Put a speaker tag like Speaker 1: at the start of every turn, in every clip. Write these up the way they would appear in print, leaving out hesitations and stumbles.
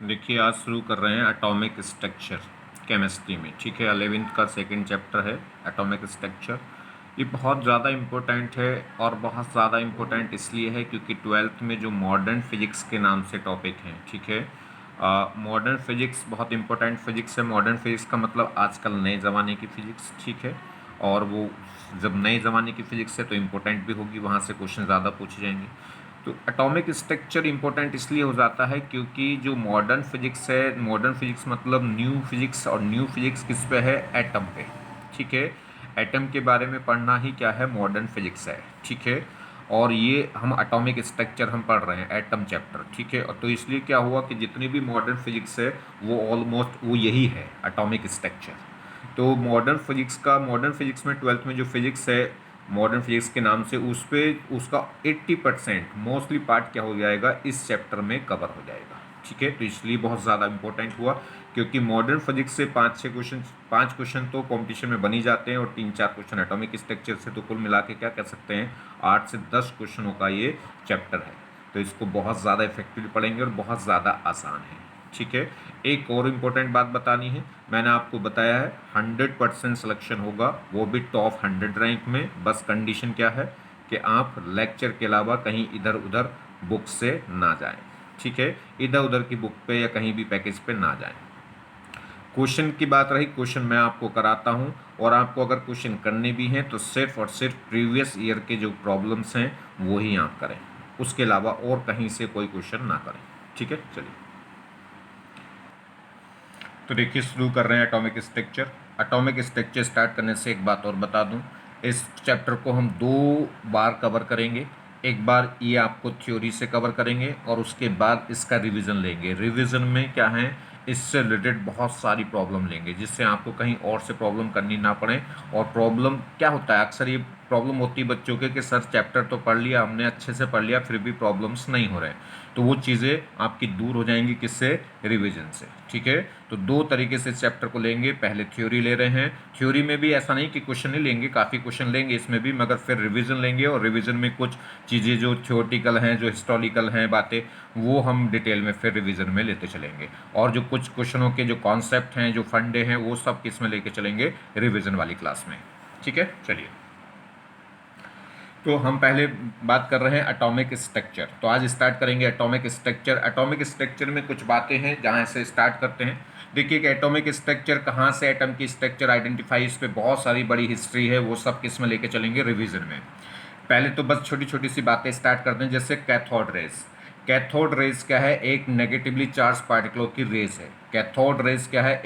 Speaker 1: देखिए आज शुरू कर रहे हैं एटॉमिक स्ट्रक्चर केमिस्ट्री में। ठीक है, 11th का सेकंड चैप्टर है एटॉमिक स्ट्रक्चर। ये बहुत ज़्यादा इम्पोर्टेंट है और बहुत ज़्यादा इम्पोर्टेंट इसलिए है क्योंकि 12th में जो मॉडर्न फिजिक्स के नाम से टॉपिक हैं, ठीक है, मॉडर्न फिजिक्स बहुत इम्पोर्टेंट फिजिक्स है। मॉडर्न फिजिक्स का मतलब आजकल नए ज़माने की फिजिक्स, ठीक है, और वो जब नए ज़माने की फिजिक्स है तो इम्पोर्टेंट भी होगी, वहाँ से क्वेश्चन ज़्यादा पूछे जाएंगे। तो एटॉमिक स्ट्रक्चर इंपॉर्टेंट इसलिए हो जाता है क्योंकि जो मॉडर्न फिजिक्स है, मॉडर्न फिजिक्स मतलब न्यू फिजिक्स, और न्यू फिजिक्स किस पे है? एटम पे। ठीक है, एटम के बारे में पढ़ना ही क्या है? मॉडर्न फिजिक्स है। ठीक है, और ये हम एटॉमिक स्ट्रक्चर हम पढ़ रहे हैं, एटम चैप्टर। ठीक है, और तो इसलिए क्या हुआ कि जितनी भी मॉडर्न फिजिक्स है वो ऑलमोस्ट वो यही है, एटॉमिक स्ट्रक्चर। तो मॉडर्न फिजिक्स में 12th में जो फिजिक्स है मॉडर्न फिजिक्स के नाम से, उस पे उसका 80% मोस्टली पार्ट क्या हो जाएगा? इस चैप्टर में कवर हो जाएगा। ठीक है, तो इसलिए बहुत ज़्यादा इंपॉर्टेंट हुआ क्योंकि मॉडर्न फिजिक्स से 5 क्वेश्चन तो कॉम्पिटिशन में बन ही जाते हैं और 3-4 क्वेश्चन एटॉमिक स्ट्रक्चर से, तो कुल मिला के क्या कह सकते हैं 8 से 10 क्वेश्चनों का ये चैप्टर है। तो इसको बहुत ज़्यादा इफेक्टिवली पढ़ेंगे और बहुत ज़्यादा आसान है। ठीक है, एक और इम्पोर्टेंट बात बतानी है, मैंने आपको बताया है 100% सिलेक्शन होगा, वो भी टॉप 100 रैंक में। बस कंडीशन क्या है कि आप लेक्चर के अलावा कहीं इधर उधर बुक से ना जाएं। ठीक है, इधर उधर की बुक पे या कहीं भी पैकेज पे ना जाएं। क्वेश्चन की बात रही, क्वेश्चन मैं आपको कराता हूं, और आपको अगर क्वेश्चन करने भी हैं तो सिर्फ और सिर्फ प्रीवियस ईयर के जो प्रॉब्लम्स हैं वही आप करें, उसके अलावा और कहीं से कोई क्वेश्चन ना करें। ठीक है, चलिए तो देखिए शुरू कर रहे हैं atomic structure. Atomic structure start करने से एक बात और बता दूं, इस चैप्टर को हम 2 बार कवर करेंगे। एक बार ये आपको थ्योरी से कवर करेंगे और उसके बाद इसका रिवीजन लेंगे। रिवीजन में क्या है, इससे रिलेटेड बहुत सारी प्रॉब्लम लेंगे जिससे आपको कहीं और से प्रॉब्लम करनी ना पड़े। और प्रॉब्लम क्या होता है, अक्सर ये प्रॉब्लम होती है बच्चों के कि सर चैप्टर तो पढ़ लिया हमने, अच्छे से पढ़ लिया, फिर भी प्रॉब्लम्स नहीं हो रहे, तो वो चीज़ें आपकी दूर हो जाएंगी किससे? रिवीजन से। ठीक है, तो 2 तरीके से इस चैप्टर को लेंगे। पहले थ्योरी ले रहे हैं, थ्योरी में भी ऐसा नहीं कि क्वेश्चन नहीं लेंगे, काफ़ी क्वेश्चन लेंगे इसमें भी, मगर फिर रिवीजन लेंगे और रिवीजन में कुछ चीज़ें जो थ्योरेटिकल हैं, जो हिस्टोरिकल हैं बातें, वो हम डिटेल में फिर रिवीजन में लेते चलेंगे। और जो कुछ क्वेश्चनों के जो कॉन्सेप्ट हैं, जो फंडे हैं, वो सब किस में लेके चलेंगे? रिवीजन वाली क्लास में। ठीक है, चलिए तो हम पहले बात कर रहे हैं एटॉमिक स्ट्रक्चर। तो आज स्टार्ट करेंगे एटॉमिक स्ट्रक्चर। एटॉमिक स्ट्रक्चर में कुछ बातें हैं जहाँ से स्टार्ट करते हैं। देखिए कि एटॉमिक स्ट्रक्चर कहाँ से एटम की स्ट्रक्चर आइडेंटिफाई, इस पर बहुत सारी बड़ी हिस्ट्री है, वो सब किस में लेके चलेंगे? रिवीजन में। पहले तो बस छोटी छोटी सी बातें स्टार्ट करते हैं, जैसे कैथोड रेस। कैथोड रेस क्या है? एक नेगेटिवली चार्ज पार्टिकलों की रेस है। कैथोड रेस क्या है?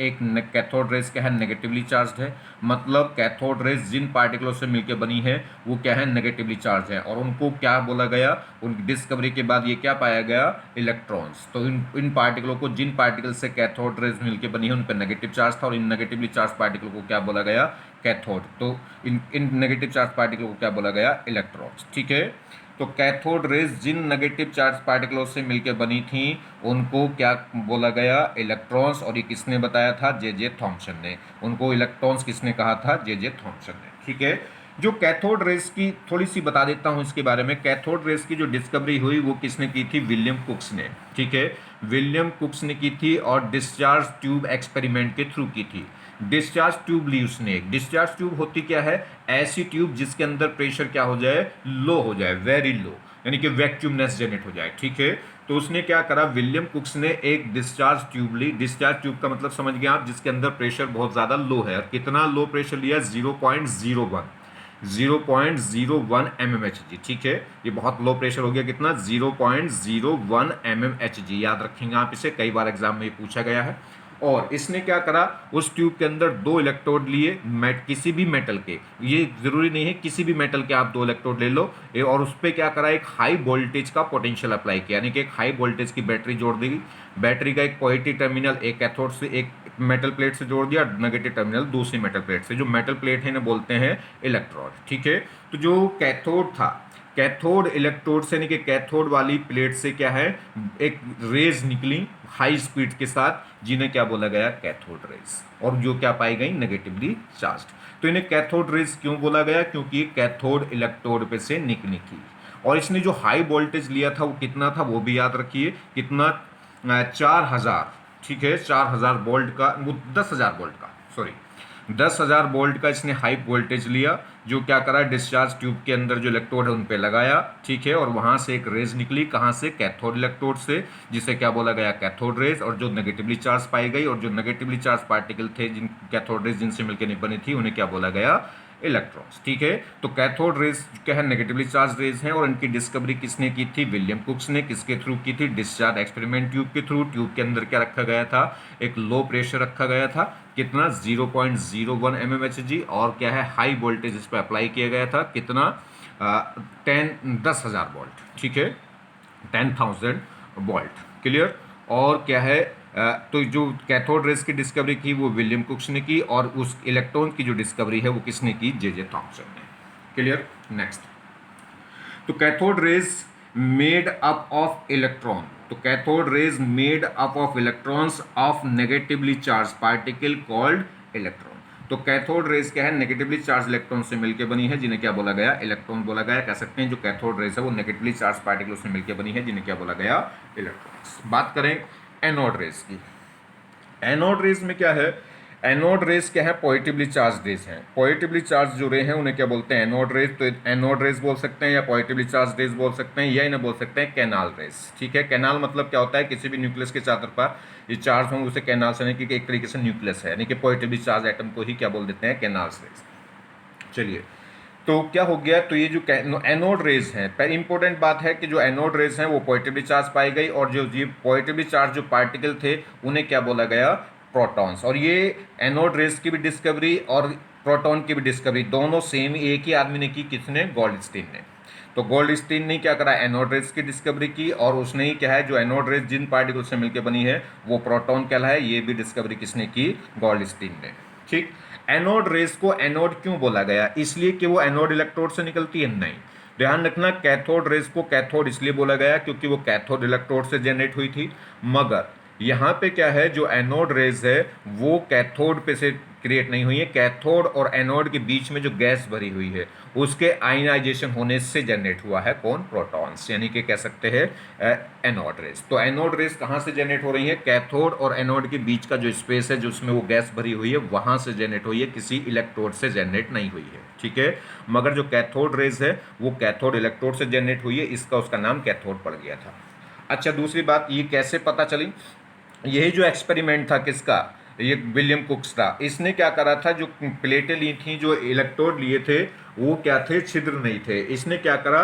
Speaker 1: कैथोड रेस क्या है? नेगेटिवली चार्ज है। मतलब कैथोड रेस जिन पार्टिकलों से मिलकर बनी है वो क्या है? नेगेटिवली चार्ज है। और उनको क्या बोला गया? उनकी डिस्कवरी के बाद ये क्या पाया गया? इलेक्ट्रॉन्स। तो इन पार्टिकलों को, जिन पार्टिकल से कैथोड रेस मिलकर बनी है उन पर नेगेटिव चार्ज था, और इन नेगेटिवली चार्ज पार्टिकल को क्या बोला गया? कैथोड। तो इन नेगेटिव चार्ज पार्टिकल को क्या बोला गया? इलेक्ट्रॉन्स। ठीक है, तो कैथोड रेस जिन नेगेटिव चार्ज पार्टिकलों से मिलकर बनी थी उनको क्या बोला गया? इलेक्ट्रॉन्स। और ये किसने बताया था? जे थॉमसन ने। उनको इलेक्ट्रॉन्स किसने कहा था? जे थॉमसन ने। ठीक है, जो कैथोड रेस की थोड़ी सी बता देता हूं इसके बारे में। कैथोड रेस की जो डिस्कवरी हुई वो किसने की थी? विलियम कुक्स ने। ठीक है, विलियम कुक्स ने की थी और डिस्चार्ज ट्यूब एक्सपेरिमेंट के थ्रू की थी। डिस्चार्ज ट्यूब ली उसने। एक डिस्चार्ज ट्यूब होती क्या है? ऐसी ट्यूब जिसके अंदर प्रेशर क्या हो जाए? लो हो जाए, वेरी लो, यानी कि वैक्यूमनेस जनरेट हो जाए। ठीक है, तो उसने क्या करा? विलियम कुक्स ने एक डिस्चार्ज ट्यूब ली। डिस्चार्ज ट्यूब का मतलब समझ गए आप, जिसके अंदर प्रेशर बहुत ज़्यादा लो है। और कितना लो प्रेशर लिया? 0.01 mmHg। ठीक है, ये बहुत लो प्रेशर हो गया। कितना? 0.01 mmHg। याद रखेंगे आप इसे, कई बार एग्जाम में ये पूछा गया है। और इसने क्या करा? उस ट्यूब के अंदर 2 इलेक्ट्रोड लिए, किसी भी मेटल के, ये जरूरी नहीं है, किसी भी मेटल के आप 2 इलेक्ट्रोड ले लो, और उस पर क्या करा? एक हाई वोल्टेज का पोटेंशियल अप्लाई किया, यानी कि एक हाई वोल्टेज की बैटरी जोड़ देगी। बैटरी का एक पॉजिटिव टर्मिनल एक कैथोड से, एक मेटल प्लेट से जोड़ दिया, नेगेटिव टर्मिनल दूसरी मेटल प्लेट से। जो मेटल प्लेट है ना बोलते हैं इलेक्ट्रोड। ठीक है, तो जो कैथोड था, कैथोड इलेक्ट्रोड से, यानी कि कैथोड वाली प्लेट से क्या है? एक रेज निकली हाई स्पीड के साथ, जिन्हें क्या बोला गया? Cathode rays. और जो क्या पाई गई? Negatively charged. तो इन्हें कैथोड रेज क्यों बोला गया? क्योंकि कैथोड इलेक्ट्रोड पे से निकली थी। और इसने जो हाई वोल्टेज लिया था वो कितना था? वो भी याद रखिए, कितना? 4000, ठीक है, 4000 वोल्ट का, वो 10,000 वोल्ट का, सॉरी 10,000 वोल्ट का इसने हाई वोल्टेज लिया, जो क्या करा, डिस्चार्ज ट्यूब के अंदर जो इलेक्ट्रोड है उन पे लगाया, ठीक है, और वहां से एक रेज निकली, कहां से, कैथोड इलेक्ट्रोड से, जिसे क्या बोला गया, कैथोड रेज, और जो नेगेटिवली चार्ज पाई गई, और जो नेगेटिवली चार्ज पार्टिकल थे जिन कैथोड रेज जिनसे मिलकर बनी थी, उन्हें क्या बोला गया, इलेक्ट्रॉन्स, ठीक है। तो कैथोड रेज क्या है, नेगेटिवली चार्ज रेज हैं, और इनकी डिस्कवरी किसने की थी, विलियम कुक्स ने। किसके थ्रू की थी, डिस्चार्ज एक्सपेरिमेंट ट्यूब के थ्रू। ट्यूब के अंदर क्या रखा गया था, एक लो प्रेशर रखा गया था, कितना, 0.01 mmHg, और क्या है, हाई वोल्टेज इस पर अप्लाई किया गया था, कितना, 10,000 वोल्ट, ठीक है, 10,000 वोल्ट, क्लियर। और क्या है, तो जो कैथोड रेज की डिस्कवरी की वो विलियम कुक्स ने की, और उस इलेक्ट्रॉन की जो डिस्कवरी है वो किसने की, जे थॉमसन ने, क्लियर। नेक्स्ट, तो cathode rays made up of electron, तो cathode rays made up of electrons of negatively charge particle called electron. तो कैथोड रेज क्या है, नेगेटिवली चार्ज इलेक्ट्रॉन से मिलकर बनी है, जिन्हें क्या बोला गया, इलेक्ट्रॉन बोला गया। कह सकते हैं जो कैथोड रेज है वो नेगेटिवली चार्ज पार्टिकल से मिलकर बनी है, जिन्हें क्या बोला गया, इलेक्ट्रॉन्स। बात करें एनोड रेज की। एनोड रेज में क्या है, एनोड रेज क्या है, पॉजिटिवली चार्ज रेज हैं। पॉजिटिवली चार्ज जो रे हैं उन्हें क्या बोलते हैं, एनोड रेज। तो एनोड रेज बोल सकते हैं, या पॉजिटिवली चार्ज रेज बोल सकते हैं, या इन्हें बोल सकते हैं कैनाल रेज, ठीक है। कैनाल मतलब क्या होता है, किसी भी न्यूक्लियस के चारों पर ये चार्ज होंगे उसे कैनाल से, यानी कि एक तरीके से न्यूक्लियस है, यानी कि पॉजिटिवली चार्ज एटम को ही क्या बोल देते हैं, कैनाल रेज। चलिए, तो क्या हो गया, तो ये जो एनोड रेज हैं, पहले इंपॉर्टेंट बात है कि जो एनोड रेज हैं वो पॉजिटिवली चार्ज पाई गई, और जो ये पॉजिटिवली चार्ज जो पार्टिकल थे उन्हें क्या बोला गया, प्रोटॉन्स। और ये एनोड रेज की भी डिस्कवरी और प्रोटॉन की भी डिस्कवरी दोनों सेम एक ही आदमी ने की, किसने, गोल्डस्टीन ने। तो गोल्डस्टीन ने क्या करा, एनोड रेज की डिस्कवरी की, और उसने ही क्या है, जो एनोड रेज जिन पार्टिकल से मिलकर बनी है वो प्रोटॉन कहलाए, ये भी डिस्कवरी किसने की, गोल्डस्टीन ने, ठीक। एनोड रेज को एनोड क्यों बोला गया, इसलिए कि वो एनोड इलेक्ट्रोड से निकलती है, नहीं। ध्यान रखना, कैथोड रेज को कैथोड इसलिए बोला गया क्योंकि वो कैथोड इलेक्ट्रोड से जनरेट हुई थी, मगर यहाँ पे क्या है, जो एनोड रेज है वो कैथोड पे से क्रिएट नहीं हुई है, कैथोड और एनोड के बीच में जो गैस भरी हुई है उसके आयनाइजेशन होने से जनरेट हुआ है, कौन, प्रोटॉन्स, यानी कि कह सकते हैं एनोड रेज। तो एनोड रेज कहाँ से जनरेट हो रही है, कैथोड और एनोड के बीच का जो स्पेस है, जो उसमें वो गैस भरी हुई है, वहां से जनरेट हुई है, किसी इलेक्ट्रोड से जनरेट नहीं हुई है, ठीक है। मगर जो कैथोड रेज है वो कैथोड इलेक्ट्रोड से जनरेट हुई है, इसका उसका नाम कैथोड पड़ गया था। अच्छा, दूसरी बात ये कैसे पता चली, यही जो एक्सपेरिमेंट था किसका, ये विलियम कुक्स था। इसने क्या करा था, जो प्लेटें ली थी, जो इलेक्ट्रोड लिए थे वो क्या थे, छिद्र नहीं थे। इसने क्या करा,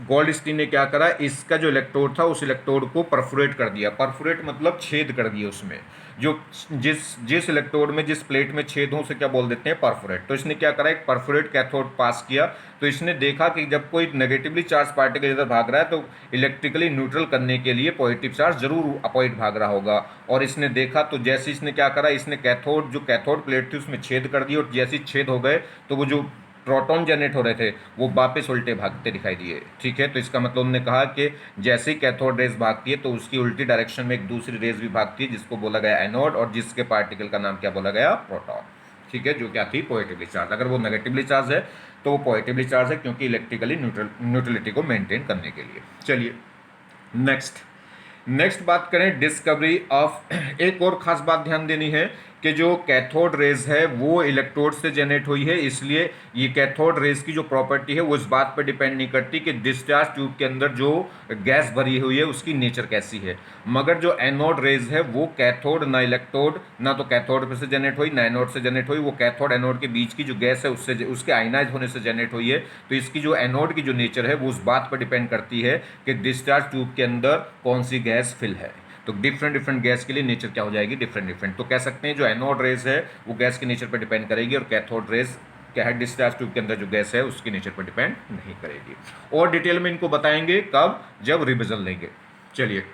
Speaker 1: गोल्डस्टीन ने क्या करा, इसका जो इलेक्ट्रोड था उस इलेक्ट्रोड को परफोरेट कर दिया। परफोरेट मतलब छेद कर दिया उसमें, जो जिस जिस इलेक्ट्रोड में, जिस प्लेट में छेद हो उसे क्या बोल देते हैं, परफोरेट। तो इसने क्या करा, एक परफोरेट कैथोड पास किया। तो इसने देखा कि जब कोई नेगेटिवली चार्ज पार्टिकल इधर भाग रहा है तो इलेक्ट्रिकली न्यूट्रल करने के लिए पॉजिटिव चार्ज जरूर अपोजिट भाग रहा होगा। और इसने देखा, तो जैसे इसने क्या करा, इसने कैथोड, जो कैथोड प्लेट थी उसमें छेद कर दिए, और जैसे छेद हो गए तो वो जो प्रोटॉन जनरेट हो रहे थे वो वापस उल्टे भागते दिखाई दिए, ठीक है। तो इसका मतलब उन्होंने कहा कि जैसे ही कैथोड रेज भागती है तो उसकी उल्टी डायरेक्शन में एक दूसरी रेज भी भागती है, जिसको बोला गया एनोड, और जिसके पार्टिकल का नाम क्या बोला गया, प्रोटॉन, ठीक है, जो क्या थी, पॉजिटिवली चार्ज। अगर वो नेगेटिवली चार्ज है तो वो पॉजिटिवली चार्ज है, क्योंकि इलेक्ट्रिकली न्यूट्रलिटी को मेंटेन करने के लिए। चलिए नेक्स्ट बात करें, डिस्कवरी ऑफ। एक और खास बात ध्यान देनी है कि जो कैथोड रेज है वो इलेक्ट्रोड से जनरेट हुई है, इसलिए ये कैथोड रेज की जो प्रॉपर्टी है वो इस बात पर डिपेंड नहीं करती कि डिस्चार्ज ट्यूब के अंदर जो गैस भरी हुई है उसकी नेचर कैसी है। मगर जो एनोड रेज है वो कैथोड ना इलेक्ट्रोड, ना तो कैथोड से जनरेट हुई ना एनोड से जनरेट हुई, वो कैथोड एनोड के बीच की जो गैस है उससे, उसके आयनाइज होने से जनरेट हुई है। तो इसकी जो एनोड की जो नेचर है वो उस बात पर डिपेंड करती है कि डिस्चार्ज ट्यूब के अंदर कौन सी गैस फिल है। तो डिफरेंट गैस के लिए नेचर क्या हो जाएगी, डिफरेंट। तो कह सकते हैं जो एनोड रेज है वो गैस के नेचर पर डिपेंड करेगी, और कैथोड रेज क्या है, डिस्चार्ज ट्यूब के अंदर जो गैस है उसकी नेचर पर डिपेंड नहीं करेगी। और डिटेल में इनको बताएंगे कब, जब रिविजन लेंगे। चलिए,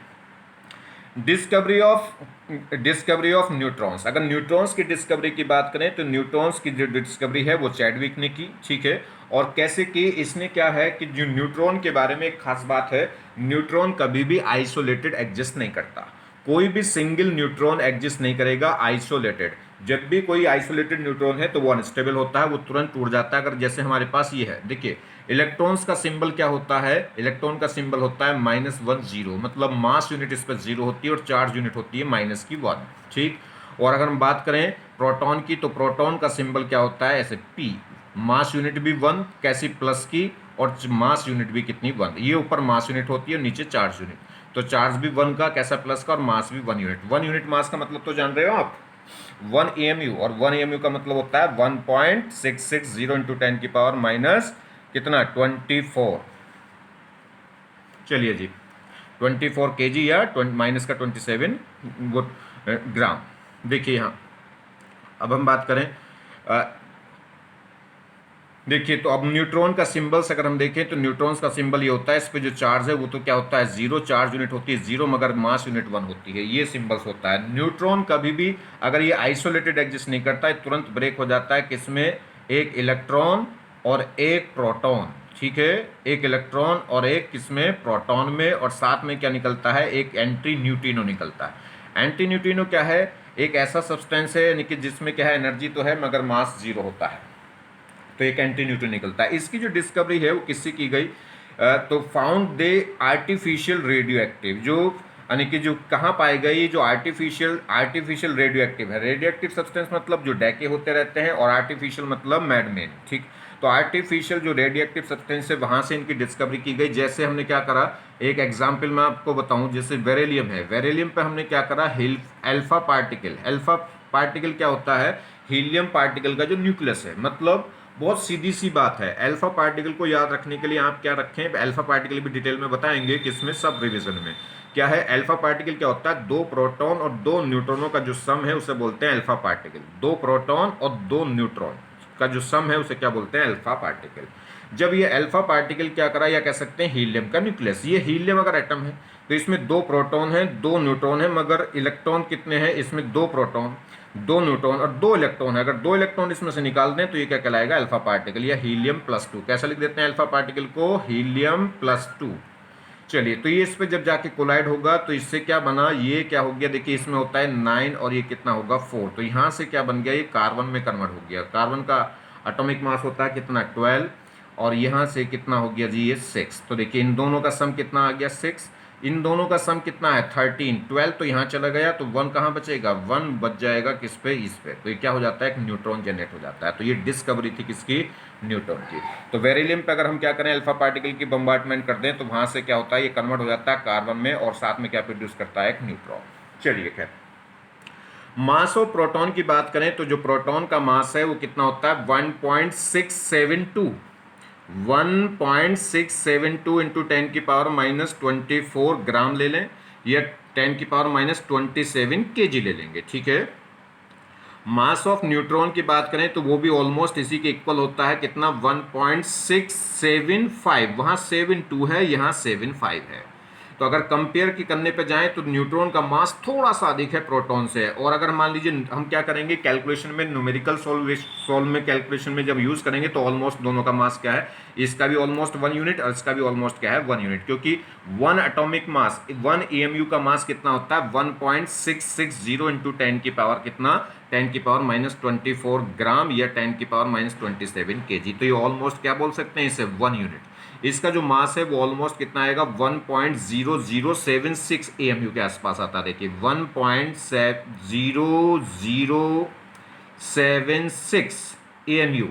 Speaker 1: डिस्कवरी ऑफ न्यूट्रॉन्स। अगर न्यूट्रॉन्स की डिस्कवरी की बात करें तो न्यूट्रॉन्स की जो डिस्कवरी है वो चैडविक ने की, ठीक है। और कैसे की, इसने क्या है कि जो न्यूट्रॉन के बारे में एक खास बात है, न्यूट्रॉन कभी भी आइसोलेटेड एग्जिस्ट नहीं करता। कोई भी सिंगल न्यूट्रॉन एग्जिस्ट नहीं करेगा आइसोलेटेड। जब भी कोई आइसोलेटेड न्यूट्रॉन है तो वो अनस्टेबल होता है, वो तुरंत टूट जाता है। अगर जैसे हमारे पास ये है, देखिए इलेक्ट्रॉन्स का सिंबल क्या होता है? इलेक्ट्रॉन का सिंबल होता है -1 0, मतलब मास यूनिट इस पर 0 होती है और चार्ज यूनिट होती है -1। ठीक। और अगर हम बात करें प्रोटॉन की, तो प्रोटॉन का सिंबल क्या होता है? ऐसे P, मास यूनिट भी 1 कैसी, प्लस की, और मास यूनिट भी कितनी? 1। ये ऊपर मास यूनिट होती है और नीचे चार्ज यूनिट। तो चार्ज भी 1 का, कैसा? प्लस का, और मास भी 1 यूनिट। 1 यूनिट मास का मतलब तो जान रहे हो आप, 1 AMU, और 1 AMU का मतलब होता है 1.660 इंटू 10 की पावर माइनस कितना? 24। चलिए जी, 24 kg या माइनस का 27 ग्राम। देखिए यहाँ अब हम बात करें, देखिए तो अब न्यूट्रॉन का सिंबल्स अगर हम देखें तो न्यूट्रॉन्स का सिंबल ये होता है, इस पे जो चार्ज है वो तो क्या होता है? 0, चार्ज यूनिट होती है 0, मगर मास यूनिट 1 होती है। ये सिंबल्स होता है। न्यूट्रॉन कभी भी अगर ये आइसोलेटेड एग्जिस्ट नहीं करता है, तुरंत ब्रेक हो जाता है किसमें? एक इलेक्ट्रॉन और एक प्रोटॉन। ठीक है, एक इलेक्ट्रॉन और एक किसमें? प्रोटॉन में। और साथ में क्या निकलता है? एक एंटी न्यूट्रिनो निकलता है। एंटी न्यूट्रिनो क्या है? एक ऐसा सब्सटेंस है यानी कि जिसमें क्या है? एनर्जी तो है मगर मास 0 होता है, तो एक एंटी न्यूट्रॉन निकलता है। इसकी जो डिस्कवरी है वो किससे की गई? तो फाउंड दे आर्टिफिशियल रेडियो एक्टिव, जो यानी कि जो कहाँ पाई गई? जो आर्टिफिशियल रेडियो एक्टिव है। रेडियो एक्टिव सब्सटेंस मतलब जो डैके होते रहते हैं, और आर्टिफिशियल मतलब मैडमेन। ठीक। तो आर्टिफिशियल जो रेडियो एक्टिव सब्सटेंस है वहाँ से इनकी डिस्कवरी की गई। जैसे हमने क्या करा, एक एग्जाम्पल मैं आपको बताऊँ, जैसे बेरिलियम है, बेरिलियम पे हमने क्या करा? Alpha particle. अल्फा पार्टिकल क्या होता है? हीलियम पार्टिकल का जो न्यूक्लियस है। मतलब बहुत सीधी सी बात है। अल्फा पार्टिकल को याद रखने के लिए आप क्या रखें? अल्फा पार्टिकल भी डिटेल में बताएंगे किसमें? सब रिवीजन में। क्या है अल्फा पार्टिकल? क्या होता है? 2 प्रोटॉन और 2 न्यूट्रॉनों का जो सम है उसे बोलते हैं अल्फा पार्टिकल। 2 प्रोटॉन और 2 न्यूट्रॉन का जो सम है उसे क्या बोलते हैं? Alpha particle. जब ये अल्फा पार्टिकल क्या करा, या कह सकते हैं हीलियम का न्यूक्लियस। ये हीलियम अगर एटम है तो इसमें 2 प्रोटॉन हैं, 2 न्यूट्रॉन है, मगर इलेक्ट्रॉन कितने हैं? इसमें 2 प्रोटॉन, 2 न्यूट्रॉन और 2 इलेक्ट्रॉन है। अगर 2 इलेक्ट्रॉन इसमें से निकाल दें तो ये क्या कहलाएगा? अल्फा पार्टिकल, या हीलियम +2। कैसा लिख देते हैं अल्फा पार्टिकल को? हीलियम +2। चलिए, तो ये इस पे जब जाके कोलाइड होगा तो इससे क्या बना? ये क्या हो गया? देखिए इसमें होता है 9 और ये कितना होगा? 4। तो यहाँ से क्या बन गया? ये कार्बन में कन्वर्ट हो गया। कार्बन का एटॉमिक मास होता है कितना? 12, और यहाँ से कितना हो गया जी? ये 6। तो देखिए इन दोनों का सम कितना आ गया? 6। इन दोनों का सम कितना है? 13। 12 तो यहाँ चला गया, तो 1 कहाँ बचेगा? 1 बच जाएगा किस पे? इस पे। तो ये क्या हो जाता है? एक न्यूट्रॉन जनरेट हो जाता है। तो ये डिस्कवरी थी किसकी? न्यूट्रॉन की। तो बेरिलियम पे अगर हम क्या करें? अल्फा पार्टिकल की बम्बार्टमेंट कर दें तो वहाँ से क्या होता है? ये कन्वर्ट हो जाता है कार्बन में, और साथ में क्या प्रोड्यूस करता है? एक न्यूट्रॉन। चलिए खैर, मास ऑफ प्रोटॉन की बात करें तो जो प्रोटॉन का मास है वो कितना होता है? 1.672। 1.672 इंटू 10 की पावर -24 ग्राम ले लें, या 10 की पावर -27 kg ले लेंगे। ठीक है। मास ऑफ न्यूट्रॉन की बात करें तो वो भी ऑलमोस्ट इसी के इक्वल होता है। कितना? 1.675। वहाँ 72 है, यहाँ 75 है। तो अगर कंपेयर की करने पे जाएं तो न्यूट्रॉन का मास थोड़ा सा अधिक है प्रोटॉन से। और अगर मान लीजिए हम क्या करेंगे कैलकुलेशन में, न्यूमेरिकल सॉल्व में कैलकुलेशन में जब यूज़ करेंगे तो ऑलमोस्ट दोनों का मास क्या है? इसका भी ऑलमोस्ट 1 यूनिट और इसका भी ऑलमोस्ट क्या है? 1 यूनिट। क्योंकि 1 एटॉमिक मास, 1 AMU का मास कितना होता है? 1.660 इंटू 10 की पावर कितना? 10 की पावर -24 ग्राम, या 10 की पावर -27 kg। तो ये ऑलमोस्ट क्या बोल सकते हैं इसे? 1 यूनिट। इसका जो मास है वो ऑलमोस्ट कितना आएगा? 1.0076 AMU के आसपास आता है। देखिए 1.0076 AMU।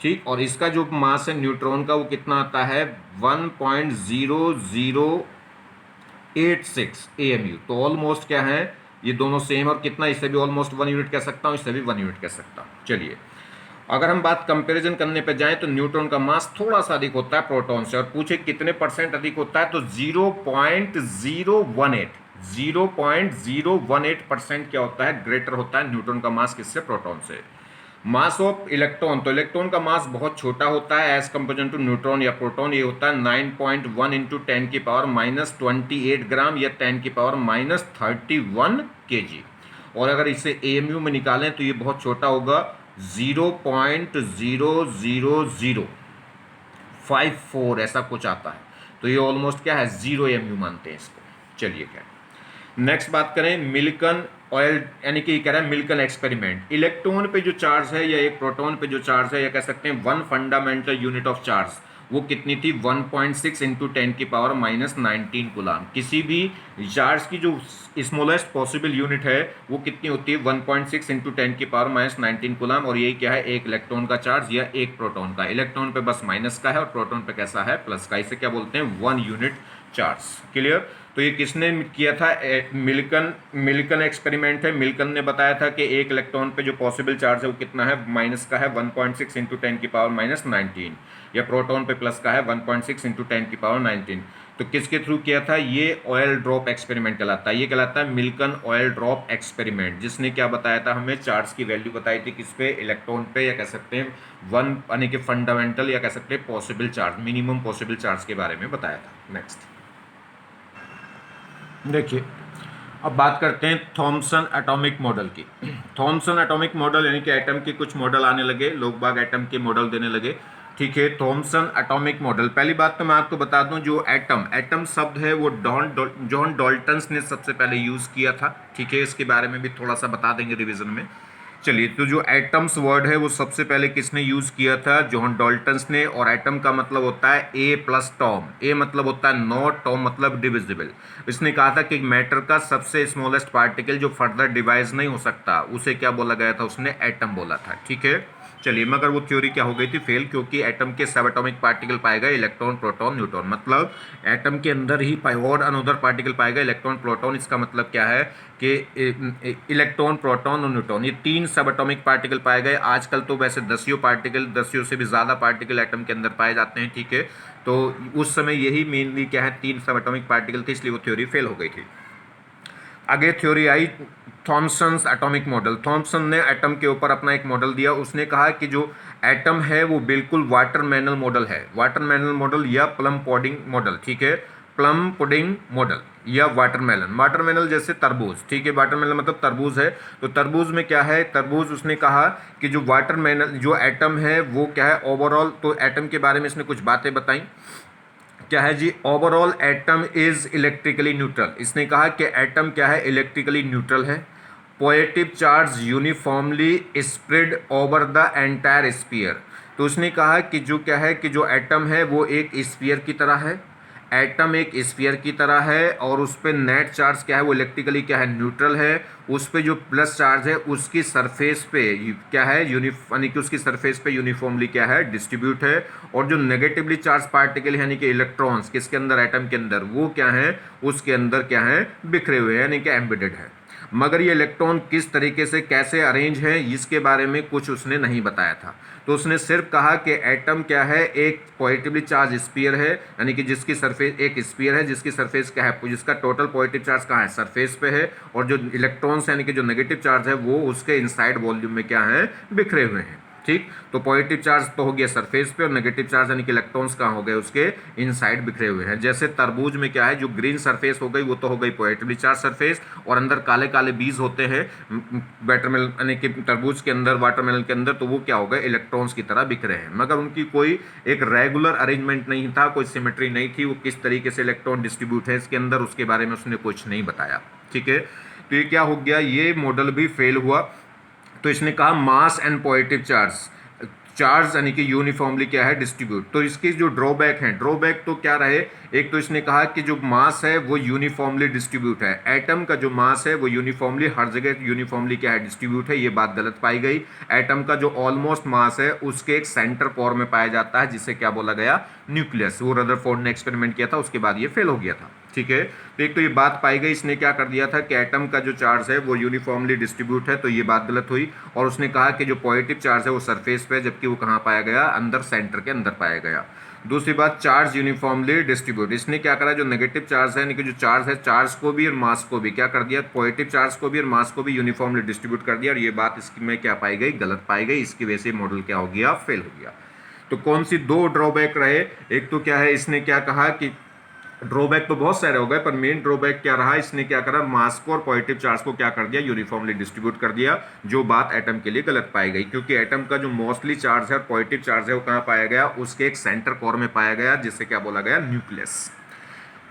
Speaker 1: ठीक। और इसका जो मास है न्यूट्रॉन का वो कितना आता है? 1.0086 AMU। तो ऑलमोस्ट क्या है? ये दोनों सेम। और कितना? इससे भी ऑलमोस्ट 1 यूनिट कह सकता हूँ, इससे भी 1 यूनिट कह सकता हूँ। चलिए, अगर हम बात कंपैरिजन करने पे जाएं तो न्यूट्रॉन का मास थोड़ा सा अधिक होता है प्रोटॉन से। और पूछे कितने % अधिक होता है? तो 0.018 क्या होता है? ग्रेटर होता है न्यूट्रॉन का मास किससे? प्रोटॉन से। मास ऑफ इलेक्ट्रॉन, तो इलेक्ट्रॉन का मास बहुत छोटा होता है एज कंपेयर टू न्यूट्रॉन या प्रोटॉन। ये होता है 9.1 इंटू 10 की पावर -28 ग्राम, या 10 की पावर -31 kg। और अगर इसे AMU में निकालें तो ये बहुत छोटा होगा, 0.00054 ऐसा कुछ आता है। तो ये ऑलमोस्ट क्या है? 0 AMU मानते हैं इसको। चलिए क्या, नेक्स्ट बात करें मिल्कन ऑयल, यानी कि कह रहा है मिल्कन एक्सपेरिमेंट। इलेक्ट्रॉन पे जो चार्ज है या एक प्रोटॉन पे जो चार्ज है, या कह सकते हैं one fundamental unit of charge, वो कितनी थी 1.6 इंटू 10⁻⁻19 कूलाम। किसी भी चार्ज की जो स्मॉलेस्ट पॉसिबल यूनिट है वो कितनी होती है 1.6 इंटू 10⁻⁻19 कूलाम। और यही क्या है, एक इलेक्ट्रॉन का चार्ज या एक प्रोटॉन का। इलेक्ट्रॉन पे बस माइनस का है और प्रोटॉन पे कैसा है, प्लस का। इसे क्या बोलते हैं, 1 यूनिट चार्ज। क्लियर। तो ये किसने किया था, मिल्कन एक्सपेरिमेंट है। मिल्कन ने बताया था कि एक इलेक्ट्रॉन पे जो पॉसिबल चार्ज है वो कितना है, माइनस का है 1.6 इंटू 10⁻⁻19, या प्रोटॉन पे प्लस का है 1.6 इंटू 10⁻19। तो किसके थ्रू किया था, ये ऑयल ड्रॉप एक्सपेरिमेंट कहलाता है। ये कहलाता है मिल्कन ऑयल ड्रॉप एक्सपेरिमेंट, जिसने क्या बताया था, हमें चार्ज की वैल्यू बताई थी किस पे, इलेक्ट्रॉन पे, या कह सकते हैं वन यानी कि फंडामेंटल, या कह सकते हैं possible charge, minimum possible charge के बारे में बताया था। नेक्स्ट देखिए, अब बात करते हैं थॉमसन एटॉमिक मॉडल की। थॉमसन एटॉमिक मॉडल यानी कि एटम के कुछ मॉडल आने लगे, लोग बाग एटम के मॉडल देने लगे। ठीक है, थॉमसन एटॉमिक मॉडल। पहली बात तो मैं आपको बता दूं, जो एटम शब्द है वो जॉन डॉल्टन्स ने सबसे पहले यूज़ किया था। ठीक है, इसके बारे में भी थोड़ा सा बता देंगे रिवीजन में। चलिए, तो जो एटम्स वर्ड है वो सबसे पहले किसने यूज़ किया था, जॉन डॉल्टन्स ने। और एटम का मतलब होता है ए प्लस टॉम। ए मतलब होता है नॉट, टॉम मतलब डिविजिबल। इसने कहा था कि मैटर का सबसे स्मॉलेस्ट पार्टिकल जो फर्दर डिवाइज नहीं हो सकता, उसे क्या बोला गया था, उसने एटम बोला था। ठीक है, चलिए, मगर वो थ्योरी क्या हो गई थी, फेल, क्योंकि एटम के सब एटॉमिक पार्टिकल पाए गए, इलेक्ट्रॉन प्रोटॉन न्यूट्रॉन। मतलब एटम के अंदर ही और अनदर पार्टिकल पाए गए, इलेक्ट्रॉन प्रोटॉन। इसका मतलब क्या है कि इलेक्ट्रॉन प्रोटॉन और न्यूट्रॉन, ये 3 सब एटॉमिक पार्टिकल पाए गए। आजकल तो वैसे दसियों पार्टिकल, दसियों से भी ज़्यादा पार्टिकल एटम के अंदर पाए जाते हैं। ठीक है, तो उस समय यही मेनली क्या है, 3 सब एटॉमिक पार्टिकल थे, इसलिए वो थ्योरी फेल हो गई थी। आगे थ्योरी आई थॉमसन्स एटॉमिक मॉडल। थॉमसन ने एटम के ऊपर अपना एक मॉडल दिया। उसने कहा कि जो एटम है वो बिल्कुल वाटरमेलन मॉडल है। वाटरमेलन मॉडल या प्लम पुडिंग मॉडल। ठीक है, प्लम पुडिंग मॉडल या वाटरमेलन। वाटरमेलन जैसे तरबूज। ठीक है, वाटरमेलन मतलब तरबूज है। तो तरबूज में क्या है, तरबूज, उसने कहा कि जो वाटरमेलन जो एटम है वो क्या है ओवरऑल। तो एटम के बारे में इसने कुछ बातें बताई। क्या है जी, overall atom is electrically neutral. इसने कहा कि एटम क्या है, इलेक्ट्रिकली न्यूट्रल है। Positive charge uniformly spread over the entire sphere. तो उसने कहा कि जो क्या है कि जो एटम है वो एक स्फीयर की तरह है। एटम एक स्फीयर की तरह है और उस पर नेट चार्ज क्या है, वो इलेक्ट्रिकली क्या है, न्यूट्रल है। उस पर जो प्लस चार्ज है उसकी सरफेस पे क्या है, यानी कि उसकी सरफेस पे यूनिफॉर्मली क्या है, डिस्ट्रीब्यूट है। और जो नेगेटिवली चार्ज पार्टिकल यानी कि इलेक्ट्रॉन्स किसके अंदर, एटम के अंदर, वो क्या है, उसके अंदर क्या है, बिखरे हुए हैं, यानी कि एम्बेडेड है। मगर ये इलेक्ट्रॉन किस तरीके से कैसे अरेंज है, इसके बारे में कुछ उसने नहीं बताया था। तो उसने सिर्फ कहा कि एटम क्या है, एक पॉजिटिवली चार्ज स्फीयर है, यानी कि जिसकी सरफेस एक स्फीयर है जिसकी सरफेस क्या है, जिसका टोटल पॉजिटिव चार्ज कहाँ है, सरफेस पे है। और जो इलेक्ट्रॉन्स यानी कि जो नेगेटिव चार्ज है वो उसके इनसाइड वॉल्यूम में क्या है, बिखरे हुए हैं। ठीक, तो पॉजिटिव चार्ज तो हो गया सरफेस पे और नेगेटिव चार्ज यानी कि इलेक्ट्रॉन्स कहाँ हो गए, उसके इनसाइड बिखरे हुए हैं। जैसे तरबूज में क्या है, जो ग्रीन सरफेस हो गई वो तो हो गई पॉजिटिवली चार्ज सरफेस, और अंदर काले काले बीज होते हैं वाटरमेलन यानी कि तरबूज के अंदर, वाटरमेलन के अंदर, तो वो क्या हो गए, इलेक्ट्रॉन्स की तरह बिखरे हैं। मगर उनकी कोई एक रेगुलर अरेंजमेंट नहीं था, कोई सिमेट्री नहीं थी। वो किस तरीके से इलेक्ट्रॉन डिस्ट्रीब्यूट है इसके अंदर, उसके बारे में उसने कुछ नहीं बताया। ठीक है, तो ये क्या हो गया, ये मॉडल भी फेल हुआ। तो इसने कहा mass and positive charge, charge यानी कि यूनिफॉर्मली क्या है, डिस्ट्रीब्यूट। तो इसके जो ड्रॉबैक हैं, ड्रॉबैक तो क्या रहे, एक तो इसने कहा कि जो मास है वो यूनिफॉर्मली डिस्ट्रीब्यूट है। एटम का जो मास है वो यूनिफॉर्मली हर जगह यूनिफॉर्मली क्या है, डिस्ट्रीब्यूट है। ये बात गलत पाई गई। एटम का जो ऑलमोस्ट मास है उसके एक सेंटर कोर में पाया जाता है, जिसे क्या बोला गया, न्यूक्लियस। वो रदरफोर्ड ने एक्सपेरिमेंट किया था, उसके बाद ये फेल हो गया था। ठीक है, तो एक तो ये बात पाई गई, इसने क्या कर दिया था कि एटम का जो चार्ज है वो यूनिफॉर्मली डिस्ट्रीब्यूट है, तो ये बात गलत हुई। और उसने कहा कि जो पॉजिटिव चार्ज है वो सरफेस पे, जबकि वो कहाँ पाया गया, अंदर सेंटर के अंदर पाया गया। दूसरी बात, चार्ज यूनिफॉर्मली डिस्ट्रीब्यूट। इसने क्या करा, जो नेगेटिव चार्ज है यानी कि जो चार्ज है, चार्ज को भी और मास को भी क्या कर दिया, पॉजिटिव चार्ज को भी और मास को भी यूनिफॉर्मली डिस्ट्रीब्यूट कर दिया। और ये बात इसमें क्या पाई गई, गलत पाई गई। इसकी वजह से मॉडल क्या हो गया, फेल हो गया। तो कौन सी दो ड्रॉबैक रहे, एक तो क्या है, इसने क्या कहा कि ड्रॉबैक तो बहुत सारे हो गए, पर मेन ड्रॉबैक क्या रहा, इसने क्या करा, मास को और पॉजिटिव चार्ज को क्या कर दिया, यूनिफॉर्मली डिस्ट्रीब्यूट कर दिया। जो बात एटम के लिए गलत पाई गई, क्योंकि एटम का जो मोस्टली चार्ज है और पॉजिटिव चार्ज है वो कहाँ पाया गया, उसके एक सेंटर कोर में पाया गया, जिससे क्या बोला गया, न्यूक्लियस।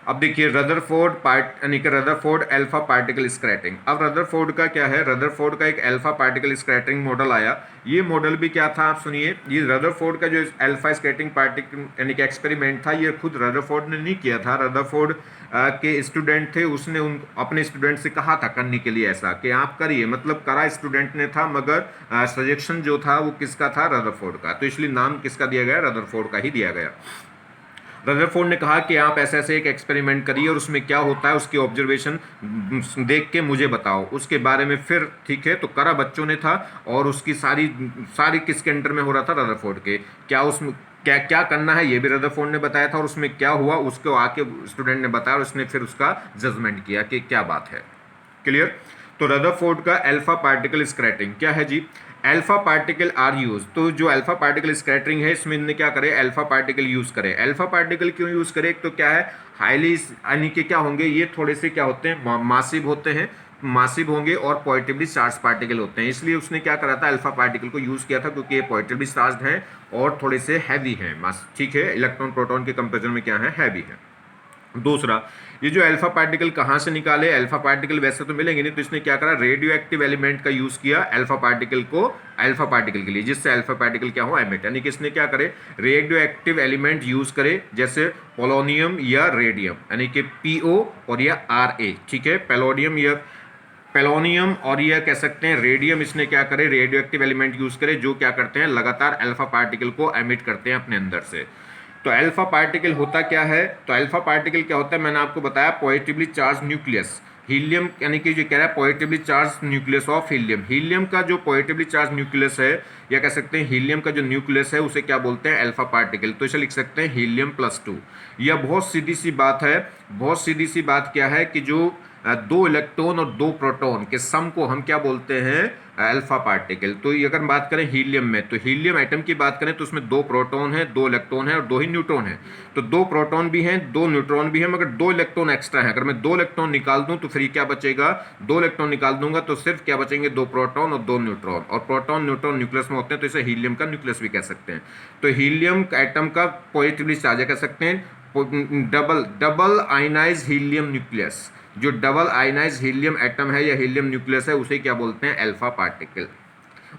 Speaker 1: अब देखिए रदरफोर्ड पार्ट यानी कि रदरफोर्ड अल्फा पार्टिकल स्कैटरिंग। अब रदरफोर्ड का क्या है, रदरफोर्ड का एक अल्फा पार्टिकल स्कैटरिंग मॉडल आया। ये मॉडल भी क्या था आप सुनिए, ये रदरफोर्ड का जो अल्फा स्कैटरिंग पार्टिकल यानी कि एक्सपेरिमेंट था, ये खुद रदरफोर्ड ने नहीं किया था। रदरफोर्ड के स्टूडेंट थे, उसने उन अपने स्टूडेंट से कहा था करने के लिए ऐसा कि आप करिए, मतलब करा स्टूडेंट ने था, मगर सजेशन जो था वो किसका था, रदरफोर्ड का। तो इसलिए नाम किसका दिया गया, रदरफोर्ड का ही दिया गया। रदरफोर्ड ने कहा कि आप ऐसे ऐसे एक एक्सपेरिमेंट करिए और उसमें क्या होता है उसकी ऑब्जर्वेशन देख के मुझे बताओ उसके बारे में। फिर ठीक है, तो करा बच्चों ने था, और उसकी सारी सारी किसके अंडर में हो रहा था, रदरफोर्ड के। क्या उसमें क्या क्या करना है ये भी रदरफोर्ड ने बताया था, और उसमें क्या हुआ उसको आके स्टूडेंट ने बताया, और उसने फिर उसका जजमेंट किया कि क्या बात है। क्लियर। तो रदरफोर्ड का अल्फा पार्टिकल स्कैटरिंग क्या है जी, अल्फा पार्टिकल आर यूज। तो जो अल्फा पार्टिकल स्कैटरिंग है इसमें इन्हें क्या करे, अल्फा पार्टिकल यूज करे। अल्फा पार्टिकल क्यों यूज करे, एक तो क्या है हाईली यानी कि क्या होंगे, ये थोड़े से क्या होते हैं, मासिव होते हैं, मासिव होंगे और पॉजिटिवली चार्ज पार्टिकल होते हैं। इसलिए उसने क्या करा था, अल्फा पार्टिकल को यूज किया था, क्योंकि ये पॉजिटिवली चार्ज हैं और थोड़े से हैवी हैं, ठीक है, इलेक्ट्रॉन प्रोटॉन के कंपेरिजन में क्या है, हैवी है। दूसरा, ये जो अल्फा पार्टिकल कहाँ से निकाले, अल्फा पार्टिकल वैसे तो मिलेंगे नहीं, तो इसने क्या करा, रेडियो एक्टिव एलिमेंट का यूज किया अल्फा पार्टिकल को, अल्फा पार्टिकल के लिए, जिससे अल्फा पार्टिकल क्या हो, एमिट। यानी कि इसने क्या करे, रेडियो एक्टिव एलिमेंट यूज करे, जैसे पोलोनियम या रेडियम, यानी कि पीओ और या आर ए, ठीक है, पेलोडियम या पेलोनियम और यह कह सकते हैं रेडियम। इसने क्या करे, रेडियो एक्टिव एलिमेंट यूज करे, जो क्या करते हैं, लगातार अल्फा पार्टिकल को एमिट करते हैं अपने अंदर से। तो अल्फा पार्टिकल होता क्या है, तो अल्फा पार्टिकल क्या होता है, मैंने आपको बताया पॉजिटिवली चार्ज न्यूक्लियस, हीलियम, यानी कि जो कह रहा है positively charge nucleus of helium. Helium का जो पॉजिटिवली चार्ज न्यूक्लियस है, या कह सकते हैं हीलियम का जो न्यूक्लियस है, उसे क्या बोलते हैं, अल्फा पार्टिकल। तो इसे लिख सकते हैं हीलियम +2। यह बहुत सीधी सी बात है, बहुत सीधी सी बात क्या है कि जो दो इलेक्ट्रॉन और दो प्रोटॉन के सम को हम क्या बोलते हैं, अल्फा पार्टिकल। तो अगर बात करें हीलियम में, तो हीलियम एटम की बात करें तो उसमें दो प्रोटॉन है, दो इलेक्ट्रॉन है और दो ही न्यूट्रॉन है। तो दो प्रोटॉन भी हैं, दो न्यूट्रॉन भी हैं, मगर दो इलेक्ट्रॉन एक्स्ट्रा है। अगर मैं दो इलेक्ट्रॉन निकाल दूं तो फिर क्या बचेगा, दो इलेक्ट्रॉन निकाल दूंगा तो सिर्फ क्या बचेंगे, दो प्रोटॉन और दो न्यूट्रॉन। और प्रोटॉन न्यूट्रॉन न्यूक्लियस में होते हैं, तो इसे हीलियम का न्यूक्लियस भी कह सकते हैं। तो हीलियम एटम का पॉजिटिवली चार्ज कह सकते हैं डबल आयनाइज हीलियम न्यूक्लियस। जो डबल आयनाइज हीलियम एटम है या हीलियम न्यूक्लियस है, उसे क्या बोलते हैं, अल्फा पार्टिकल।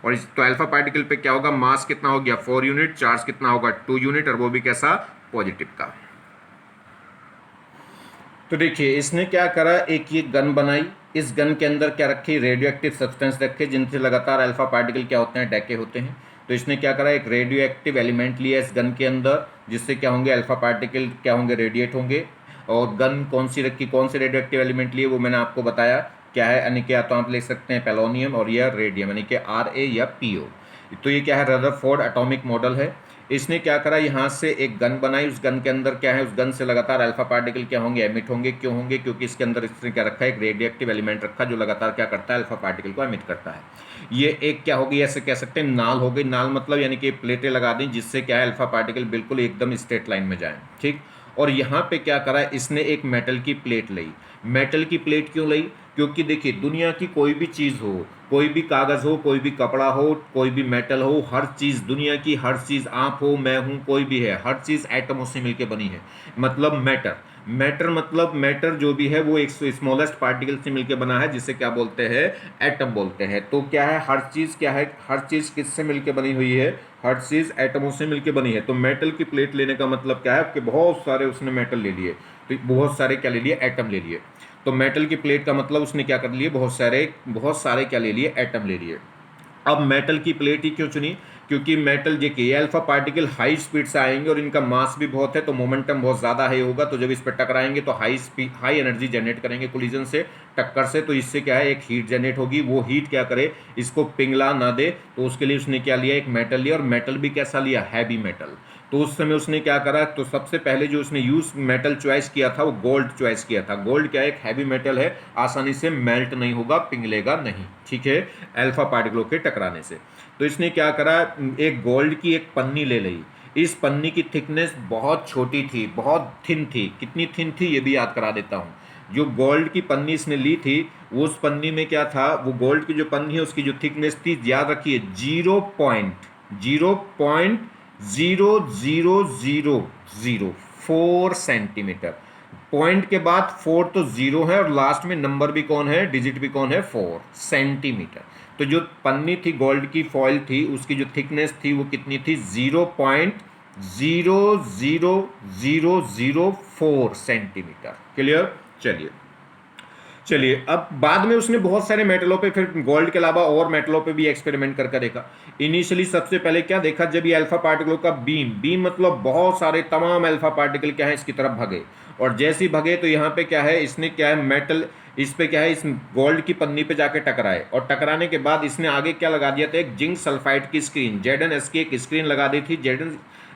Speaker 1: और तो अल्फा पार्टिकल पे क्या होगा, मास कितना हो गया 4 यूनिट, चार्ज कितना होगा 2 यूनिट, और वो भी कैसा, पॉजिटिव का। तो देखिए इसने क्या करा, एक ये गन बनाई, इस गन के अंदर क्या रखी, रेडियो एक्टिव सब्सटेंस रखे, जिनसे लगातार अल्फा पार्टिकल क्या होते हैं, डैके होते हैं। तो इसने क्या करा, एक रेडियो एक्टिव एलिमेंट लिया इस गन के अंदर, जिससे क्या होंगे, अल्फा पार्टिकल क्या होंगे, रेडिएट होंगे। और गन कौन सी रखी, कौन से रेडियो एक्टिव एलिमेंट लिए, वो मैंने आपको बताया क्या है, यानी कि तो आप ले सकते हैं पेलोनियम और या रेडियम, यानी कि RA या PO। तो ये क्या है, रदरफोर्ड एटॉमिक मॉडल है। इसने क्या करा, यहाँ से एक गन बनाई, उस गन के अंदर क्या है, उस गन से लगातार अल्फा पार्टिकल क्या होंगे, एमिट होंगे। क्यों होंगे, क्योंकि इसके अंदर इसने क्या रखा है, एक रेडियो एक्टिव एलिमेंट रखा, जो लगातार क्या करता है, अल्फा पार्टिकल को एमिट करता है। ये एक क्या होगी, ऐसे कह सकते हैं नाल हो गई, नाल मतलब यानी कि प्लेटें लगा दी, जिससे क्या है, अल्फा पार्टिकल बिल्कुल एकदम स्ट्रेट लाइन में जाए, ठीक। और यहाँ पे क्या करा, इसने एक मेटल की प्लेट ली। मेटल की प्लेट क्यों ली, क्योंकि देखिए दुनिया की कोई भी चीज़ हो, कोई भी कागज़ हो, कोई भी कपड़ा हो, कोई भी मेटल हो, हर चीज़, दुनिया की हर चीज़, आप हो, मैं हूँ, कोई भी है, हर चीज़ एटमों से मिलकर बनी है। मतलब मैटर, मैटर मतलब मैटर जो भी है वो एक स्मॉलेस्ट पार्टिकल से मिलकर बना है, जिसे क्या बोलते हैं, एटम बोलते हैं। तो क्या है, हर चीज़ क्या है, हर चीज़ किससे मिलकर बनी हुई है, हर चीज़ एटमों से मिलकर बनी है। तो मेटल की प्लेट लेने का मतलब क्या है कि बहुत सारे उसने मेटल ले लिए, तो बहुत सारे क्या ले लिए, एटम ले लिए। तो मेटल की प्लेट का मतलब उसने क्या कर लिए, बहुत सारे क्या ले लिए, एटम ले लिए। अब मेटल की प्लेट ही क्यों चुनी, क्योंकि मेटल देखिए ये अल्फा पार्टिकल हाई स्पीड से आएंगे और इनका मास भी बहुत है, तो मोमेंटम बहुत ज़्यादा हाई होगा। तो जब इस पर टकराएंगे तो हाई एनर्जी जनरेट करेंगे कोलिजन से, टक्कर से। तो इससे क्या है, एक हीट जनरेट होगी, वो हीट क्या करे, इसको पिघला ना दे। तो उसके लिए उसने क्या लिया, एक मेटल लिया, और मेटल भी कैसा लिया, हैवी मेटल। तो उस समय उसने क्या करा, तो सबसे पहले जो उसने यूज मेटल चॉइस किया था वो गोल्ड चॉइस किया था। गोल्ड क्या है, एक हैवी मेटल है, आसानी से मेल्ट नहीं होगा, पिघलेगा नहीं, ठीक है, अल्फा पार्टिकलों के टकराने से। तो इसने क्या करा, एक गोल्ड की एक पन्नी ले ली। इस पन्नी की थिकनेस बहुत छोटी थी, बहुत थिन थी। कितनी थिन थी ये भी याद करा देता हूँ। जो गोल्ड की पन्नी इसने ली थी, उस पन्नी में क्या था, वो गोल्ड की जो पन्नी है उसकी जो थिकनेस थी, याद रखिए 0.00004 सेंटीमीटर। पॉइंट के बाद 4 तो जीरो है और लास्ट में नंबर भी कौन है, डिजिट भी कौन है, 4 सेंटीमीटर। तो जो पन्नी थी गोल्ड की फॉइल थी उसकी जो थिकनेस थी वो कितनी थी, 0.00004 सेंटीमीटर। क्लियर। चलिए चलिए, अब बाद में उसने बहुत सारे मेटलों पे, फिर गोल्ड के अलावा और मेटलों पे भी एक्सपेरिमेंट करके देखा। इनिशियली सबसे पहले क्या देखा, जब ये अल्फा पार्टिकलों का बीम बीम मतलब बहुत सारे तमाम अल्फा पार्टिकल क्या है इसकी तरफ भगे, और जैसे ही भगे तो यहाँ पे क्या है, इसने क्या है मेटल इस पे क्या है, इस गोल्ड की पन्नी पे जाके टकराए, और टकराने के बाद इसने आगे क्या लगा दिया था, एक जिंक सल्फाइड की स्क्रीन, ZnS की एक स्क्रीन लगा दी थी।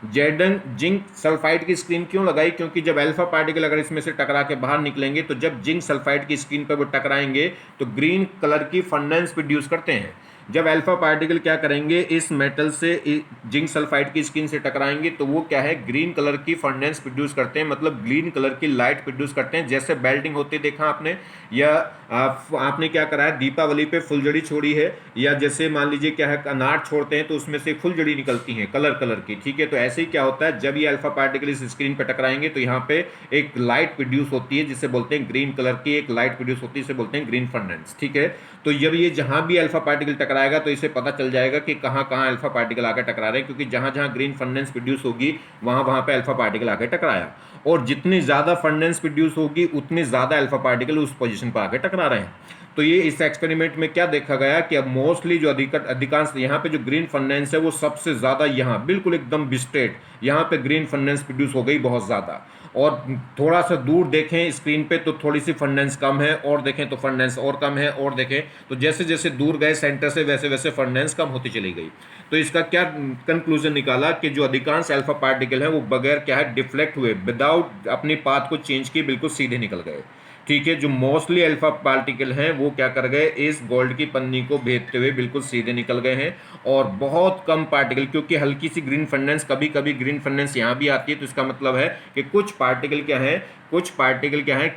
Speaker 1: जेडन जिंक सल्फाइड की स्क्रीन क्यों लगाई, क्योंकि जब अल्फा पार्टिकल अगर इसमें से टकरा के बाहर निकलेंगे तो जब जिंक सल्फाइड की स्क्रीन पर वो टकराएंगे तो ग्रीन कलर की फंडेंस प्रोड्यूस करते हैं। जब अल्फा पार्टिकल क्या करेंगे, इस मेटल से जिंक सल्फाइड की स्क्रीन से टकराएंगे तो वो क्या है, ग्रीन कलर की फंडेंस प्रोड्यूस करते हैं, मतलब ग्रीन कलर की लाइट प्रोड्यूस करते हैं। जैसे बेल्टिंग होती देखा आपने, या आपने क्या करा है, दीपावली पे फुलझड़ी छोड़ी है, या जैसे मान लीजिए क्या है अनार छोड़ते हैं तो उसमें से फुलझड़ी निकलती है कलर कलर की, ठीक है। तो ऐसे ही क्या होता है, जब ये अल्फा पार्टिकल इस स्क्रीन पर टकराएंगे तो यहाँ पे एक लाइट प्रोड्यूस होती है जिसे बोलते हैं ग्रीन कलर की एक लाइट प्रोड्यूस होती है, इसे बोलते हैं ग्रीन फंडेंस, ठीक है। तो जब ये जहां भी अल्फा पार्टिकल टकराएगा तो इसे पता चल जाएगा कि कहां कहां अल्फा पार्टिकल आकर टकरा रहे हैं, क्योंकि जहां जहां ग्रीन फंडेंस प्रोड्यूस होगी वहां वहां पे अल्फा पार्टिकल आकर टकराया, और जितनी ज्यादा फंडेंस प्रोड्यूस होगी उतने ज्यादा अल्फा पार्टिकल उस पोजीशन पर आकर टकरा रहे हैं। तो ये इस एक्सपेरिमेंट में क्या देखा गया कि अब मोस्टली जो अधिकांश यहाँ पे जो ग्रीन फंडेंस है वो सबसे ज्यादा यहाँ बिल्कुल एकदम बिस्टेट यहाँ पे ग्रीन फंडेंस प्रोड्यूस हो गई बहुत ज्यादा, और थोड़ा सा दूर देखें स्क्रीन पे तो थोड़ी सी फंडेंस कम है, और देखें तो फंडेंस और कम है, और देखें तो जैसे जैसे दूर गए सेंटर से वैसे वैसे फंडेंस कम होती चली गई। तो इसका क्या कंक्लूजन निकाला कि जो अधिकांश अल्फा पार्टिकल हैं वो बगैर क्या है डिफ्लेक्ट हुए, विदाउट अपनी पाथ को चेंज किए बिल्कुल सीधे निकल गए, ठीक है। जो मोस्टली अल्फा पार्टिकल हैं वो क्या कर गए, इस गोल्ड की पन्नी को भेदते हुए बिल्कुल सीधे निकल गए हैं, और बहुत कम पार्टिकल, क्योंकि हल्की सी ग्रीन फंडेंस, कभी कभी ग्रीन फंडेंस यहाँ भी आती है, तो इसका मतलब है कि कुछ पार्टिकल क्या है,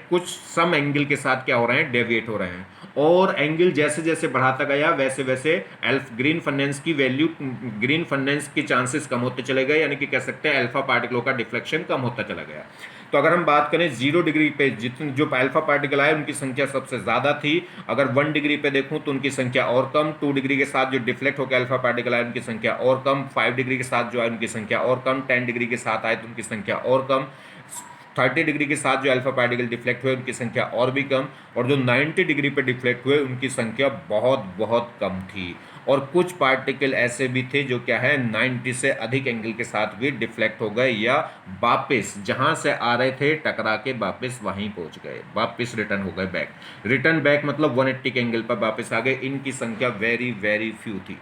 Speaker 1: कुछ सम एंगल के साथ क्या हो रहे हैं, डेविएट हो रहे हैं, और एंगल जैसे जैसे बढ़ाता गया वैसे वैसे ग्रीन फंडेंस की वैल्यू, ग्रीन फंडेंस के चांसेस कम होते चले गए, यानी कि कह सकते हैं अल्फा पार्टिकलों का डिफ्लेक्शन कम होता चला गया। तो अगर हम बात करें 0 डिग्री पे जितने जो अल्फा पार्टिकल आए उनकी संख्या सबसे ज़्यादा थी, अगर 1 डिग्री पे देखूं तो उनकी संख्या और कम, 2 डिग्री के साथ जो डिफ्लेक्ट होकर अल्फा पार्टिकल आए उनकी संख्या और कम, 5 डिग्री के साथ जो आए उनकी संख्या और कम, 10 डिग्री के साथ आए तो उनकी संख्या और कम, 30 डिग्री के साथ जो अल्फा पार्टिकल डिफ्लेक्ट हुए उनकी संख्या और भी कम, और जो 90 डिग्री पे डिफ्लेक्ट हुए उनकी संख्या बहुत बहुत कम थी। और कुछ पार्टिकल ऐसे भी थे जो क्या है 90 से अधिक एंगल के साथ भी डिफ्लेक्ट हो गए, या वापस जहां से आ रहे थे टकरा के वापस वहीं पहुंच गए, वापस रिटर्न हो गए बैक। रिटर्न बैक मतलब 180 के एंगल पर वापस आ गए। इनकी संख्या वेरी वेरी फ्यू थी।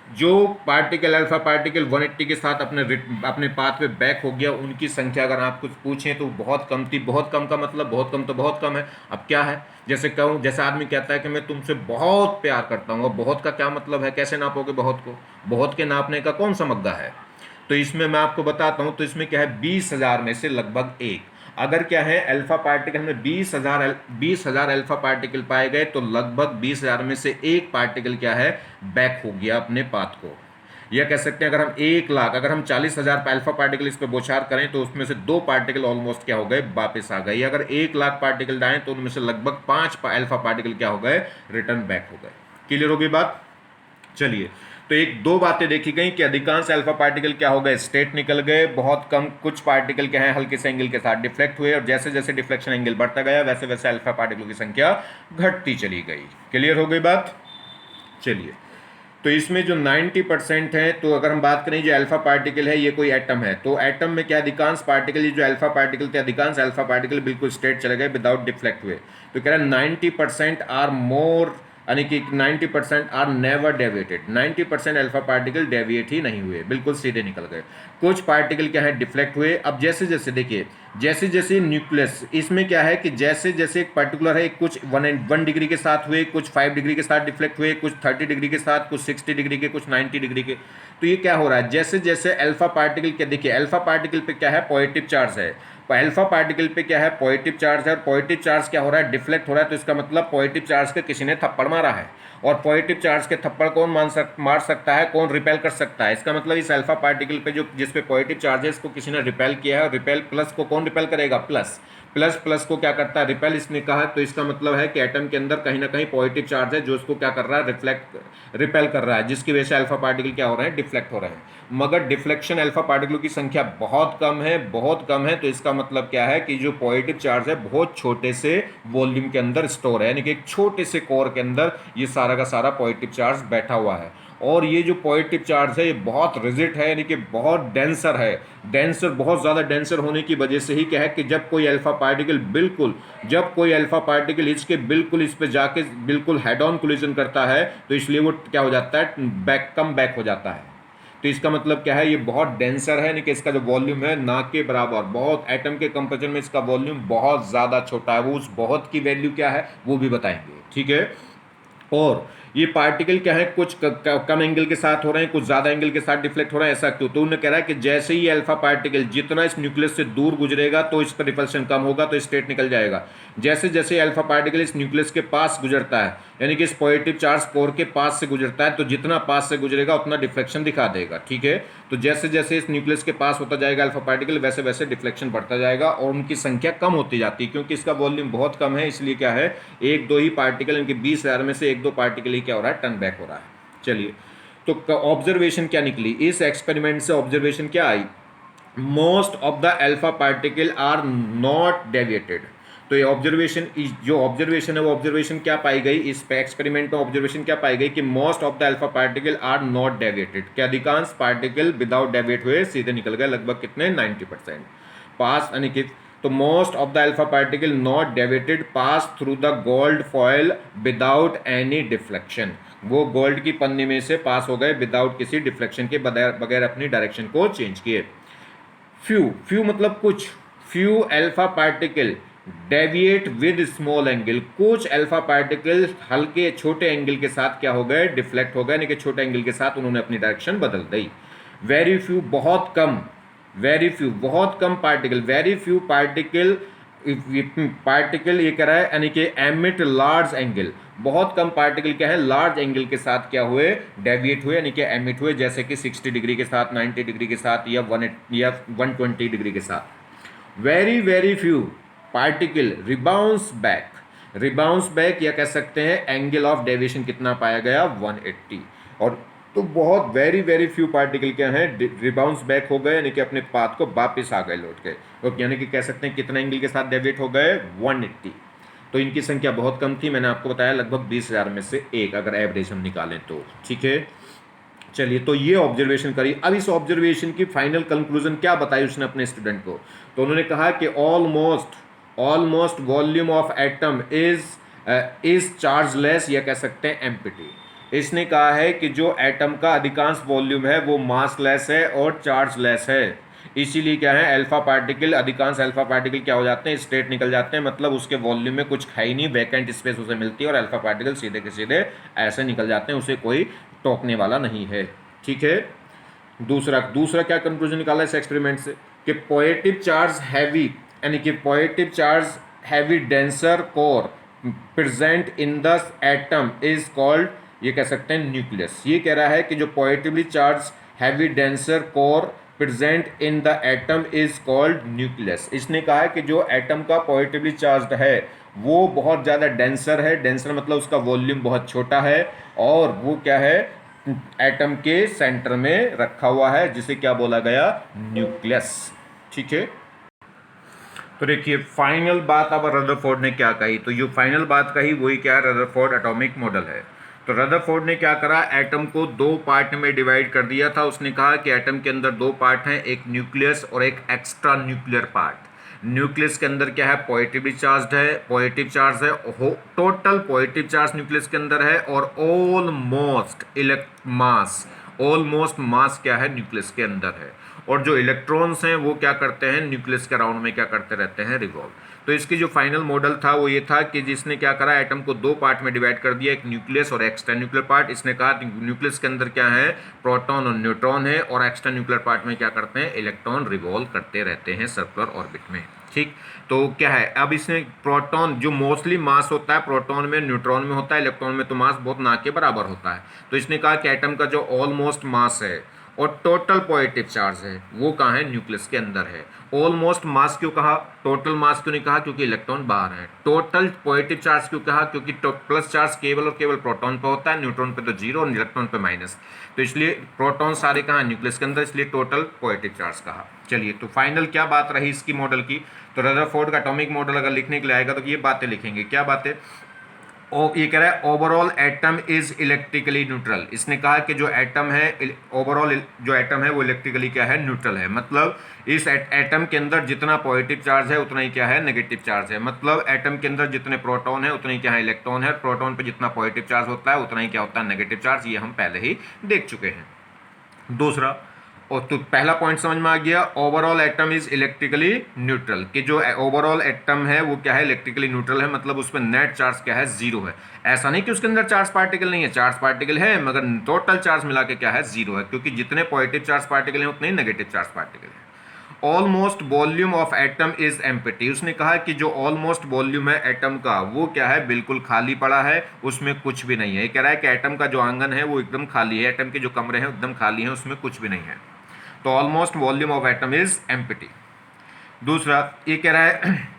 Speaker 1: जो पार्टिकल अल्फा पार्टिकल 180 के साथ अपने पाथ पे बैक हो गया उनकी संख्या अगर आप कुछ पूछें तो बहुत कम थी। बहुत कम का मतलब बहुत कम तो बहुत कम है। अब क्या है, जैसे कहूँ, जैसे आदमी कहता है कि मैं तुमसे बहुत प्यार करता हूँ, बहुत का क्या मतलब है, कैसे नापोगे बहुत को, बहुत के नापने का कौन सा मग्गा है। तो इसमें मैं आपको बताता हूँ, तो इसमें क्या है 20,000 में से लगभग एक, अगर क्या है अल्फा पार्टिकल में 20,000 अल्फा पार्टिकल पाए गए तो लगभग 20,000 में से एक पार्टिकल क्या है बैक हो गया अपने पाथ को। यह कह सकते हैं अगर हम 1 लाख, अगर हम 40,000 अल्फा पार्टिकल इस पर बौछार करें तो उसमें से 2 पार्टिकल ऑलमोस्ट क्या हो गए वापस आ गए। अगर 1 लाख पार्टिकल आए तो उनमें से लगभग 5 अल्फा पार्टिकल क्या हो गए, रिटर्न बैक हो गए। क्लियर होगी बात। चलिए, तो एक दो बातें देखी गई कि अधिकांश अल्फा पार्टिकल क्या हो गए, स्ट्रेट निकल गए, बहुत कम कुछ पार्टिकल क्या है हल्के से एंगल के साथ डिफ्लेक्ट हुए, और जैसे जैसे डिफ्लेक्शन एंगल बढ़ता गया वैसे वैसे अल्फा पार्टिकलों की संख्या घटती चली गई। क्लियर हो गई बात। चलिए, तो इसमें जो 90% है, तो अगर हम बात करें जो अल्फा पार्टिकल है ये कोई एटम है, तो एटम में क्या अधिकांश पार्टिकल, ये जो अल्फा पार्टिकल थे अधिकांश अल्फा पार्टिकल बिल्कुल स्ट्रेट चले गए विदाउट डिफ्लेक्ट हुए। तो कह रहा है 90% आर मोर, यानी कि 90% are never deviated, 90% alpha particle deviate ही नहीं हुए, बिल्कुल सीधे निकल गए। कुछ पार्टिकल क्या है डिफ्लेक्ट हुए। अब जैसे जैसे देखिए, जैसे जैसे न्यूक्लियस, इसमें क्या है कि जैसे जैसे एक पर्टिकुलर है, कुछ 1 डिग्री के साथ हुए, कुछ 5 डिग्री के साथ डिफ्लेक्ट हुए, कुछ 30 डिग्री के साथ, कुछ 60 डिग्री के, कुछ 90 डिग्री के। तो ये क्या हो रहा है, जैसे जैसे अल्फा पार्टिकल के, देखिए अल्फा पार्टिकल पे क्या है पॉजिटिव चार्ज है, अल्फा पार्टिकल पे क्या है पॉजिटिव चार्ज है, और पॉजिटिव चार्ज क्या हो रहा है डिफ्लेक्ट हो रहा है, तो इसका मतलब पॉजिटिव चार्ज के किसी ने थप्पड़ मारा है, और पॉजिटिव चार्ज के थप्पड़ कौन मार सकता है, कौन रिपेल कर सकता है। इसका मतलब इस अल्फा पार्टिकल पे जो जिस पे पॉजिटिव चार्ज है इसको किसी ने रिपेल किया है, और रिपेल प्लस को कौन रिपेल करेगा, प्लस प्लस प्लस को क्या करता है, रिपेल इसने कहा, तो इसका मतलब है कि एटम के अंदर कहीं ना कहीं पॉजिटिव चार्ज है जो उसको क्या कर रहा है, रिपेल कर रहा है, जिसकी वजह से अल्फा पार्टिकल क्या हो रहे हैं, डिफ्लेक्ट हो रहे हैं। मगर डिफ्लेक्शन अल्फा पार्टिकलों की संख्या बहुत कम है, बहुत कम है, तो इसका मतलब क्या है कि जो पॉजिटिव चार्ज है बहुत छोटे से वॉल्यूम के अंदर स्टोर है, यानी कि एक छोटे से कोर के अंदर ये सारा का सारा पॉजिटिव चार्ज बैठा हुआ है। और ये जो पॉजिटिव चार्ज है ये बहुत रिजिड है, यानी कि बहुत डेंसर है। डेंसर, बहुत ज़्यादा डेंसर होने की वजह से ही क्या है कि जब कोई अल्फा पार्टिकल इसके बिल्कुल इस पे जाके बिल्कुल हेड ऑन कोलिजन करता है, तो इसलिए वो क्या हो जाता है, कम बैक हो जाता है। तो इसका मतलब क्या है, ये बहुत डेंसर है, यानी कि इसका जो वॉल्यूम है ना के बराबर, बहुत एटम के कंपेरिजन में इसका वॉल्यूम बहुत ज़्यादा छोटा है। वो उस बहुत की वैल्यू क्या है वो भी बताएंगे, ठीक है। और ये पार्टिकल क्या है, कुछ कम एंगल के साथ हो रहे हैं, कुछ ज़्यादा एंगल के साथ डिफ्लेक्ट हो रहा है, ऐसा क्यों? तो उन्होंने कह रहा है कि जैसे ही अल्फा पार्टिकल जितना इस न्यूक्लियस से दूर गुजरेगा तो इस पर रिपल्शन कम होगा, तो स्टेट निकल जाएगा। जैसे जैसे अल्फा पार्टिकल इस न्यूक्लियस के पास गुजरता है, यानी कि इस पॉजिटिव चार्ज कोर के पास से गुजरता है, तो जितना पास से गुजरेगा उतना डिफ्लेक्शन दिखा देगा, ठीक है। तो जैसे जैसे इस न्यूक्लियस के पास होता जाएगा अल्फा पार्टिकल, वैसे वैसे डिफ्लेक्शन बढ़ता जाएगा और उनकी संख्या कम होती जाती है, क्योंकि इसका वॉल्यूम बहुत कम है, इसलिए क्या है, एक दो ही पार्टिकल, इनके 20,000 में से एक दो पार्टिकल ही क्या हो रहा है, टर्न बैक हो रहा है। चलिए, तो ऑब्जर्वेशन क्या निकली इस एक्सपेरिमेंट से, ऑब्जर्वेशन क्या आई, most of the alpha particle are not deviated. तो ये ऑब्जर्वेशन, जो ऑब्जर्वेशन है वो ऑब्जर्वेशन क्या पाई गई इस एक्सपेरिमेंट में, ऑब्जर्वेशन क्या पाई गई कि most of the alpha particle are not deviated, कि अधिकांश पार्टिकल विदाउट डेविएट हुए सीधे निकल गए, लगभग कितने, 90% पास, यानी कि तो most of the alpha particle not deviated pass through the gold foil without any deflection, वो गोल्ड की पन्नी में से पास हो गए विदाउट किसी डिफ्लेक्शन के, बगैर अपनी डायरेक्शन को चेंज किए। फ्यू मतलब कुछ, few alpha particle deviate with small angle, कुछ अल्फा पार्टिकल हल्के छोटे एंगल के साथ क्या हो गए, डिफ्लेक्ट हो गए, यानी कि छोटे एंगल के साथ उन्होंने अपनी डायरेक्शन बदल दी। वेरी फ्यू, बहुत कम, वेरी फ्यू बहुत कम पार्टिकल, वेरी फ्यू पार्टिकल, ये कह रहा है, यानी कि एमिट लार्ज एंगल, बहुत कम पार्टिकल क्या है, लार्ज एंगल के साथ क्या हुए, डेविएट हुए, यानी कि एमिट हुए, जैसे कि 60 डिग्री के साथ, 90 डिग्री के साथ, या 120 डिग्री के साथ। Very very few particle rebounce back, rebounce back या कह सकते हैं एंगल ऑफ डेविएशन कितना पाया गया, 180। और तो बहुत वेरी वेरी फ्यू पार्टिकल क्या हैं, रिबाउंस बैक हो गए, यानी कि अपने पाथ को वापस आ गए लौट के, तो यानी कि कह सकते हैं कितना एंगल के साथ डेविएट हो गए, 180। तो इनकी संख्या बहुत कम थी, मैंने आपको बताया लगभग 20,000 में से एक, अगर एवरेज हम निकालें तो, ठीक है। चलिए, तो ये ऑब्जर्वेशन करी। अब इस ऑब्जर्वेशन की फाइनल कंक्लूजन क्या बताई उसने अपने स्टूडेंट को, तो उन्होंने कहा कि almost volume of atom is chargeless, या कह सकते हैं एम्प्टी। इसने कहा है कि जो एटम का अधिकांश वॉल्यूम है वो मासलेस है और चार्जलेस है, इसीलिए क्या है, अल्फा पार्टिकल, अधिकांश अल्फा पार्टिकल क्या हो जाते हैं, स्टेट निकल जाते हैं, मतलब उसके वॉल्यूम में कुछ है ही नहीं, वैकेंट स्पेस उसे मिलती है, और अल्फा पार्टिकल सीधे के सीधे ऐसे निकल जाते हैं, उसे कोई टोकने वाला नहीं है, ठीक है। दूसरा क्या कंक्लूजन निकाला इस एक्सपेरिमेंट से, कि पॉजिटिव चार्ज हैवी, यानी कि positive charge heavy denser core present in the atom is called, ये कह सकते हैं न्यूक्लियस। ये कह रहा है कि जो positively charge heavy denser core present in the atom is called nucleus. इसने कहा है कि जो एटम का पॉजिटिवली चार्ज है वो बहुत ज़्यादा डेंसर है, डेंसर मतलब उसका वॉल्यूम बहुत छोटा है, और वो क्या है, एटम के सेंटर में रखा हुआ है, जिसे क्या बोला गया, न्यूक्लियस, ठीक है। तो देखिए फाइनल बात अब रदरफोर्ड ने क्या कही, तो ये फाइनल बात कही वही क्या, रदरफोर्ड एटॉमिक मॉडल है। तो रदरफोर्ड ने क्या करा, एटम को दो पार्ट में डिवाइड कर दिया था। उसने कहा कि एटम के अंदर दो पार्ट हैं, एक न्यूक्लियस और एक एक्स्ट्रा न्यूक्लियर पार्ट। न्यूक्लियस के अंदर क्या है, पॉजिटिवली चार्ज है, टोटल पॉजिटिव चार्ज न्यूक्लियस के अंदर है, और ऑलमोस्ट मास क्या है, न्यूक्लियस के अंदर है, और जो इलेक्ट्रॉन्स हैं वो क्या करते हैं, न्यूक्लियस के राउंड में क्या करते रहते हैं, रिवॉल्व। तो इसकी जो फाइनल मॉडल था वो ये था कि जिसने क्या करा, एटम को दो पार्ट में डिवाइड कर दिया, एक न्यूक्लियस और एक्स्ट्रा न्यूक्लियर पार्ट। इसने कहा न्यूक्लियस के अंदर क्या है, प्रोटॉन और न्यूट्रॉन है, और एक्स्ट्रा न्यूक्लियर पार्ट में क्या करते हैं, इलेक्ट्रॉन रिवॉल्व करते रहते हैं सर्कुलर ऑर्बिट में, ठीक। तो क्या है, अब इसने प्रोटॉन, जो मोस्टली मास होता है प्रोटॉन में, न्यूट्रॉन में होता है, इलेक्ट्रॉन में तो मास बहुत ना के बराबर होता है। तो इसने कहा कि एटम का जो ऑलमोस्ट मास है, और टोटल पॉजिटिव चार्ज है वो कहाँ है, न्यूक्लियस के अंदर है। ऑलमोस्ट मास क्यों कहा, टोटल मास क्यों नहीं कहा, क्योंकि इलेक्ट्रॉन बाहर है। टोटल पॉजिटिव चार्ज क्यों कहा, क्योंकि प्लस चार्ज केवल और केवल प्रोटॉन पे होता है, न्यूट्रॉन पे तो जीरो और इलेक्ट्रॉन पे माइनस, तो इसलिए प्रोटॉन सारे कहाँ न्यूक्लियस के अंदर, इसलिए टोटल पॉजिटिव चार्ज कहा। चलिए, तो फाइनल क्या बात रही इसकी मॉडल की, तो रदरफोर्ड का एटॉमिक मॉडल अगर लिखने के लिए आएगा तो ये बातें लिखेंगे, क्या बातें, ये कह रहा है overall atom is electrically neutral. इसने कहा कि जो एटम है, ओवरऑल जो एटम है वो इलेक्ट्रिकली क्या है, न्यूट्रल है। मतलब इस एटम के अंदर जितना पॉजिटिव चार्ज है उतना ही क्या है, नेगेटिव चार्ज है। मतलब एटम के अंदर जितने प्रोटॉन है उतने ही क्या है, इलेक्ट्रॉन है। प्रोटॉन पे जितना पॉजिटिव चार्ज होता है उतना ही क्या होता है, नेगेटिव चार्ज। ये हम पहले ही देख चुके हैं। दूसरा, और तो पहला पॉइंट समझ में आ गया, overall atom is electrically neutral, कि जो ओवरऑल एटम है वो क्या है, इलेक्ट्रिकली न्यूट्रल है। मतलब उसमें नेट चार्ज क्या है, जीरो है। ऐसा नहीं कि उसके अंदर चार्ज पार्टिकल नहीं है, चार्ज पार्टिकल है, मगर टोटल चार्ज मिला के क्या है, जीरो है, क्योंकि जितने पॉजिटिव चार्ज पार्टिकल हैं उतने ही नेगेटिव चार्ज पार्टिकल है। Almost volume of atom is empty. उसने कहा कि जो ऑलमोस्ट वॉल्यूम है एटम का वो क्या है, बिल्कुल खाली पड़ा है, उसमें कुछ भी नहीं है। ये कह रहा है कि एटम का जो आंगन है वो एकदम खाली है, एटम के जो कमरे हैं एकदम खाली हैं, उसमें कुछ भी नहीं है। तो almost volume of atom is empty. दूसरा, ये कह रहा है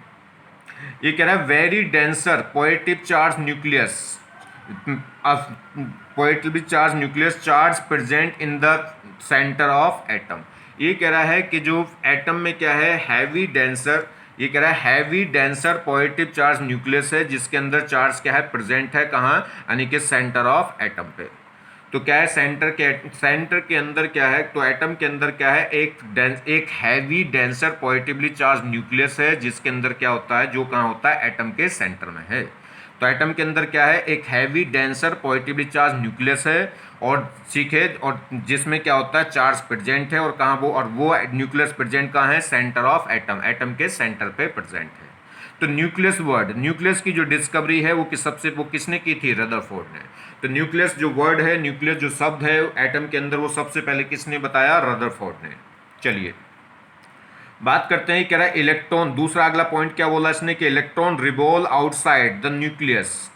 Speaker 1: ये कह रहा है very denser positive charge nucleus, positively charge nucleus charge present in the centre of atom. ये कह रहा है कि जो एटम में क्या है, हैवी डेंसर, ये कह रहा है heavy denser positive charge nucleus है, जिसके अंदर चार्ज क्या है, प्रेजेंट है कहाँ, यानी कि सेंटर ऑफ एटम पे। तो क्या है, सेंटर के अंदर क्या है, तो एटम के अंदर क्या है, एक heavy denser positively charge nucleus है, जिसके अंदर क्या होता है, जो कहाँ होता है, एटम के सेंटर में है। तो एटम के अंदर क्या है, एक heavy denser positively charge nucleus है, और सीखे, और जिसमें क्या होता है, चार्ज प्रेजेंट है, और कहाँ वो, और वो न्यूक्लियस प्रेजेंट कहाँ है, सेंटर ऑफ एटम, एटम के सेंटर पे प्रेजेंट है। तो न्यूक्लियस वर्ड, न्यूक्लियस की जो डिस्कवरी है वो किसने की थी, रदरफोर्ड ने। तो न्यूक्लियस जो वर्ड है, न्यूक्लियस जो शब्द है एटम के अंदर, वो सबसे पहले किसने बताया, रदरफोर्ड ने। चलिए बात करते हैं, कह रहा है इलेक्ट्रॉन, दूसरा अगला पॉइंट क्या बोला इसने, कि electron revolve outside the nucleus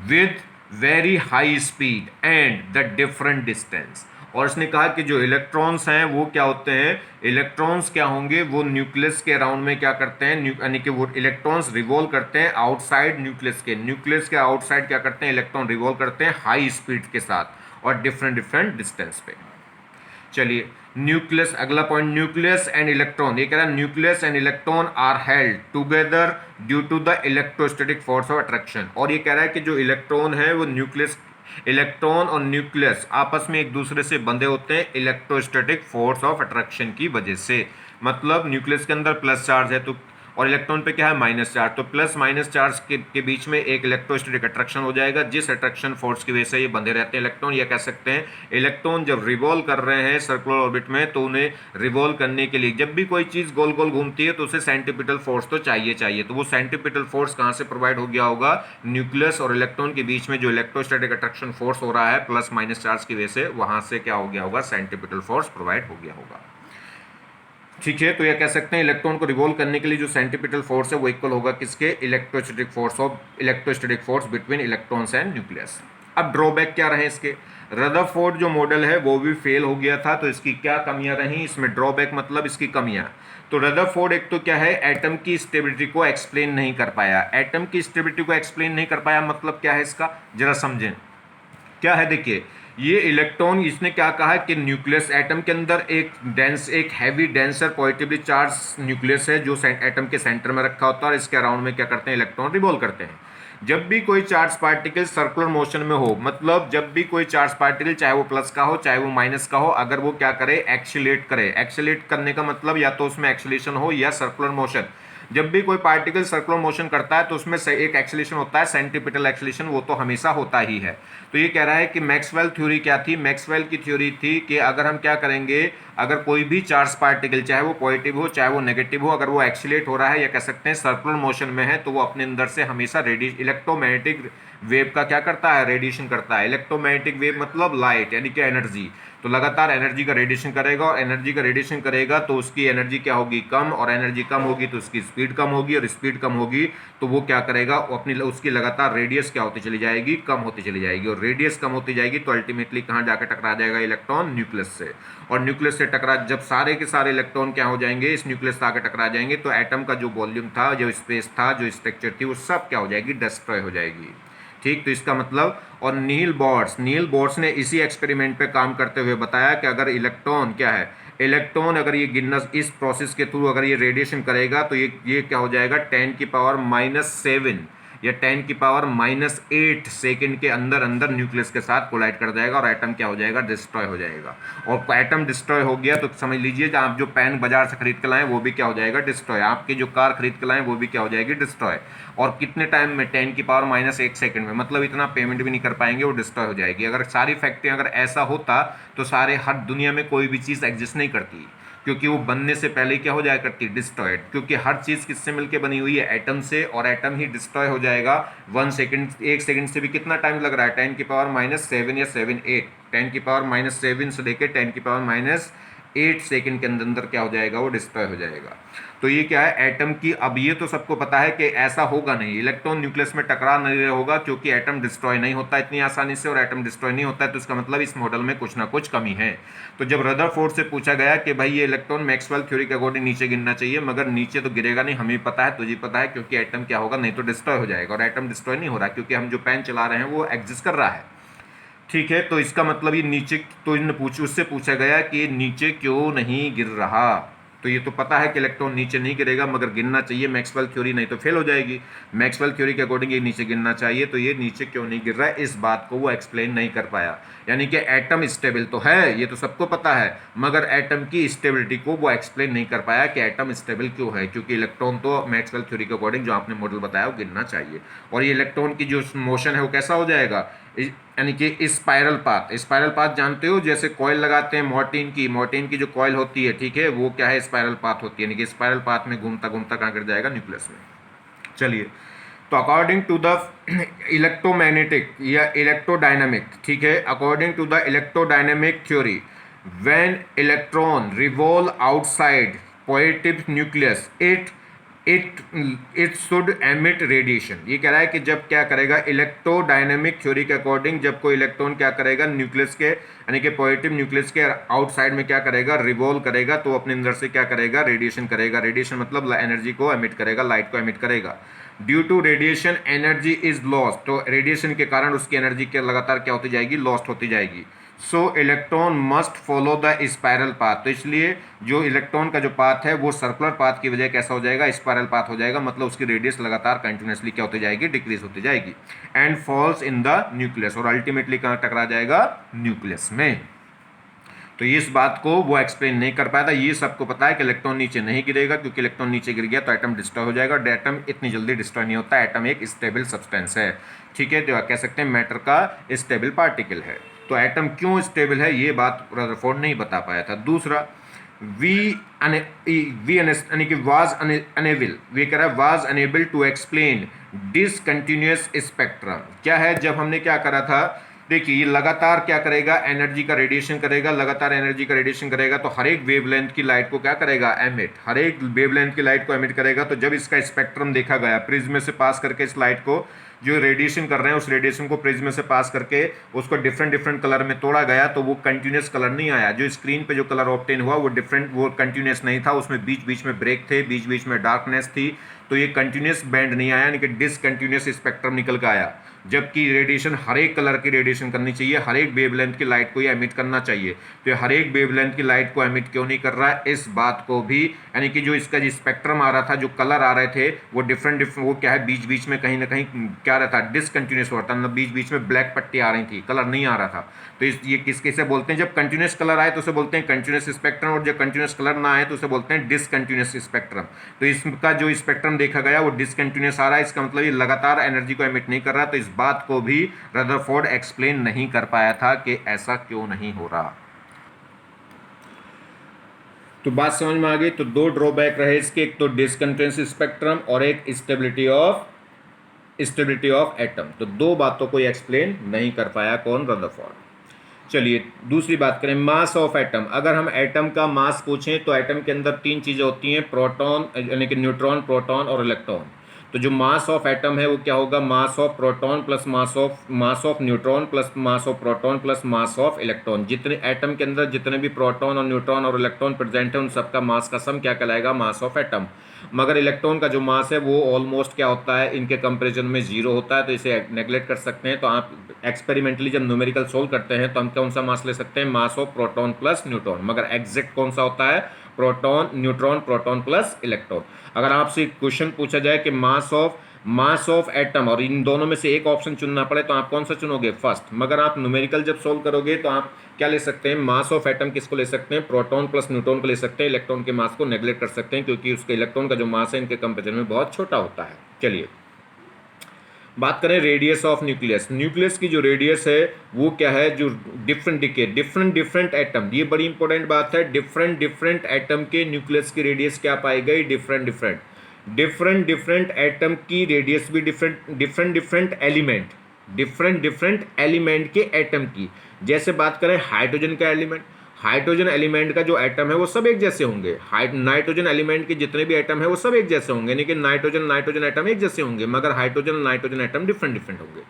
Speaker 1: with very high speed and the different distance. और इसने कहा कि जो इलेक्ट्रॉन्स हैं वो क्या होते हैं, इलेक्ट्रॉन्स क्या होंगे, वो न्यूक्लियस के अराउंड में क्या करते हैं, यानी कि वो इलेक्ट्रॉन्स रिवॉल्व करते हैं आउटसाइड न्यूक्लियस के आउटसाइड क्या करते हैं, इलेक्ट्रॉन रिवॉल्व करते हैं हाई स्पीड के साथ और डिफरेंट डिस्टेंस पे। चलिए न्यूक्लियस, अगला पॉइंट, न्यूक्लियस एंड इलेक्ट्रॉन। ये कह रहा है nucleus and electron are held together due to the electrostatic force of attraction. और ये कह रहा है कि जो इलेक्ट्रॉन है वो इलेक्ट्रॉन और न्यूक्लियस आपस में एक दूसरे से बंधे होते हैं इलेक्ट्रोस्टैटिक फोर्स ऑफ अट्रैक्शन की वजह से। मतलब न्यूक्लियस के अंदर प्लस चार्ज है तो, और इलेक्ट्रॉन पे क्या है, माइनस चार्ज, तो प्लस माइनस चार्ज के बीच में एक इलेक्ट्रोस्टैटिक अट्रैक्शन हो जाएगा, जिस अट्रैक्शन फोर्स की वजह से ये बंधे रहते हैं इलेक्ट्रॉन। या कह सकते हैं इलेक्ट्रॉन जब रिवॉल्व कर रहे हैं सर्कुलर ऑर्बिट में, तो उन्हें रिवॉल्व करने के लिए जब भी कोई चीज़ गोल गोल घूमती है तो उसे सेंट्रीपिटल फोर्स तो चाहिए। तो वो सेंट्रीपिटल फोर्स कहाँ से प्रोवाइड हो गया होगा, न्यूक्लियस और इलेक्ट्रॉन के बीच में जो इलेक्ट्रोस्टैटिक अट्रैक्शन फोर्स हो रहा है प्लस माइनस चार्ज की वजह से, वहाँ से क्या हो गया होगा, सेंट्रीपिटल फोर्स प्रोवाइड हो गया होगा। ठीक है, तो यह कह सकते हैं इलेक्ट्रॉन को रिवॉल्व करने के लिए जो सेंट्रीपिटल फोर्स है वो इक्वल होगा किसके, electrostatic force between electrons and nucleus. अब ड्रॉबैक क्या रहे इसके, रदरफोर्ड जो मॉडल है वो भी फेल हो गया था, तो इसकी क्या कमियां रही इसमें, ड्रॉबैक मतलब इसकी कमियां। तो रदरफोर्ड एक तो क्या है, एटम की स्टेबिलिटी को एक्सप्लेन नहीं कर पाया। एटम की स्टेबिलिटी को एक्सप्लेन नहीं कर पाया मतलब क्या है इसका, जरा समझें क्या है। देखिए ये इलेक्ट्रॉन, इसने क्या कहा कि न्यूक्लियस, एटम के अंदर एक heavy denser positively charge nucleus है जो एटम के सेंटर में रखा होता है, और इसके अराउंड में क्या करते हैं, इलेक्ट्रॉन रिवॉल्व करते हैं। जब भी कोई चार्ज पार्टिकल सर्कुलर मोशन में हो, मतलब जब भी कोई चार्ज पार्टिकल चाहे वो प्लस का हो चाहे वो माइनस का हो, अगर वो क्या करे, एक्सीलरेट करे। एक्सीलरेट करने का मतलब या तो उसमें एक्सीलरेशन हो या सर्कुलर मोशन। जब भी कोई पार्टिकल सर्कुलर मोशन करता है तो उसमें से एक एक्सीलरेशन होता है, सेंट्रीपिटल एक्सीलरेशन, वो तो हमेशा होता ही है। तो ये कह रहा है कि मैक्सवेल थ्योरी क्या थी, मैक्सवेल की थ्योरी थी कि अगर हम क्या करेंगे, अगर कोई भी चार्ज पार्टिकल चाहे वो पॉजिटिव हो चाहे वो नेगेटिव हो, अगर वो एक्सीलरेट हो रहा है या कह सकते हैं सर्कुलर मोशन में है, तो वो अपने अंदर से हमेशा इलेक्ट्रोमैग्नेटिक वेव का क्या करता है, रेडिएशन करता है। इलेक्ट्रोमैग्नेटिक वेव मतलब लाइट यानी कि एनर्जी। तो लगातार एनर्जी का रेडिएशन करेगा, और एनर्जी का रेडिएशन करेगा तो उसकी एनर्जी क्या होगी, कम, और एनर्जी कम होगी तो उसकी स्पीड कम होगी, और स्पीड कम होगी तो वो क्या करेगा, वो अपनी उसकी लगातार रेडियस क्या होती चली जाएगी, कम होती चली जाएगी, और रेडियस कम होती जाएगी तो अल्टीमेटली कहाँ जाकर टकरा जाएगा इलेक्ट्रॉन, न्यूक्लियस से। और न्यूक्लियस से टकरा, जब सारे के सारे इलेक्ट्रॉन क्या हो जाएंगे, इस न्यूक्लियस से आकर टकरा जाएंगे, तो एटम का जो वॉल्यूम था, जो स्पेस था, जो स्ट्रक्चर थी, वो सब क्या हो जाएगी, डिस्ट्रॉय हो जाएगी। ठीक, तो इसका मतलब, और नील बोर्ड्स ने इसी एक्सपेरिमेंट पे काम करते हुए बताया कि अगर इलेक्ट्रॉन क्या है, इलेक्ट्रॉन अगर ये गिनना, इस प्रोसेस के थ्रू अगर ये रेडिएशन करेगा तो ये क्या हो जाएगा, 10⁻⁷ या 10⁻⁸ सेकेंड के अंदर अंदर न्यूक्लियस के साथ कोलाइड कर जाएगा, और एटम क्या हो जाएगा, डिस्ट्रॉय हो जाएगा। और एटम डिस्ट्रॉय हो गया तो समझ लीजिए आप जो पेन बाजार से खरीद के लाएं वो भी क्या हो जाएगा, डिस्ट्रॉय। आपकी जो कार खरीद के लाएं वो भी क्या हो जाएगी, डिस्ट्रॉय। और कितने टाइम में, 10⁻⁻1 सेकेंड में, मतलब इतना पेमेंट भी नहीं कर पाएंगे, वो डिस्ट्रॉय हो जाएगी। अगर सारी फैक्ट्रियाँ अगर ऐसा होता तो सारे, हर दुनिया में कोई भी चीज़ एग्जिस्ट नहीं करती, क्योंकि वो बनने से पहले क्या हो जाया करती, डिस्ट्रॉयड। क्योंकि हर चीज़ किससे मिलकर बनी हुई है, एटम से, और एटम ही डिस्ट्रॉय हो जाएगा 1 सेकंड, 1 सेकंड से भी कितना टाइम लग रहा है, 10⁻⁷ या 7 8, 10⁻⁷ से लेकर 10⁻⁸ सेकंड के अंदर अंदर क्या हो जाएगा, वो डिस्ट्रॉय हो जाएगा। तो ये क्या है, एटम की, अब ये तो सबको पता है कि ऐसा होगा नहीं, इलेक्ट्रॉन न्यूक्लियस में टकरा नहीं होगा, क्योंकि एटम डिस्ट्रॉय नहीं होता इतनी आसानी से, और एटम डिस्ट्रॉय नहीं होता है, तो इसका मतलब इस मॉडल में कुछ ना कुछ कमी है। तो जब रदरफोर्ड से पूछा गया कि भाई ये इलेक्ट्रॉन मैक्सवेल थ्योरी के अकॉर्डिंग नीचे गिरना चाहिए, मगर नीचे तो गिरेगा नहीं, हमें पता है, तुझे पता है, क्योंकि एटम क्या होगा, नहीं तो डिस्ट्रॉय हो जाएगा, और एटम डिस्ट्रॉय नहीं हो रहा, क्योंकि हम जो पेन चला रहे हैं वो एग्जिस्ट कर रहा है। ठीक है, तो इसका मतलब ये नीचे, तो उससे पूछा गया कि नीचे क्यों नहीं गिर रहा, तो ये तो पता है कि इलेक्ट्रॉन नीचे नहीं गिरेगा, मगर गिरना चाहिए मैक्सवेल थ्योरी, नहीं तो फेल हो जाएगी। मैक्सवेल थ्योरी के अकॉर्डिंग ये नीचे गिरना चाहिए, तो ये नीचे क्यों नहीं गिर रहा है, इस बात को वो एक्सप्लेन नहीं कर पाया। यानी कि एटम स्टेबल तो है, ये तो सबको पता है, मगर एटम की स्टेबिलिटी को वो एक्सप्लेन नहीं कर पाया कि एटम स्टेबल क्यों है, क्योंकि इलेक्ट्रॉन तो मैक्सवेल थ्योरी के अकॉर्डिंग जो आपने मॉडल बताया वो गिरना चाहिए। और ये इलेक्ट्रॉन की जो मोशन है वो कैसा हो जाएगा, यानी कि स्पाइरल पाथ जानते हो, जैसे कॉइल लगाते हैं मोर्टीन की जो कॉइल होती है, ठीक है, वो क्या है, स्पाइरल पाथ होती है, यानी कि स्पाइरल पाथ में घूमता घूमता कहाँ गिर जाएगा, न्यूक्लियस में। चलिए, तो अकॉर्डिंग टू द इलेक्ट्रोमैग्नेटिक या इलेक्ट्रोडायनामिक, ठीक है, according to the electrodynamic theory, when electron revolve outside positive nucleus, it should emit radiation. ये कह रहा है कि जब क्या करेगा, इलेक्ट्रोडायनेमिक थ्योरी के अकॉर्डिंग जब कोई इलेक्ट्रॉन क्या करेगा, न्यूक्लियस के, यानी कि पॉजिटिव न्यूक्लियस के आउटसाइड में क्या करेगा, रिवॉल्व करेगा, तो अपने अंदर से क्या करेगा, रेडिएशन करेगा। रेडिएशन मतलब एनर्जी को एमिट करेगा, लाइट को एमिट करेगा। Due to radiation energy is lost, तो रेडिएशन के कारण उसकी एनर्जी के लगातार क्या होती जाएगी, लॉस्ट होती जाएगी। सो electron must follow the spiral path, तो इसलिए जो इलेक्ट्रॉन का जो पाथ है वो सर्कुलर पाथ की वजह कैसा हो जाएगा, स्पाइरल पाथ हो जाएगा, मतलब उसकी रेडियस लगातार कंटिन्यूसली क्या होती जाएगी, डिक्रीज होती जाएगी, and falls in the nucleus, और अल्टीमेटली कहाँ टकरा जाएगा, न्यूक्लियस में। तो इस बात को वो एक्सप्लेन नहीं कर पाया था। ये सबको पता है कि इलेक्ट्रॉन नीचे नहीं गिरेगा, क्योंकि इलेक्ट्रॉन नीचे गिर गया तो एटम डिस्ट्रॉय हो जाएगा, और एटम इतनी जल्दी डिस्ट्रॉय नहीं होता, एटम एक स्टेबल सब्सटेंस है, ठीक है, तो कह सकते हैं मैटर का स्टेबल पार्टिकल है। तो एटम क्यों स्टेबल है ये बात रदरफोर्ड नहीं बता पाया था। दूसरा, यानी कि वाज अनेबल, वे कह रहा है was unable to explain discontinuous spectrum. क्या है, जब हमने क्या करा था, देखिए ये लगातार क्या करेगा, एनर्जी का रेडिएशन करेगा, लगातार एनर्जी का रेडिएशन करेगा, तो हर एक वेवलेंथ की लाइट को क्या करेगा, एमिट, हर एक वेवलेंथ की लाइट को एमिट करेगा। तो जब इसका स्पेक्ट्रम देखा गया, प्रिज्म से पास करके इस लाइट को जो रेडिएशन कर रहे हैं, उस रेडिएशन को प्रिज्म से पास करके उसको डिफरेंट कलर में तोड़ा गया, तो वो कंटिन्यूस कलर नहीं आया। जो स्क्रीन पे जो कलर ऑब्टेन हुआ वो कंटिन्यूस नहीं था, उसमें बीच बीच में ब्रेक थे, बीच बीच में डार्कनेस थी, तो ये कंटिन्यूस बैंड नहीं आया, यानी कि डिसकंटिन्यूस स्पेक्ट्रम निकल के आया। जबकि रेडिएशन हर एक कलर की रेडिएशन करनी चाहिए, हर एक वेवलेंथ की लाइट को ये एमिट करना चाहिए, तो ये हर एक वेवलेंथ की लाइट को एमिट क्यों नहीं कर रहा है, इस बात को भी, यानी कि जो इसका जो स्पेक्ट्रम आ रहा था, जो कलर आ रहे थे, वो डिफरेंट वो क्या है, बीच बीच में कहीं ना कहीं क्या रहता है, डिसकंटिन्यूस हो रहा था, मतलब बीच बीच में ब्लैक पट्टी आ रही थी, कलर नहीं आ रहा था। तो ये किसके बोलते हैं, जब कंटिन्यूस कलर आए तो उसे बोलते हैं कंटिन्यूस स्पेक्ट्रम, और जब कंटिन्यूस कलर ना आए तो उसे बोलते हैं डिसकंटिन्यूस स्पेक्ट्रम। तो इसका जो स्पेक्ट्रम देखा गया वो डिसकंटिन्यूस आ रहा है, इसका मतलब ये लगातार एनर्जी को एमिट नहीं कर रहा। तो इस बात को भी रदरफोर्ड एक्सप्लेन नहीं कर पाया था कि ऐसा क्यों नहीं हो रहा। तो बात समझ में आ गई। तो दो ड्रॉबैक रहे इसके, एक तो डिसकंटिन्यूस स्पेक्ट्रम और एक स्टेबिलिटी ऑफ एटम। तो दो बातों को एक्सप्लेन नहीं कर पाया कौन, रदरफोर्ड। चलिए दूसरी बात करें, मास ऑफ एटम। अगर हम एटम का मास पूछें तो एटम के अंदर तीन चीज़ें होती हैं, प्रोटॉन यानी कि न्यूट्रॉन, प्रोटॉन और इलेक्ट्रॉन। तो जो मास ऑफ एटम है वो क्या होगा, mass of proton plus mass of neutron plus mass of proton plus mass of electron. जितने एटम के अंदर जितने भी प्रोटॉन और न्यूट्रॉन और इलेक्ट्रॉन प्रेजेंट है उन सबका मास का सम क्या कहलाएगा, मास ऑफ एटम। मगर इलेक्ट्रॉन का जो मास है वो ऑलमोस्ट क्या होता है, इनके कंपेरिजन में जीरो होता है, तो इसे नेगलेक्ट कर सकते हैं। तो आप एक्सपेरिमेंटली जब न्यूमेरिकल सोल्व करते हैं तो हम कौन सा मास ले सकते हैं, mass of proton plus neutron. मगर एग्जैक्ट कौन सा होता है, proton neutron proton plus electron. अगर आपसे क्वेश्चन पूछा जाए कि मास ऑफ एटम और इन दोनों में से एक ऑप्शन चुनना पड़े तो आप कौन सा चुनोगे, फर्स्ट। मगर आप न्यूमेरिकल जब सोल्व करोगे तो आप क्या ले सकते हैं, मास ऑफ एटम किसको ले सकते हैं, प्रोटॉन प्लस न्यूट्रॉन को ले सकते हैं। इलेक्ट्रॉन के मास को नेगलेक्ट कर सकते हैं क्योंकि उसके इलेक्ट्रॉन का जो मास है इनके कंपेरिजन में बहुत छोटा होता है। चलिए बात करें रेडियस ऑफ न्यूक्लियस। न्यूक्लियस की जो रेडियस है वो क्या है, जो डिफरेंट एटम, ये बड़ी इंपॉर्टेंट बात है, डिफरेंट एटम के न्यूक्लियस की रेडियस क्या पाई गई, डिफरेंट एटम की रेडियस भी डिफरेंट एलिमेंट के एटम की। जैसे बात करें हाइड्रोजन एलिमेंट का जो एटम है वो सब एक जैसे होंगे, नाइट्रोजन एलिमेंट के जितने भी एटम है वो सब एक जैसे होंगे, लेकिन नाइट्रोजन एटम एक जैसे होंगे, मगर नाइट्रोजन एटम डिफरेंट होंगे।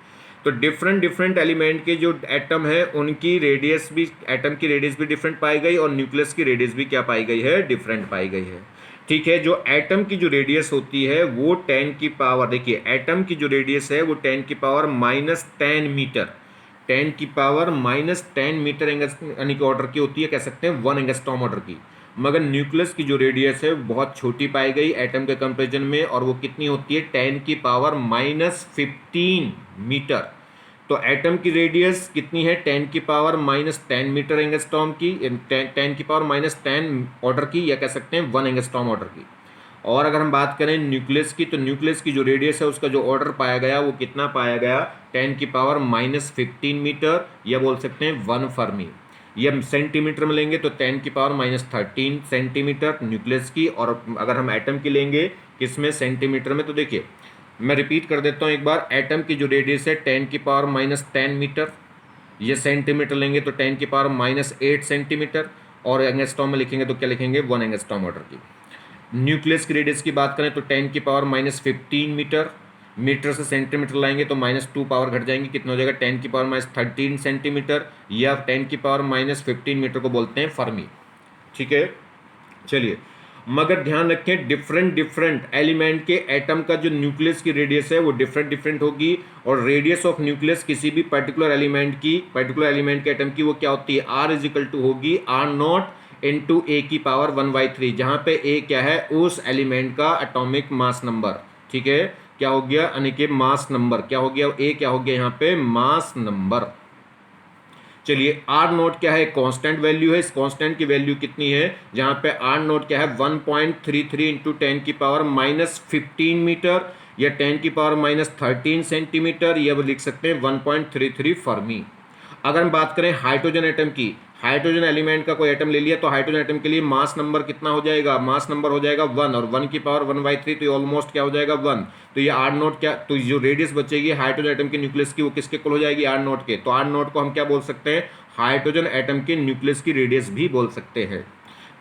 Speaker 1: तो डिफरेंट एलिमेंट के जो एटम है उनकी रेडियस भी, एटम की रेडियस भी डिफरेंट पाई गई और न्यूक्लियस की रेडियस भी क्या पाई गई है, डिफरेंट पाई गई है। ठीक है, जो एटम की जो रेडियस होती है वो 10 की पावर, देखिए एटम की जो रेडियस है वो 10 की पावर -10 मीटर, 10 की पावर -10 मीटर यानी कि ऑर्डर की होती है, कह सकते हैं 1 एंगस्ट्रॉम ऑर्डर की। मगर न्यूक्लियस की जो रेडियस है वो बहुत छोटी पाई गई एटम के कंपेरिजन में, और वो कितनी होती है, 10 की पावर -15 मीटर। तो एटम की रेडियस कितनी है, 10 की पावर -10 मीटर एंगस्ट्रॉम की, 10 की पावर -10 ऑर्डर की, या कह सकते हैं 1 एंगस्ट्रॉम ऑर्डर की। और अगर हम बात करें न्यूक्लियस की, तो न्यूक्लियस की जो रेडियस है उसका जो ऑर्डर पाया गया वो कितना पाया गया, 10 की पावर -15 मीटर, या बोल सकते हैं 1 फर्मी। ये सेंटीमीटर में लेंगे तो 10 की पावर -13 सेंटीमीटर न्यूक्लियस की, और अगर हम एटम की लेंगे किसमें, सेंटीमीटर में, तो देखिए मैं रिपीट कर देता हूँ एक बार, एटम की जो रेडियस है 10 की पावर -10 मीटर, ये सेंटीमीटर लेंगे तो 10 की पावर -8 सेंटीमीटर, और एंगस्ट्रॉम में लिखेंगे तो क्या लिखेंगे, 1 एंगस्ट्रॉम ऑर्डर की। न्यूक्लियस की रेडियस की बात करें तो 10 की पावर -15 मीटर, मीटर से सेंटीमीटर लाएंगे तो -2 पावर घट जाएंगे, कितना हो जाएगा, 10 की पावर -13 सेंटीमीटर, या 10 की पावर -15 मीटर को बोलते हैं फर्मी। ठीक है, चलिए मगर ध्यान रखें डिफरेंट एलिमेंट के एटम का जो न्यूक्लियस की रेडियस है वो डिफरेंट होगी, और रेडियस ऑफ न्यूक्लियस किसी भी पर्टिकुलर एलिमेंट के एटम की वो क्या होती है, R होगी R0 इंटू ए की पावर 1/3, जहाँ पे ए क्या है, उस एलिमेंट का एटॉमिक मास नंबर। ठीक है, क्या हो गया, यानी कि मास नंबर क्या हो गया, ए क्या हो गया यहाँ पे, मास नंबर। चलिए R0 क्या है, कांस्टेंट वैल्यू है, इस कांस्टेंट की वैल्यू कितनी है, जहां पे R0 क्या है, 1.33 इंटू 10 की पावर -15 मीटर, या 10 की पावर -13 सेंटीमीटर, या वो लिख सकते हैं 1.33 फर्मी। अगर हम बात करें हाइड्रोजन एटम की, हाइड्रोजन एलिमेंट का कोई एटम ले लिया तो हाइड्रोजन एटम के लिए मास नंबर कितना हो जाएगा, मास नंबर हो जाएगा 1, और 1 की पावर 1/3 तो ये ऑलमोस्ट क्या हो जाएगा 1। तो ये R0 क्या, तो जो रेडियस बचेगी हाइड्रोजन एटम के न्यूक्लियस की वो किसके इक्वल हो जाएगी, R0 के। तो R0 को हम क्या बोल सकते हैं, हाइड्रोजन एटम के न्यूक्लियस की रेडियस भी बोल सकते हैं।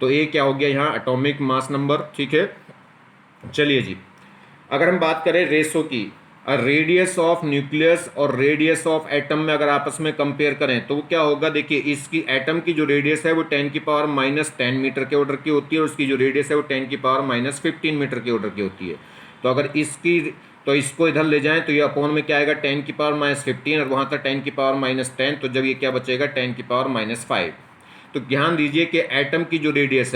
Speaker 1: तो ये क्या हो गया यहाँ, एटॉमिक मास नंबर। ठीक है, चलिए जी अगर हम बात करें रेशो की, रेडियस ऑफ न्यूक्लियस और रेडियस ऑफ एटम में अगर आपस में कंपेयर करें तो वो क्या होगा, देखिए इसकी एटम की जो रेडियस है वो 10 की पावर -10 मीटर के ऑर्डर की होती है, और उसकी जो रेडियस है वो 10 की पावर -15 मीटर के ऑर्डर की होती है। तो अगर तो इसको इधर ले जाएं तो ये अपॉन में क्या आएगा, 10 की पावर -15, और वहाँ तक 10 की पावर -10, तो जब ये क्या बचेगा, 10 की पावर -5। तो ध्यान दीजिए कि एटम की जो रेडियस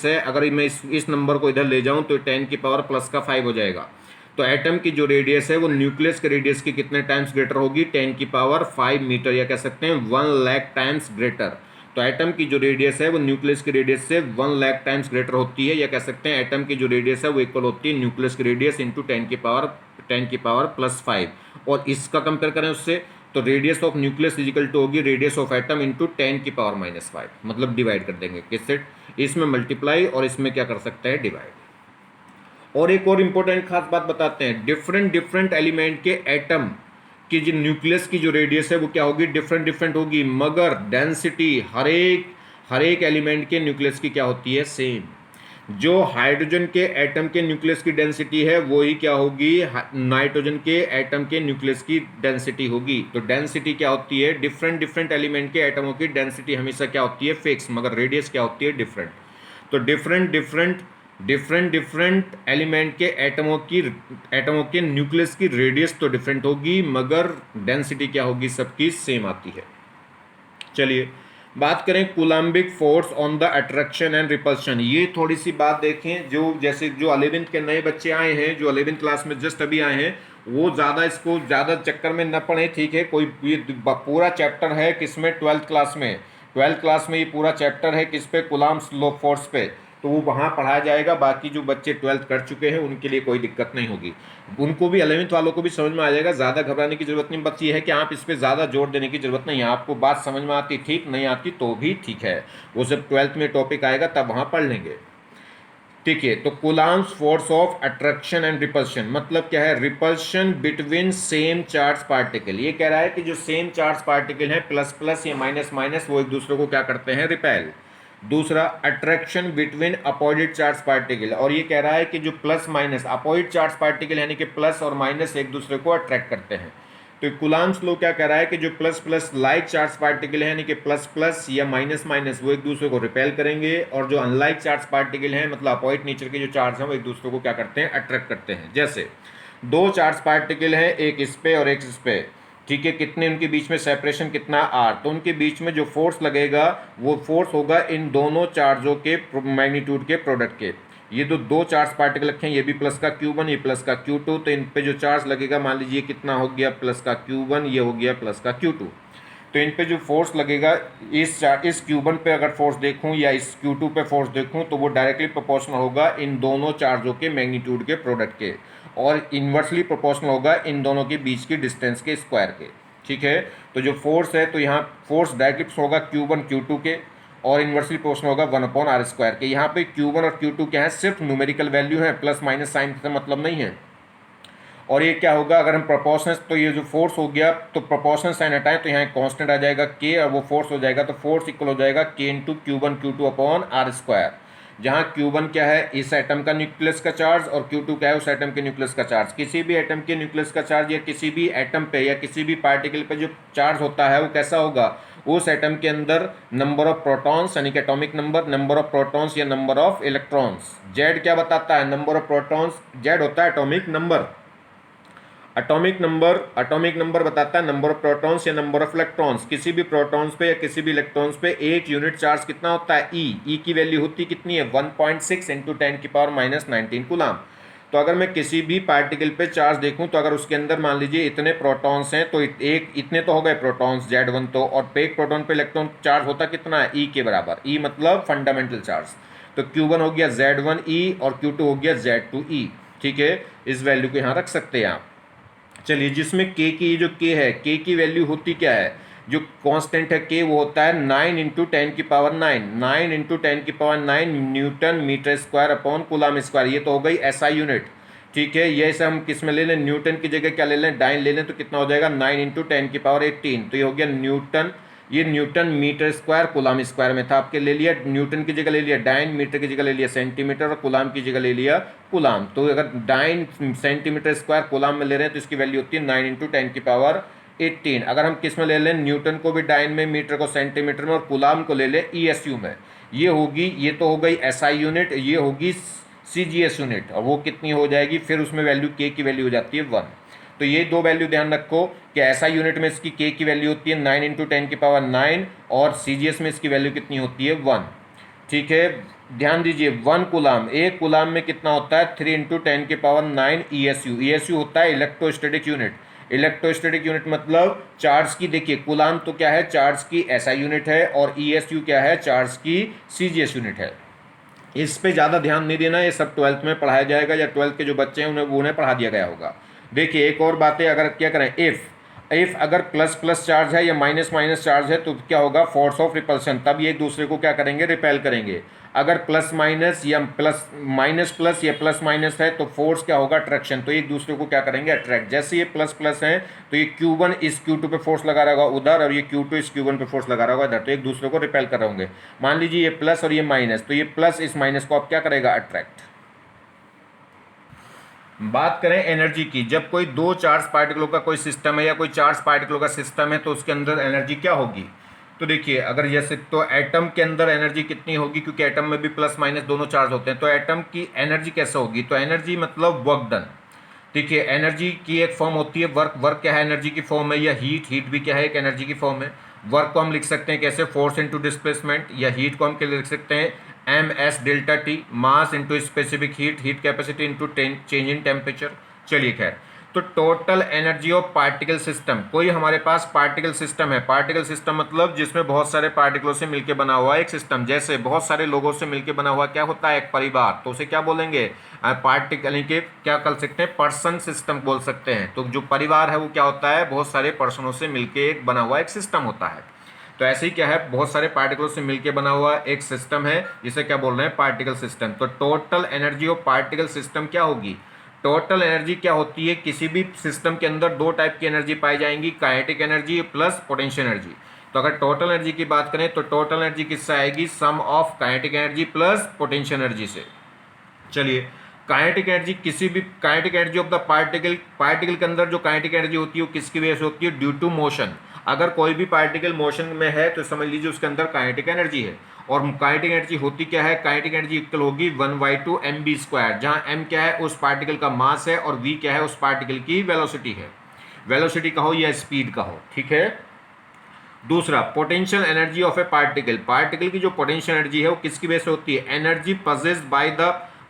Speaker 1: है अगर मैं इस नंबर को इधर ले जाऊं तो 10 की पावर +5 हो जाएगा। तो एटम की जो रेडियस है वो न्यूक्लियस के रेडियस की कितने टाइम्स ग्रेटर होगी, 10 की पावर 5 मीटर, या कह सकते हैं 1 लाख टाइम्स ग्रेटर। तो एटम की जो रेडियस है वो न्यूक्लियस की रेडियस से 1 लाख टाइम्स ग्रेटर होती है, या कह सकते हैं एटम की जो रेडियस है वो इक्वल होती है न्यूक्लियस की रेडियस इंटू 10 की पावर +5। और इसका कंपेयर करें उससे तो radius of nucleus is equal to होगी रेडियस ऑफ एटम इंटू 10 की पावर -5, मतलब डिवाइड कर देंगे किससे, इसमें मल्टीप्लाई और इसमें क्या कर सकते हैं, डिवाइड। और एक और इंपॉर्टेंट खास बात बताते हैं, डिफरेंट एलिमेंट के एटम कि जो न्यूक्लियस की जो रेडियस है वो क्या होगी, डिफरेंट डिफरेंट होगी, मगर डेंसिटी हर एक एलिमेंट के न्यूक्लियस की क्या होती है, सेम। जो हाइड्रोजन के एटम के न्यूक्लियस की डेंसिटी है वही क्या होगी, नाइट्रोजन के एटम के न्यूक्लियस की डेंसिटी होगी। तो डेंसिटी क्या होती है, डिफरेंट डिफरेंट एलिमेंट के एटमों की डेंसिटी हमेशा क्या होती है, फिक्स, मगर रेडियस क्या होती है, डिफरेंट। तो डिफरेंट डिफरेंट एलिमेंट के एटमों के न्यूक्लियस की रेडियस तो डिफरेंट होगी, मगर डेंसिटी क्या होगी, सबकी सेम आती है। चलिए बात करें Coulombic force on the attraction and repulsion. ये थोड़ी सी बात देखें, जो जैसे जो 11th के नए बच्चे आए हैं, जो 11th क्लास में जस्ट अभी आए हैं, वो ज़्यादा चक्कर में न पड़े, ठीक है। कोई ये पूरा चैप्टर है किसमें, 12th क्लास में। 12th क्लास में ये पूरा चैप्टर है किस पे, कूलम्ब्स लॉ फोर्स पे। तो वो वहाँ पढ़ाया जाएगा। बाकी जो बच्चे 12th कर चुके हैं उनके लिए कोई दिक्कत नहीं होगी, उनको भी 11th वालों को भी समझ में आ जाएगा, ज़्यादा घबराने की जरूरत नहीं। बस ये है कि आप इस पर ज़्यादा जोर देने की जरूरत नहीं है। आपको बात समझ में आती ठीक, नहीं आती तो भी ठीक है, वो जब 12th में टॉपिक आएगा तब वहाँ पढ़ लेंगे, ठीक है। तो Coulomb's force of attraction and repulsion मतलब क्या है, repulsion between same charge particle. ये कह रहा है कि जो सेम चार्ज पार्टिकल है, प्लस प्लस या माइनस माइनस, वो एक दूसरे को क्या करते हैं, रिपेल। दूसरा attraction between opposite charge particle, और ये कह रहा है कि जो plus minus opposite charge particle यानी कि प्लस और माइनस एक दूसरे को अट्रैक्ट करते हैं। तो कूलम्ब्स लॉ क्या कह रहा है कि जो plus plus like charge particle है यानी कि प्लस प्लस या माइनस माइनस, वो एक दूसरे को रिपेल करेंगे, और जो अनलाइक चार्ज पार्टिकल है मतलब अपोजिट नेचर के जो चार्ज हैं वो एक दूसरे को क्या करते हैं, अट्रैक्ट करते हैं। जैसे दो चार्ज पार्टिकल हैं, एक इस पे और एक इस पे, ठीक है। कितने उनके बीच में सेपरेशन कितना, आर। तो उनके बीच में जो फोर्स लगेगा वो फोर्स होगा इन दोनों चार्जों के मैग्नीट्यूड के प्रोडक्ट के। ये दो चार्ज पार्टिकल रखे हैं, ये भी प्लस का Q1, ये प्लस का Q2। तो इन पे जो चार्ज लगेगा, मान लीजिए कितना हो गया, प्लस का Q1, ये हो गया प्लस का Q2। तो इन पे जो फोर्स लगेगा, इस Q1 पे अगर फोर्स देखूं या इस Q2 पे फोर्स देखूं, तो वो डायरेक्टली प्रोपोर्शनल होगा इन दोनों चार्जों के मैग्नीट्यूड के प्रोडक्ट के, और इन्वर्सली प्रोपोर्शनल होगा इन दोनों के बीच की डिस्टेंस के स्क्वायर के, ठीक है। तो जो फोर्स है, तो यहाँ फोर्स डायरेक्टली होगा Q1 Q2 के, और इन्वर्सली प्रोपोर्शनल होगा 1/r² के। यहाँ पे Q1 और Q2 क्या है, सिर्फ न्यूमेरिकल वैल्यू है, प्लस माइनस साइन से मतलब नहीं है। और ये क्या होगा, अगर हम प्रोपोर्शनल, तो ये जो फोर्स हो गया, तो प्रोपोर्शनल साइन हटाएं तो यहाँ एक कांस्टेंट आ जाएगा K, और वो फोर्स हो जाएगा, तो फोर्स इक्वल हो जाएगा K इंटू Q1 Q2/r²। जहाँ Q1 क्या है, इस एटम का न्यूक्लियस का चार्ज, और Q2 क्या है, उस एटम के न्यूक्लियस का चार्ज। किसी भी एटम के न्यूक्लियस का चार्ज या किसी भी एटम पे या किसी भी पार्टिकल पे जो चार्ज होता है वो कैसा होगा, उस एटम के अंदर नंबर ऑफ प्रोटॉन्स यानी कि एटॉमिक नंबर ऑफ प्रोटॉन्स या नंबर ऑफ इलेक्ट्रॉन्स। जेड क्या बताता है, नंबर ऑफ प्रोटॉन्स, जेड होता है एटॉमिक नंबर। एटॉमिक नंबर बताता है नंबर ऑफ प्रोटॉन्स या नंबर ऑफ इलेक्ट्रॉन्स। किसी भी प्रोटॉन्स पे या किसी भी इलेक्ट्रॉन्स पे एक यूनिट चार्ज कितना होता है, ई की वैल्यू होती कितनी है, 1.6 इंटू 10⁻⁻19 कूलम। तो अगर मैं किसी भी पार्टिकल पे चार्ज देखूं, तो अगर उसके अंदर मान लीजिए इतने प्रोटॉन्स हैं, तो एक इतने तो हो गए प्रोटॉन्स Z1, तो और पे एक प्रोटॉन पे इलेक्ट्रॉन चार्ज होता कितना है, ई के बराबर। ई मतलब फंडामेंटल चार्ज। तो Q1 हो गया Z1E और Q2 हो गया Z2E, ठीक है। इस वैल्यू को यहाँ रख सकते हैं आप। चलिए, जिसमें K की जो K है, K की वैल्यू होती क्या है, जो कांस्टेंट है K, वो होता है 9 into 10⁹ 9 into 10⁹ newton metre square upon coulomb square. ये तो हो गई SI यूनिट, ठीक है। ये ऐसे हम किस में ले लें, न्यूटन की जगह क्या ले लें, डाइन ले लें, तो कितना हो जाएगा 9 इंटू 10⁸। तो ये हो गया न्यूटन, ये newton metre square coulomb square में था, आपके ले लिया न्यूटन की जगह ले लिया डाइन, मीटर की जगह ले लिया सेंटीमीटर, और कूलम की जगह ले लिया कूलम। तो अगर डाइन सेंटीमीटर स्क्वायर कूलम में ले रहे हैं तो इसकी वैल्यू होती है 9 इंटू 10⁸। अगर हम किस में ले लें, न्यूटन को भी डाइन में, मीटर को सेंटीमीटर में, और कूलम को ले लें ESU में, ये होगी, ये तो हो गई SI यूनिट, ये होगी CGS यूनिट, और वो कितनी हो जाएगी, फिर उसमें वैल्यू K की वैल्यू हो जाती है 1। तो ये दो वैल्यू ध्यान रखो कि SI यूनिट में इसकी K की वैल्यू होती है 9 इंटू 10⁹, और CGS में इसकी वैल्यू कितनी होती है 1, ठीक है। ध्यान दीजिए 1 कूलम, एक कूलम में कितना होता है 3 इंटू 10⁹ ESU। ESU होता है इलेक्ट्रोस्टैटिक यूनिट। इलेक्ट्रोस्टैटिक यूनिट मतलब चार्ज की, देखिए कूलम तो क्या है, चार्ज की SI यूनिट है, और ESU क्या है, चार्ज की CGS यूनिट है। इस पे ज़्यादा ध्यान नहीं देना, ये सब 12th में पढ़ाया जाएगा, या 12th के जो बच्चे हैं उन्हें पढ़ा दिया गया होगा। देखिए एक और बात है, अगर क्या करें, इफ़ इफ अगर प्लस प्लस चार्ज है या माइनस माइनस चार्ज है तो क्या होगा, फोर्स ऑफ रिपल्शन, तब ये एक दूसरे को क्या करेंगे, रिपेल करेंगे। अगर प्लस माइनस या प्लस माइनस प्लस या प्लस माइनस है तो फोर्स क्या होगा, अट्रैक्शन, तो एक दूसरे को क्या करेंगे, अट्रैक्ट। जैसे ये प्लस प्लस है तो ये Q1 इस Q2 पे फोर्स लगा रहा होगा उधर, और ये Q2 इस Q1 पे फोर्स लगा रहा होगा इधर, तो एक दूसरे को रिपेल कर रहे होंगे। मान लीजिए ये प्लस और ये माइनस, तो ये प्लस इस माइनस को आप क्या करेगा, अट्रैक्ट। बात करें एनर्जी की, जब कोई दो चार्ज पार्टिकलों का कोई सिस्टम है या कोई चार्ज पार्टिकलों का सिस्टम है तो उसके अंदर एनर्जी क्या होगी। तो देखिए अगर जैसे तो एटम के अंदर एनर्जी कितनी होगी, क्योंकि एटम में भी प्लस माइनस दोनों चार्ज होते हैं, तो एटम की एनर्जी कैसे होगी, तो एनर्जी मतलब वर्क डन। देखिए एनर्जी की एक फॉर्म होती है वर्क, वर्क क्या है, एनर्जी की फॉर्म है, या हीट, हीट भी क्या है, एक एनर्जी की फॉर्म है। वर्क को हम लिख सकते हैं कैसे, फोर्स इंटू डिस्प्लेसमेंट, या हीट को हम क्या लिख सकते हैं, M S delta T, mass into specific heat, heat capacity into change in temperature. चलिए खैर, तो total energy of particle system, कोई हमारे पास पार्टिकल सिस्टम है, पार्टिकल सिस्टम मतलब जिसमें बहुत सारे पार्टिकलों से मिलकर बना हुआ एक सिस्टम, जैसे बहुत सारे लोगों से मिलकर बना हुआ क्या होता है, एक परिवार, तो उसे क्या बोलेंगे, पार्टिकल, यानी कि क्या कर सकते हैं, पर्सन सिस्टम बोल सकते हैं। तो जो परिवार है वो क्या होता है, बहुत सारे पर्सनों से मिलकर एक बना हुआ एक सिस्टम होता है। तो ऐसे ही क्या है, बहुत सारे पार्टिकलों से मिलकर बना हुआ एक सिस्टम है, जिसे क्या बोल रहे हैं, पार्टिकल सिस्टम। तो total energy of particle system क्या होगी, टोटल एनर्जी क्या होती है, किसी भी सिस्टम के अंदर दो टाइप की एनर्जी पाई जाएंगी, kinetic energy plus potential energy. तो अगर टोटल एनर्जी की बात करें तो टोटल एनर्जी किससे आएगी, sum of kinetic energy plus potential energy से। चलिए, काइनेटिक एनर्जी किसी भी, kinetic energy of the particle, particle के अंदर जो काइनेटिक एनर्जी होती है वो किसकी वजह से होती है, ड्यू टू मोशन। अगर कोई भी पार्टिकल मोशन में है तो समझ लीजिए उसके अंदर काइनेटिक एनर्जी है। और काइनेटिक एनर्जी होती क्या है, काइनेटिक एनर्जी इक्वल होगी 1/2 mv², जहां m क्या है उस पार्टिकल का मास है और v क्या है उस पार्टिकल की वेलोसिटी है, वेलोसिटी का हो या स्पीड का हो, ठीक है। दूसरा, potential energy of A particle, particle की जो पोटेंशियल एनर्जी है वो किसकी वजह से होती है, energy possessed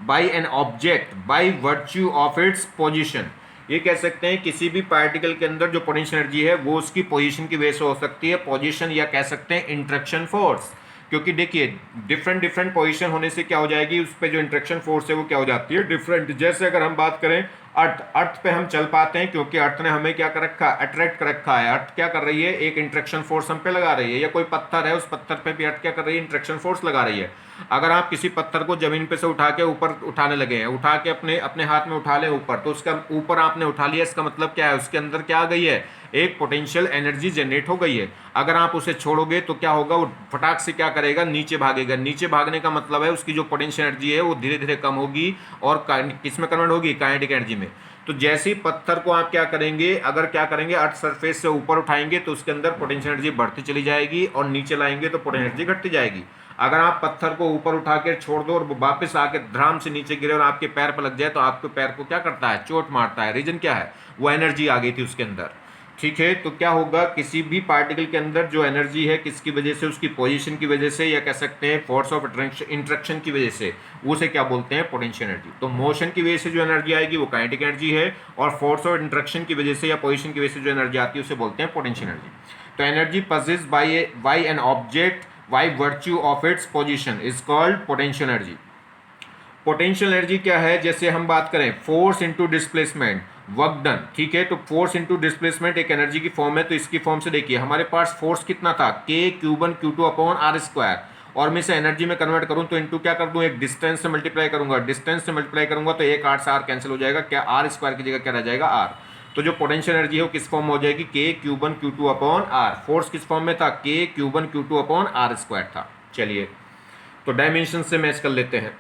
Speaker 1: bye an object by virtue of its position. ये कह सकते हैं किसी भी पार्टिकल के अंदर जो पोटेंशियल एनर्जी है वो उसकी पोजीशन की वजह से हो सकती है, पोजीशन, या कह सकते हैं इंट्रैक्शन फोर्स। क्योंकि देखिए डिफरेंट डिफरेंट पोजीशन होने से क्या हो जाएगी, उस पर जो इंट्रैक्शन फोर्स है वो क्या हो जाती है, डिफरेंट। जैसे अगर हम बात करें अर्थ, अर्थ पे हम चल पाते हैं क्योंकि अर्थ ने हमें क्या कर रखा है, अट्रैक्ट कर रखा है। अर्थ क्या कर रही है, एक इंट्रैक्शन फोर्स हम पे लगा रही है, या कोई पत्थर है उस पत्थर पे भी अर्थ क्या कर रही है, इंट्रैक्शन फोर्स लगा रही है। अगर आप किसी पत्थर को जमीन पे से उठा के ऊपर उठाने लगे हैं, उठा के अपने अपने हाथ में उठा ले ऊपर, तो उसका ऊपर आपने उठा लिया, इसका मतलब क्या है, उसके अंदर क्या आ गई है, एक पोटेंशियल एनर्जी जनरेट हो गई है। अगर आप उसे छोड़ोगे तो क्या होगा, वो फटाक से क्या करेगा, नीचे भागेगा। नीचे भागने का मतलब है उसकी जो पोटेंशियल एनर्जी है वो धीरे धीरे कम होगी और किस में कन्वर्ट होगी, काइनेटिक एनर्जी में। तो जैसे ही पत्थर को आप क्या करेंगे, अगर क्या करेंगे, अर्थ सरफेस से ऊपर उठाएंगे तो उसके अंदर पोटेंशियल एनर्जी बढ़ती चली जाएगी, और नीचे लाएंगे तो पोटेंशियल एनर्जी घटती जाएगी। अगर आप पत्थर को ऊपर उठा के छोड़ दो और वापस आके धड़ाम से नीचे गिरे और आपके पैर पर लग जाए तो आपके पैर को क्या करता है, चोट मारता है। रीजन क्या है, वो एनर्जी आ गई थी उसके अंदर, ठीक है। तो क्या होगा, किसी भी पार्टिकल के अंदर जो एनर्जी है किसकी वजह से, उसकी पोजीशन की वजह से, या कह सकते हैं फोर्स ऑफ इंट्रैक्शन की वजह से, उसे क्या बोलते हैं, पोटेंशियल एनर्जी। तो मोशन की वजह से जो एनर्जी आएगी वो काइनेटिक एनर्जी है, और फोर्स ऑफ इंट्रैक्शन की वजह से या पोजीशन की वजह से जो एनर्जी आती है उसे बोलते हैं पोटेंशियल एनर्जी। तो energy possessed bye an object by virtue of its position is called potential energy. Potential energy क्या है, जैसे हम बात करें force into displacement, work done, ठीक है। तो फोर्स इनटू डिस्प्लेसमेंट एक एनर्जी की फॉर्म है। तो इसकी फॉर्म से देखिए हमारे पास फोर्स कितना था, K∞Q1Q2/r², और मैं इसे एनर्जी में कन्वर्ट करूं तो इनटू क्या कर दूं, एक डिस्टेंस से मल्टीप्लाई करूंगा, डिस्टेंस से मल्टीप्लाई करूंगा तो एक 8 से r कैंसिल हो जाएगा, क्या r² की जगह क्या रह जाएगा, r। तो जो पोटेंशियल एनर्जी है वो किस फॉर्म में हो जाएगी, K∞Q1Q2/r। फोर्स किस फॉर्म में था, K∞Q1Q2/r² था। चलिए, तो डायमेंशन से मैच कर लेते हैं।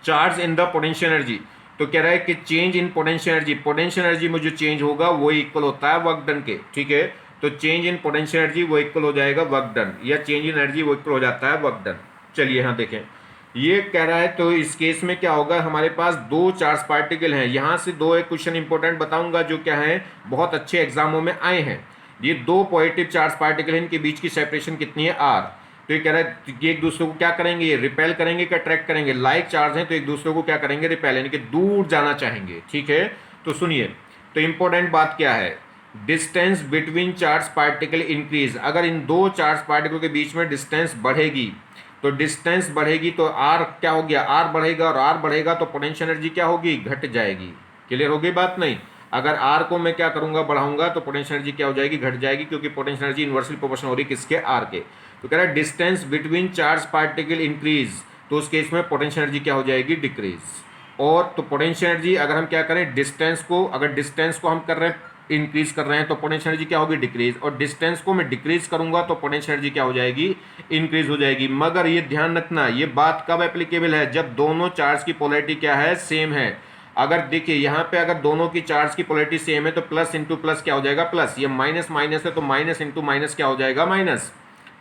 Speaker 1: Charge in the potential energy, तो कह रहा है कि change in potential energy, potential energy में जो चेंज होगा वो इक्वल होता है वर्क डन के, ठीक है। तो चेंज इन पोटेंशियल एनर्जी वो इक्वल हो जाएगा वर्क डन, या चेंज इन एनर्जी वो इक्वल हो जाता है वर्क डन। चलिए यहाँ देखें, ये कह रहा है तो इस केस में क्या होगा, हमारे पास दो चार्ज पार्टिकल हैं। यहाँ से दो एक क्वेश्चन इंपॉर्टेंट बताऊंगा जो क्या है, बहुत अच्छे एग्जामों में आए हैं। ये दो पॉजिटिव चार्ज पार्टिकल हैं, इनके बीच की सेपरेशन कितनी है, r। तो ये कह रहा है कि एक दूसरे को क्या करेंगे, ये रिपेल करेंगे क्या अट्रैक्ट करेंगे, लाइक चार्ज है तो एक दूसरे को क्या करेंगे, रिपेल, यानी कि दूर जाना चाहेंगे, ठीक है। तो सुनिए, तो इंपॉर्टेंट बात क्या है, distance between charge particle increase. अगर इन दो चार्ज पार्टिकल के बीच में डिस्टेंस बढ़ेगी, तो डिस्टेंस बढ़ेगी तो आर क्या हो गया, आर बढ़ेगा, और आर बढ़ेगा तो पोटेंशियल एनर्जी क्या होगी, घट जाएगी। क्लियर हो गई बात नहीं। अगर आर को मैं क्या करूंगा, बढ़ाऊंगा, तो पोटेंशियल एनर्जी क्या हो जाएगी, घट जाएगी, क्योंकि पोटेंशियल एनर्जी इन्वर्सली प्रोपोर्शनल हो रही है किसके, आर के। तो कह रहा है distance between charge particle increase, तो उस केस में पोटेंशियल एनर्जी क्या हो जाएगी, डिक्रीज। और तो पोटेंशियल एनर्जी अगर हम क्या करें, डिस्टेंस को, अगर डिस्टेंस को हम कर रहे हैं इंक्रीज कर रहे हैं तो पोटेंशियल एनर्जी क्या होगी, डिक्रीज। और डिस्टेंस को मैं डिक्रीज करूंगा तो पोटेंशियल एनर्जी क्या हो जाएगी, इंक्रीज हो जाएगी। मगर ये ध्यान रखना, ये बात कब एप्लीकेबल है, जब दोनों चार्ज की पोलैरिटी क्या है, सेम है। अगर देखिए यहाँ पे अगर दोनों की चार्ज की पोलैरिटी सेम है तो प्लस इंटू प्लस क्या हो जाएगा, प्लस। ये माइनस माइनस है तो माइनस इंटू माइनस क्या हो जाएगा, माइनस।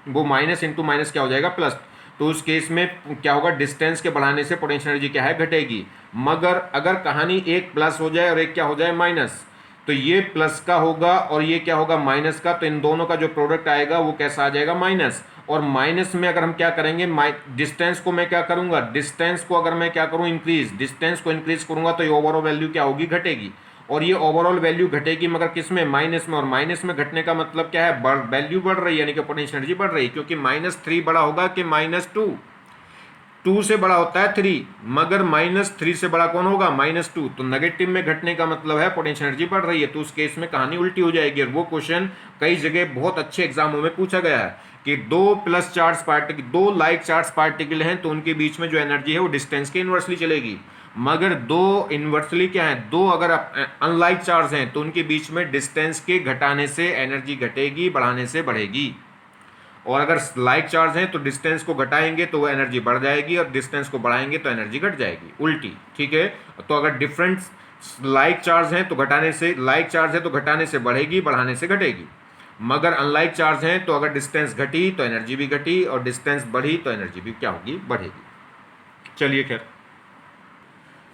Speaker 1: वो माइनस इंटू माइनस क्या हो जाएगा, प्लस। तो उस केस में क्या होगा, डिस्टेंस के बढ़ाने से पोटेंशियल एनर्जी क्या है, घटेगी। मगर अगर कहानी एक प्लस हो जाए और एक क्या हो जाए, माइनस, तो ये प्लस का होगा और ये क्या होगा, माइनस का, तो इन दोनों का जो प्रोडक्ट आएगा वो कैसा आ जाएगा, माइनस। और माइनस में अगर हम क्या करेंगे, डिस्टेंस को मैं क्या करूंगा, डिस्टेंस को अगर मैं क्या करूं, इंक्रीज, डिस्टेंस को इंक्रीज करूंगा तो ये ओवरऑल वैल्यू क्या होगी, घटेगी। और ये ओवरऑल वैल्यू घटेगी मगर किस में, माइनस में। और माइनस में घटने का मतलब क्या है, वैल्यू बढ़ रही है, यानी कि पोटेंशियल एनर्जी बढ़ रही है, क्योंकि -3 बड़ा होगा कि -2, 2 से बड़ा होता है 3, मगर -3 से बड़ा कौन होगा, -2। तो नेगेटिव में घटने का मतलब है पोटेंशियल एनर्जी बढ़ रही है, तो उस केस में कहानी उल्टी हो जाएगी। और वो क्वेश्चन कई जगह बहुत अच्छे एग्जामों में पूछा गया है कि दो प्लस चार्ज पार्टिकल, दो लाइक चार्ज पार्टिकल हैं तो उनके बीच में जो एनर्जी है वो डिस्टेंस के इन्वर्सली चलेगी। मगर दो इन्वर्सली क्या है, दो अगर अनलाइक चार्ज हैं तो उनके बीच में डिस्टेंस के घटाने से एनर्जी घटेगी, बढ़ाने से बढ़ेगी। और अगर लाइक चार्ज है तो डिस्टेंस को घटाएंगे तो वो एनर्जी बढ़ जाएगी, और डिस्टेंस को बढ़ाएंगे तो एनर्जी घट जाएगी, उल्टी। ठीक है, तो अगर डिफरेंट लाइक चार्ज है तो घटाने से, लाइक चार्ज है तो घटाने से बढ़ेगी, बढ़ाने से घटेगी। मगर अनलाइक चार्ज है तो अगर डिस्टेंस घटी तो एनर्जी भी घटी, और डिस्टेंस बढ़ी तो एनर्जी भी क्या होगी, बढ़ेगी। चलिए खैर,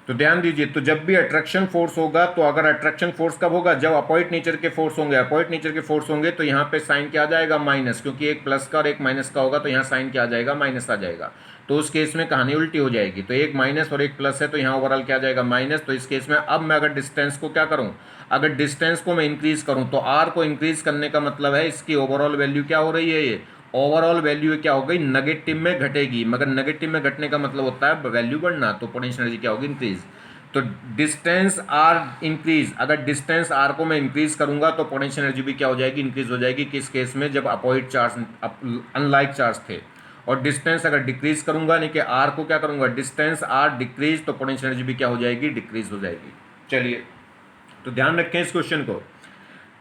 Speaker 1: तो ध्यान दीजिए, तो जब भी अट्रैक्शन फोर्स होगा, तो अगर अट्रैक्शन फोर्स कब होगा, जब अपोजिट नेचर के फोर्स होंगे, अपोजिट नेचर के फोर्स होंगे तो यहाँ पे साइन क्या आ जाएगा, माइनस, क्योंकि एक प्लस का और एक माइनस का होगा तो यहाँ साइन क्या आ जाएगा, माइनस आ जाएगा। तो उस केस में कहानी उल्टी हो जाएगी, तो एक माइनस और एक प्लस है तो यहाँ ओवरऑल क्या आ जाएगा, माइनस। तो इस केस में अब मैं अगर डिस्टेंस को क्या करूँ, अगर डिस्टेंस को मैं इंक्रीज करूँ तो आर को इंक्रीज करने का मतलब है इसकी ओवरऑल वैल्यू क्या हो रही है, ये ओवरऑल वैल्यू क्या हो गई, नेगेटिव में घटेगी। मगर नेगेटिव में घटने का मतलब होता है वैल्यू बढ़ना, तो पोटेंशियल एनर्जी क्या होगी, इंक्रीज। तो डिस्टेंस आर इंक्रीज, अगर डिस्टेंस आर को मैं इंक्रीज करूंगा तो पोटेंशियल एनर्जी भी क्या हो जाएगी, इंक्रीज हो जाएगी। किस केस में, जब अपोजिट चार्ज, अनलाइक चार्ज थे। और डिस्टेंस अगर डिक्रीज करूंगा, यानी कि आर को क्या करूंगा, डिस्टेंस आर डिक्रीज, तो पोटेंशियल एनर्जी भी क्या हो जाएगी, डिक्रीज हो जाएगी। चलिए, तो ध्यान रखें इस क्वेश्चन को,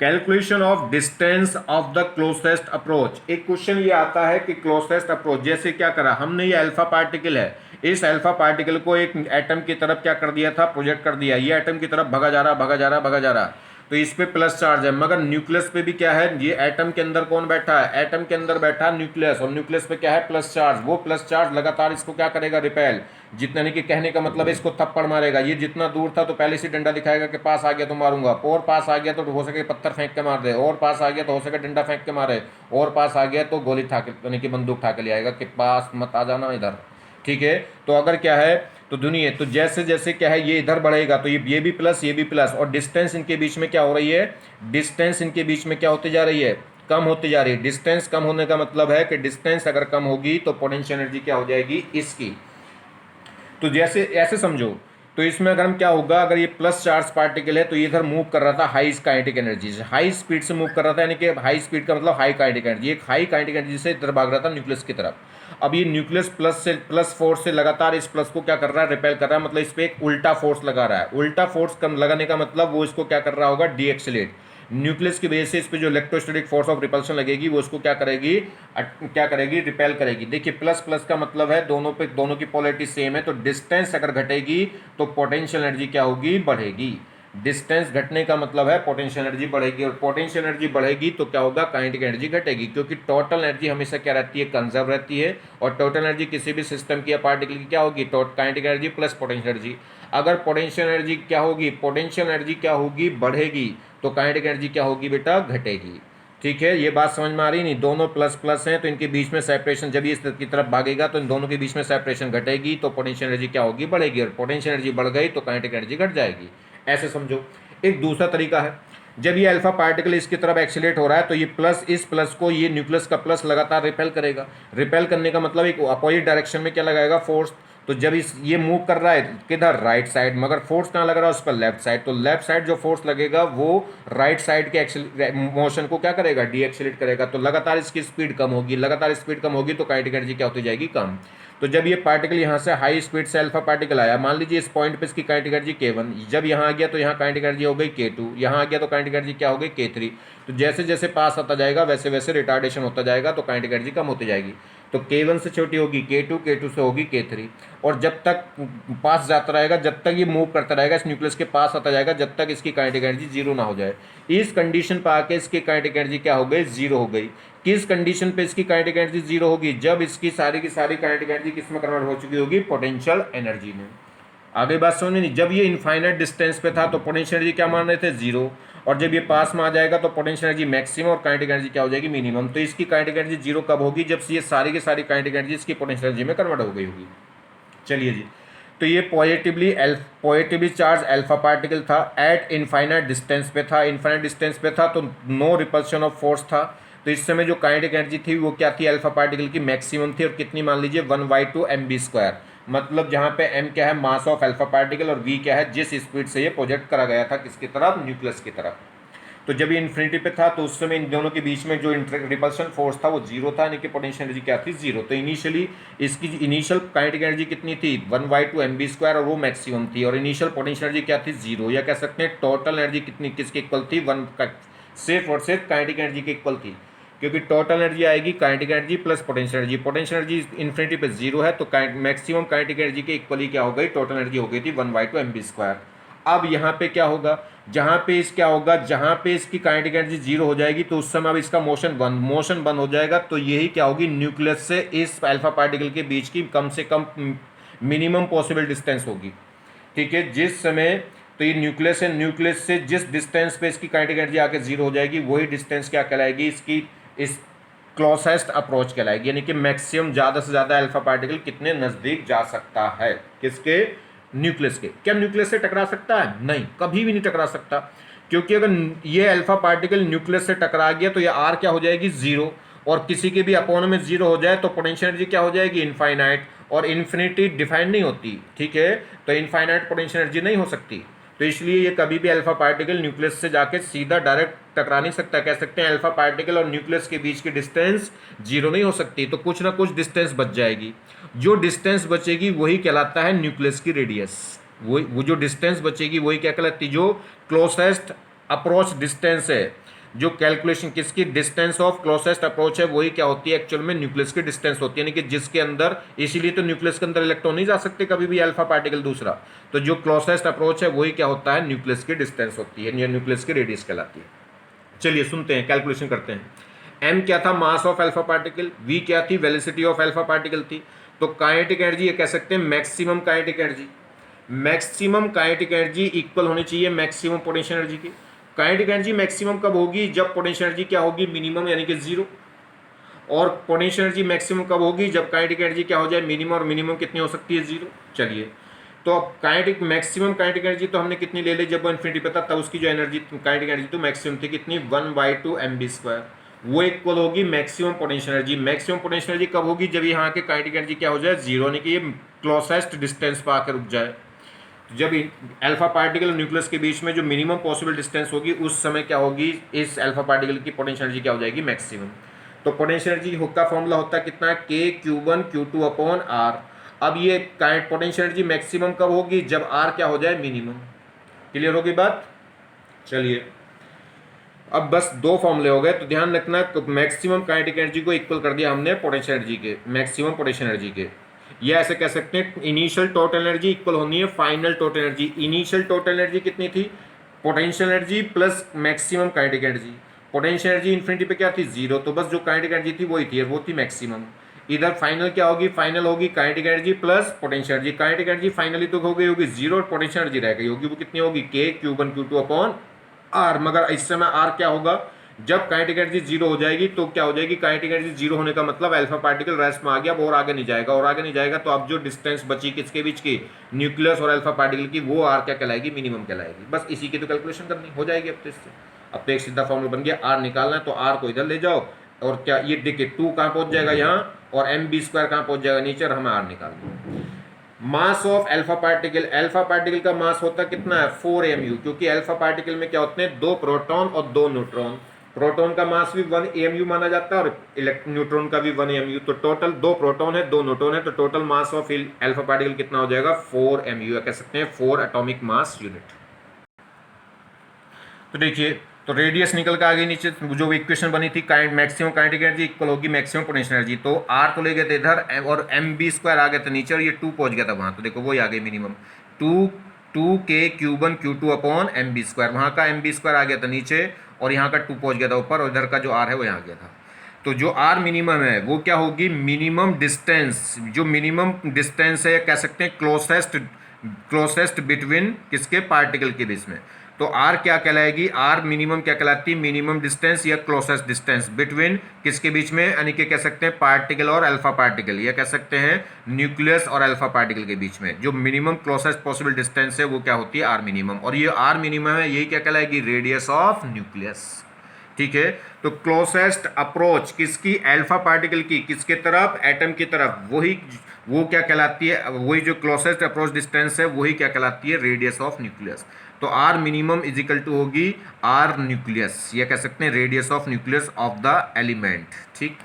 Speaker 1: calculation of distance of the closest approach. एक क्वेश्चन ये आता है कि क्लोजेस्ट अप्रोच, जैसे क्या करा हमने, ये अल्फा पार्टिकल है, इस अल्फा पार्टिकल को एक एटम की तरफ क्या कर दिया था, प्रोजेक्ट कर दिया, ये एटम की तरफ भगा जा रहा, भगा जा रहा, भगा जा रहा, तो इस पे प्लस चार्ज है। मगर न्यूक्लियस पे भी क्या है, ये एटम के अंदर कौन बैठा है, एटम के अंदर बैठा न्यूक्लियस, और न्यूक्लियस पे क्या है, प्लस चार्ज। वो प्लस चार्ज लगातार इसको क्या करेगा, रिपेल, जितना, नहीं कि कहने का मतलब है इसको थप्पड़ मारेगा। ये जितना दूर था तो पहले से डंडा दिखाएगा कि पास आ गया तो मारूंगा, और पास आ गया तो हो सके पत्थर फेंक के मार दे, और पास आ गया तो हो सके डंडा फेंक के मारे, और पास आ गया तो गोली ठा के, यानी कि बंदूक ठा के ले आएगा कि पास मत आ जाना इधर। ठीक है, तो अगर क्या है, तो दुनिया, तो जैसे जैसे क्या है, ये इधर बढ़ेगा तो ये भी प्लस, ये भी प्लस, और डिस्टेंस इनके बीच में क्या हो रही है, डिस्टेंस इनके बीच में क्या होती जा रही है, कम होती जा रही है। डिस्टेंस कम होने का मतलब है कि डिस्टेंस अगर कम होगी तो पोटेंशियल एनर्जी क्या हो जाएगी, इसकी। तो जैसे ऐसे समझो, तो इसमें अगर हम क्या होगा, अगर ये प्लस चार्ज पार्टिकल है तो ये इधर मूव कर रहा था हाई काइनेटिक एनर्जी से, हाई स्पीड से मूव कर रहा था, यानी कि हाई स्पीड का मतलब हाई काइनेटिक एनर्जी, एक हाई काइनेटिक एनर्जी से इधर भाग रहा था न्यूक्लियस की तरफ। अब ये न्यूक्लियस प्लस फोर्स से लगातार इस प्लस को क्या कर रहा है, रिपेल कर रहा है, मतलब इस पर एक उल्टा फोर्स लगा रहा है। उल्टा फोर्स लगाने का मतलब वो इसको क्या कर रहा होगा, डीएक्सिलेट। न्यूक्लियस की वजह से इस पे जो इलेक्ट्रोस्टैटिक फोर्स ऑफ रिपल्शन लगेगी वो उसको क्या करेगी, रिपेल करेगी। देखिए प्लस प्लस का मतलब है दोनों पे, दोनों की पोलैरिटी सेम है, तो डिस्टेंस अगर घटेगी तो पोटेंशियल एनर्जी क्या होगी, बढ़ेगी। डिस्टेंस घटने का मतलब है पोटेंशियल एनर्जी बढ़ेगी, और पोटेंशियल एनर्जी बढ़ेगी तो क्या होगा, काइनेटिक एनर्जी घटेगी, क्योंकि टोटल एनर्जी हमेशा क्या रहती है, कंजर्व रहती है। और टोटल एनर्जी किसी भी सिस्टम की या पार्टिकल की क्या होगी, kinetic energy plus potential energy. अगर पोटेंशियल एनर्जी क्या होगी, पोटेंशियल एनर्जी क्या होगी, बढ़ेगी, तो काइनेटिक एनर्जी क्या होगी बेटा, घटेगी। ठीक है, ये बात समझ में आ रही नहीं, दोनों प्लस प्लस हैं तो इनके बीच में सेपरेशन, जब ये इस की तरफ भागेगा तो इन दोनों के बीच में सेपरेशन घटेगी, तो पोटेंशियल एनर्जी क्या होगी, बढ़ेगी, और पोटेंशियल एनर्जी बढ़ गई तो काइनेटिक एनर्जी घट जाएगी। ऐसे समझो। एक दूसरा तरीका है, जब ये अल्फा पार्टिकल इसकी तरफ एक्सीलरेट हो रहा है तो ये प्लस, इस प्लस को ये न्यूक्लियस का प्लस लगातार रिपेल करेगा। रिपेल करने का मतलब एक अपोजिट डायरेक्शन में क्या लगाएगा, फोर्स। तो जब इस ये मूव कर रहा है किधर, राइट साइड, मगर फोर्स कहाँ लग रहा है उस पर, लेफ्ट साइड, तो लेफ्ट साइड जो फोर्स लगेगा वो राइट साइड के मोशन को क्या करेगा, डी एक्सेलरेट करेगा। तो लगातार इसकी स्पीड कम होगी, लगातार स्पीड कम होगी तो काइनेटिक एनर्जी क्या होती जाएगी, कम। तो जब ये पार्टिकल यहाँ से हाई स्पीड से अल्फा पार्टिकल आया, मान लीजिए इस पॉइंट पे इसकी काइनेटिक एनर्जी K1, जब यहाँ आ गया तो यहाँ काइनेटिक एनर्जी हो गई K2, यहाँ आ गया तो काइनेटिक एनर्जी क्या हो गई, K3। तो जैसे जैसे पास आता जाएगा वैसे वैसे रिटार्डेशन होता जाएगा तो काइनेटिक एनर्जी कम होती जाएगी। तो K1 से छोटी होगी K2, K2 से होगी K3, और जब तक पास जाता रहेगा, जब तक ये मूव करता रहेगा, इस न्यूक्लियस के पास आता जाएगा, जब तक इसकी काइनेटिक एनर्जी जीरो ना हो जाए। इस कंडीशन पर आके इसकी काइनेटिक एनर्जी क्या हो गई, जीरो हो गई। किस कंडीशन पे इसकी काइनेटिक एनर्जी जीरो होगी, जब इसकी सारी की सारी काइनेटिक एनर्जी किस में कन्वर्ट हो चुकी होगी, पोटेंशियल एनर्जी में। आगे बात समझ में नहीं, जब ये इनफाइनाइट डिस्टेंस पे था तो पोटेंशियल एनर्जी क्या मान रहे थे, जीरो, और जब ये पास में आ जाएगा तो पोटेंशियल एनर्जी मैक्सिमम और काइनेटिक एनर्जी क्या हो जाएगी, मिनिमम। तो इसकी काइनेटिक एनर्जी जीरो कब होगी, जब ये सारी की सारी काइनेटिक एनर्जी इसकी पोटेंशियल एनर्जी में कन्वर्ट हो गई होगी। चलिए जी, तो ये पॉजिटिवली चार्ज अल्फा पार्टिकल था, एट इनफाइनाइट डिस्टेंस पे था, इनफाइनाइट डिस्टेंस पे था तो नो रिपल्शन ऑफ फोर्स था। तो इस समय जो काइनेटिक एनर्जी थी वो क्या थी, अल्फा पार्टिकल की मैक्सिमम थी, और कितनी मान लीजिए 1/2 mv², मतलब जहाँ पे m क्या है, मास ऑफ अल्फा पार्टिकल, और v क्या है, जिस स्पीड से ये प्रोजेक्ट करा गया था किसकी तरफ, न्यूक्लियस की तरफ। तो जब ये इन्फिनिटी पे था तो उस समय इन दोनों के बीच में जो रिपल्शन फोर्स था वो जीरो था, यानी कि पोटेंशियल एनर्जी क्या थी, जीरो। तो इनिशियली इसकी इनिशियल काइनेटिक एनर्जी कितनी थी, 1/2 mv², और वो मैक्सिमम थी, और इनिशियल पोटेंशियल एनर्जी क्या थी, जीरो, या कह सकते हैं टोटल एनर्जी कितनी किसके इक्वल थी, सिर्फ और सिर्फ काइनेटिक एनर्जी के इक्वल थी, क्योंकि टोटल एनर्जी आएगी kinetic energy plus potential energy. Potential energy infinity पे जीरो है तो मैक्सिमम काइनेटिक एनर्जी के इक्वली क्या हो गई, टोटल एनर्जी हो गई थी 1/2 mv²। अब यहाँ पे क्या होगा, जहाँ पे इस क्या होगा, जहाँ पे इसकी काइनेटिक एनर्जी जीरो हो जाएगी तो उस समय अब इसका मोशन बंद हो जाएगा। तो यही क्या होगी, न्यूक्लियस से इस अल्फा पार्टिकल के बीच की कम से कम मिनिमम पॉसिबल डिस्टेंस होगी, ठीक है। जिस समय तो ये न्यूक्लियस है, न्यूक्लियस से जिस डिस्टेंस पे इसकी काइनेटिक एनर्जी आके जीरो हो जाएगी वही डिस्टेंस क्या कहलाएगी, इसकी इस क्लोजेस्ट अप्रोच कहलाएगी, यानी कि मैक्सिमम ज़्यादा से ज़्यादा अल्फा पार्टिकल कितने नज़दीक जा सकता है, किसके, न्यूक्लियस के। क्या न्यूक्लियस से टकरा सकता है, नहीं, कभी भी नहीं टकरा सकता, क्योंकि अगर ये अल्फा पार्टिकल न्यूक्लियस से टकरा गया तो ये आर क्या हो जाएगी, जीरो, और किसी के भी अपोन में जीरो हो जाए तो पोटेंशियल एनर्जी क्या हो जाएगी, इनफाइनाइट, और इन्फिनिटी डिफाइन नहीं होती, ठीक है, तो इनफाइनाइट पोटेंशियल एनर्जी नहीं हो सकती। तो इसलिए ये कभी भी अल्फा पार्टिकल न्यूक्लियस से जाके सीधा डायरेक्ट टकरा नहीं सकता। कह सकते हैं अल्फा पार्टिकल और न्यूक्लियस के बीच की डिस्टेंस जीरो नहीं हो सकती, तो कुछ ना कुछ डिस्टेंस बच जाएगी। जो डिस्टेंस बचेगी वही कहलाता है न्यूक्लियस की रेडियस। वो जो डिस्टेंस बचेगी वही क्या कहलाती है, जो क्लोजेस्ट अप्रोच डिस्टेंस है, जो कैलकुलेशन किसकी, डिस्टेंस ऑफ क्लोजेस्ट अप्रोच है, वही क्या होती है एक्चुअल में, न्यूक्लियस की डिस्टेंस होती है, यानी कि जिसके अंदर, इसीलिए तो न्यूक्लियस के अंदर इलेक्ट्रॉन नहीं जा सकते कभी भी अल्फा पार्टिकल दूसरा। तो जो क्लोजेस्ट अप्रोच है वही क्या होता है, न्यूक्लियस की डिस्टेंस होती है, या न्यूक्लियस की रेडियस कहलाती है। चलिए सुनते हैं, कैलकुलेशन करते हैं। m क्या था, mass of alpha particle, v क्या थी, वेलोसिटी ऑफ अल्फा पार्टिकल थी। तो काइनेटिक एनर्जी ये कह सकते हैं maximum kinetic energy, maximum kinetic energy equal होनी चाहिए मैक्सिमम पोटेंशियल एनर्जी की। काइनेटिक एनर्जी मैक्सिमम कब होगी, जब पोटेंशियल एनर्जी क्या होगी, मिनिमम, यानी कि जीरो। और पोटेंशियल एनर्जी मैक्सिमम कब होगी, जब काइनेटिक एनर्जी क्या हो जाए, मिनिमम, और मिनिमम कितनी हो सकती है, जीरो। चलिए, तो अब काइनेटिक मैक्सिमम काइनेटिक एनर्जी तो हमने कितनी ले ली, जब वो इन्फिनिटी पे था तब उसकी जो एनर्जी काइनेटिक एनर्जी तो मैक्सिमम थी कितनी, 1/2 mv², वो इक्वल होगी maximum potential energy. Maximum potential energy कब होगी, जब यहाँ के काइनेटिक एनर्जी क्या हो जाए, जीरो, यानी कि ये क्लोजेस्ट डिस्टेंस पर आकर रुक जाए। जब अल्फा पार्टिकल और न्यूक्लियस के बीच में जो मिनिमम पॉसिबल डिस्टेंस होगी उस समय क्या होगी, इस अल्फा पार्टिकल की पोटेंशियल एनर्जी क्या हो जाएगी, मैक्सिमम। तो पोटेंशियल एनर्जी का फॉर्मूला होता है कितना, K(Q1Q2)/R। अब ये पोटेंशियल एनर्जी मैक्सिमम कब होगी, जब R क्या हो जाए, मिनिमम। क्लियर होगी बात। चलिए, अब बस दो फॉर्मूले हो गए, तो ध्यान रखना, तो मैक्सिमम काइनेटिक एनर्जी को इक्वल कर दिया हमने पोटेंशियल एनर्जी के, मैक्सिमम पोटेंशियल एनर्जी के। ये ऐसे कह सकते हैं इनिशियल टोटल एनर्जी इक्वल होनी है final total energy. Initial total energy कितनी थी, potential energy plus maximum kinetic energy. Potential energy infinity पे क्या थी, जीरो, तो बस जो काइनेटिक एनर्जी थी वही थी, और वो थी मैक्सिमम। इधर फाइनल क्या होगी, फाइनल होगी kinetic energy plus potential energy. Kinetic energy finally तो हो गई होगी जीरो, और पोटेंशियल एनर्जी रह गई होगी, वो कितनी होगी, K(Q1Q2)/R। मगर इस समय R क्या होगा, जब काइनेटिक एनर्जी जीरो हो जाएगी तो क्या हो जाएगी, काइनेटिक एनर्जी जीरो होने का मतलब अल्फा पार्टिकल रेस्ट में आ गया, और आगे नहीं जाएगा, और आगे नहीं जाएगा तो अब जो डिस्टेंस बची किसके बीच की, न्यूक्लियस और अल्फा पार्टिकल की, वो आर क्या कहलाएगी, मिनिमम कहलाएगी। बस इसी की तो कैलकुलेशन करनी हो जाएगी अब तो इससे। अब तो एक सीधा फॉर्मूला बन गया, आर निकालना है तो आर को इधर ले जाओ, और क्या ये देखिए 2 कहाँ पहुंच जाएगा यहाँ, और mv² कहाँ पहुंच जाएगा नीचे, और हमें आर निकालना है। मास ऑफ अल्फा पार्टिकल का मास होता कितना है 4 mu, क्योंकि अल्फा पार्टिकल में क्या होते हैं 2 प्रोटॉन और 2 न्यूट्रॉन। प्रोटॉन का मास भी 1 mu माना जाता है और न्यूट्रॉन का भी 1 mu, तो टोटल 2 प्रोटॉन है 2 न्यूट्रॉन है, तो total mass of alpha particle कितना हो जाएगा 4 mu, या कह सकते हैं 4 एटॉमिक मास यूनिट। तो देखिए, तो रेडियस निकल के आगे नीचे जो इक्वेशन बनी थी मैक्सिमम काइनेटिक एनर्जी इक्वल होगी मैक्सिमम पोटेंशियल एनर्जी, तो आर तो ले गए थे इधर और एम बी स्क्वायर आ गया था नीचे और ये 2 पहुंच गया था वहां, तो देखो वही आ गई minimum 2k³ Q2 upon M B square, वहाँ का एम बी स्क्वायर आ गया था नीचे और यहाँ का 2 पहुंच गया था ऊपर और इधर का जो आर है वो यहाँ आ गया था। तो जो आर मिनिमम है वो क्या होगी मिनिमम डिस्टेंस, जो मिनिमम डिस्टेंस है कह सकते हैं क्लोजेस्ट बिटवीन किसके पार्टिकल के बीच में, तो आर क्या कहलाएगी, आर मिनिमम क्या कहलाती है मिनिमम डिस्टेंस या क्लोजेस्ट डिस्टेंस बिटवीन किसके बीच में, यानी कि कह सकते हैं पार्टिकल और अल्फा पार्टिकल, या कह सकते हैं न्यूक्लियस और अल्फा पार्टिकल के बीच में जो मिनिमम क्लोजेस्ट पॉसिबल डिस्टेंस है वो क्या होती है आर मिनिमम, और ये आर मिनिमम है यही क्या कहलाएगी रेडियस ऑफ न्यूक्लियस। ठीक है, तो क्लोजेस्ट अप्रोच किसकी अल्फा पार्टिकल की किसके तरफ एटम की तरफ, वही वो क्या कहलाती है, वही जो क्लोजेस्ट अप्रोच डिस्टेंस है वही क्या कहलाती है रेडियस ऑफ न्यूक्लियस। तो R minimum is equal to होगी आर न्यूक्लियस, या कह सकते हैं radius of nucleus of the element. ठीक,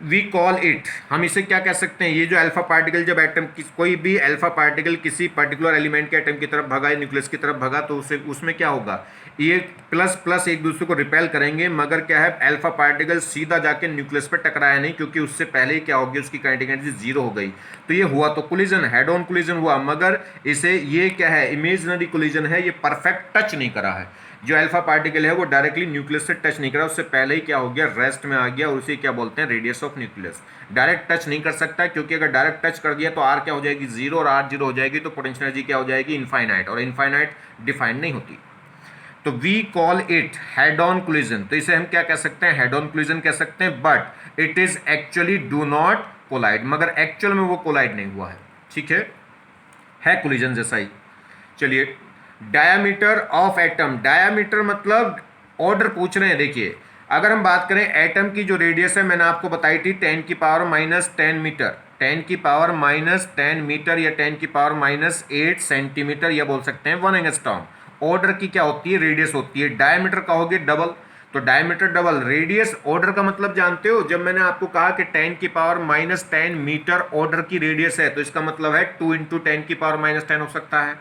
Speaker 1: वी कॉल इट, हम इसे क्या कह सकते हैं, ये जो अल्फा पार्टिकल जब एटम कोई भी अल्फा पार्टिकल किसी पर्टिकुलर एलिमेंट के एटम की तरफ भगा या न्यूक्लियस की तरफ भगा तो उसमें क्या होगा, ये प्लस प्लस एक दूसरे को रिपेल करेंगे, मगर क्या है अल्फा पार्टिकल सीधा जाके न्यूक्लियस पर टकराया नहीं, क्योंकि उससे पहले ही क्या होगी उसकी काइनेटिक एनर्जी जीरो हो गई। तो ये हुआ तो कोलिजन, हेड ऑन कोलिजन हुआ, मगर इसे ये क्या है इमेजिनरी कोलिजन है, ये परफेक्ट टच नहीं करा है। जो अल्फा पार्टिकल है वो डायरेक्टली न्यूक्लियस से टच नहीं करा, उससे पहले ही क्या हो गया रेस्ट में आ गया, और उसे क्या बोलते हैं radius of nucleus. Direct touch नहीं कर सकता, क्योंकि अगर डायरेक्ट टच कर दिया तो आर क्या हो जाएगी जीरो, और आर जीरो हो जाएगी तो पोटेंशियल एनर्जी क्या हो जाएगी इनफाइनाइट, और इनफाइनाइट डिफाइंड नहीं होती। तो we call it head on collision, तो इसे हम क्या कह सकते हैं हेड ऑन कोलिजन कह सकते हैं, but it is actually do not collide, मगर एक्चुअल में वो कोलाइड नहीं हुआ है। ठीक है कोलिजन जैसा ही। चलिए, डायामीटर ऑफ एटम, डायामीटर मतलब ऑर्डर पूछ रहे हैं। देखिए, अगर हम बात करें एटम की जो रेडियस है मैंने आपको बताई थी 10⁻⁻10 मीटर, 10⁻⁻10 मीटर या 10⁻⁻8 सेंटीमीटर, या बोल सकते हैं 1 एंगस्ट्रॉम। ऑर्डर की क्या होती है रेडियस होती है, डायमीटर का होगी डबल, तो डायमीटर डबल रेडियस। ऑर्डर का मतलब जानते हो, जब मैंने आपको कहा कि 10⁻⁻10 मीटर ऑर्डर की रेडियस है, तो इसका मतलब है 2 × 10⁻⁻10 हो सकता है,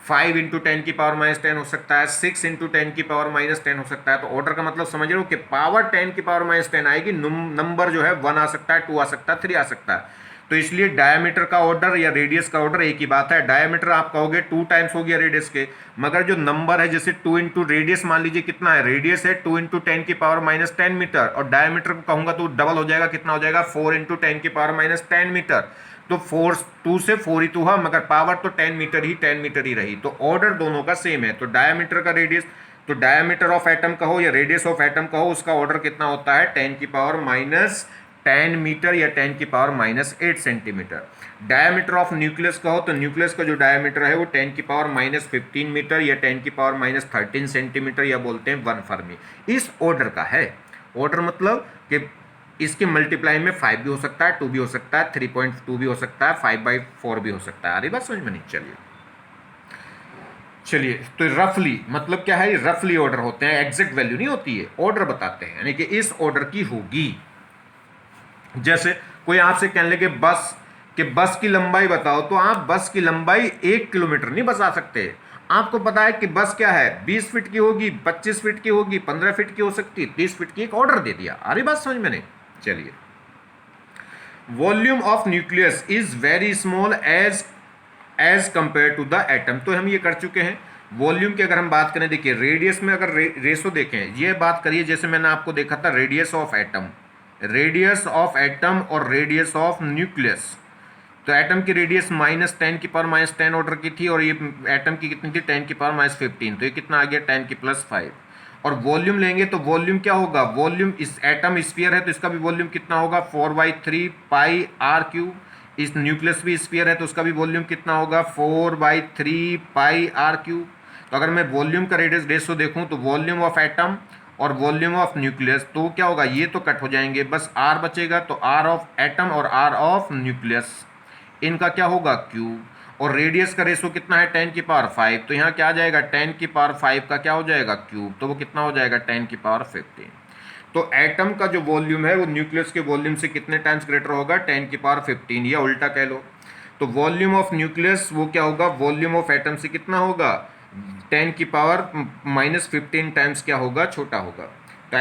Speaker 1: 5 × 10⁻⁻10 हो सकता है, 6 × 10⁻⁻10 हो सकता है। तो ऑर्डर का मतलब समझ रहे हो कि पावर 10⁻⁻10 आएगी, नंबर जो है 1 आ सकता है, 2 आ सकता है, 3 आ सकता है। तो इसलिए डायमीटर का ऑर्डर या रेडियस का ऑर्डर एक ही बात है। डायमीटर आप कहोगे 2 टाइम्स हो गया रेडियस के, मगर जो नंबर है जैसे 2 × रेडियस मान लीजिए कितना है, रेडियस है 2 × 10⁻⁻10 मीटर, और डायमीटर को कहूंगा तो डबल हो जाएगा, कितना हो जाएगा 4 × 10⁻⁻10 मीटर। तो 2 से 4 ही तो हुआ, मगर पावर तो 10 मीटर ही रही, तो ऑर्डर दोनों का सेम है। तो डायमीटर का रेडियस, तो डायमीटर ऑफ एटम कहो या रेडियस ऑफ एटम कहो, उसका ऑर्डर कितना होता है 10⁻⁻10 मीटर या 10⁻⁻8 सेंटीमीटर। डायमीटर ऑफ न्यूक्लियस कहो तो न्यूक्लियस का जो डायमीटर है वो 10⁻⁻15 मीटर या 10⁻⁻13 सेंटीमीटर, या बोलते हैं 1 फर्मी। इस ऑर्डर का है। ऑर्डर मतलब कि इसके मल्टीप्लाई में 5 भी हो सकता है, 2 भी हो सकता है, 3.2 भी हो सकता है, 5/4 भी हो सकता है। आ रही बात समझ में नहीं? चलिए, तो रफली मतलब क्या है, रफली ऑर्डर होते हैं, एग्जैक्ट वैल्यू नहीं होती है, ऑर्डर बताते हैं, यानी कि इस ऑर्डर की होगी। जैसे कोई आपसे कहने लगे बस की लंबाई बताओ, तो आप बस की लंबाई 1 किलोमीटर नहीं बता सकते। आपको पता है कि बस क्या है 20 फीट की होगी, 25 फीट की होगी, 15 फीट की हो सकती है, 30 फीट की, एक ऑर्डर दे दिया। आ रही बात समझ में नहीं? चलिए, volume of nucleus is very small as compare to the atom, तो हम ये कर चुके हैं। वॉल्यूम की अगर हम बात करें, देखिए रेडियस में अगर रेशो देखें, ये बात करिए जैसे मैंने आपको देखा था रेडियस ऑफ एटम और रेडियस ऑफ न्यूक्लियस। तो एटम की रेडियस -10⁻⁻10 ऑर्डर की थी, और ये एटम की कितनी थी 10⁻⁻15, तो ये कितना आ गया 10⁻5। और वॉल्यूम लेंगे तो वॉल्यूम क्या होगा, वॉल्यूम इस एटम स्फीयर है तो इसका भी वॉल्यूम कितना होगा 4/3 πr3। इस न्यूक्लियस भी स्फीयर है तो उसका भी वॉल्यूम कितना होगा 4/3 πr3। तो अगर मैं वॉल्यूम का रेडियस देखूं तो वॉल्यूम ऑफ एटम और वॉल्यूम ऑफ न्यूक्लियस, तो क्या होगा, ये तो कट हो जाएंगे, बस आर बचेगा, तो आर ऑफ एटम और आर ऑफ न्यूक्लियस, इनका क्या होगा क्यूब, और रेडियस का रेशो कितना है 10⁵, तो यहाँ क्या आ जाएगा 10⁵ का क्या हो जाएगा क्यूब, तो वो कितना हो जाएगा 10⁵। तो एटम का जो वॉल्यूम है वो न्यूक्लियस के वॉल्यूम से कितने टाइम्स ग्रेटर होगा 10⁵, या उल्टा कह लो, तो वॉल्यूम ऑफ न्यूक्लियस वो क्या होगा, वॉल्यूम ऑफ एटम से कितना होगा 10⁻⁻15 टाइम्स क्या होगा, छोटा होगा। तो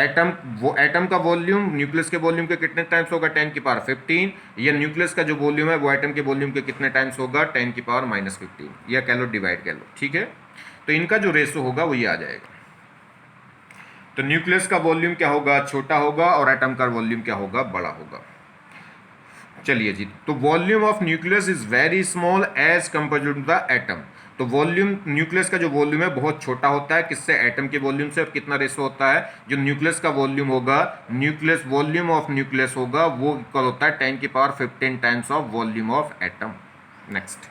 Speaker 1: एटम का वॉल्यूम न्यूक्लियस के वॉल्यूम के कितने टाइम्स होगा 10⁻15, या न्यूक्लियस का जो वॉल्यूम है वो एटम के वॉल्यूम के कितने टाइम्स होगा 10⁻⁻15, या कह लो डिवाइड कह लो, ठीक है। तो इनका जो रेशो होगा वो ये आ जाएगा। तो न्यूक्लियस का वॉल्यूम क्या होगा, छोटा होगा, और एटम का वॉल्यूम क्या होगा, बड़ा होगा। चलिए जी, तो volume of nucleus is very small as compare to the atom. तो वॉल्यूम न्यूक्लियस का जो वॉल्यूम है बहुत छोटा होता है किससे, एटम के वॉल्यूम से। और कितना रेशो होता है, जो न्यूक्लियस का वॉल्यूम होगा, न्यूक्लियस वॉल्यूम ऑफ न्यूक्लियस होगा वो इक्वल होता है 10⁻15 times of volume of atom. Next,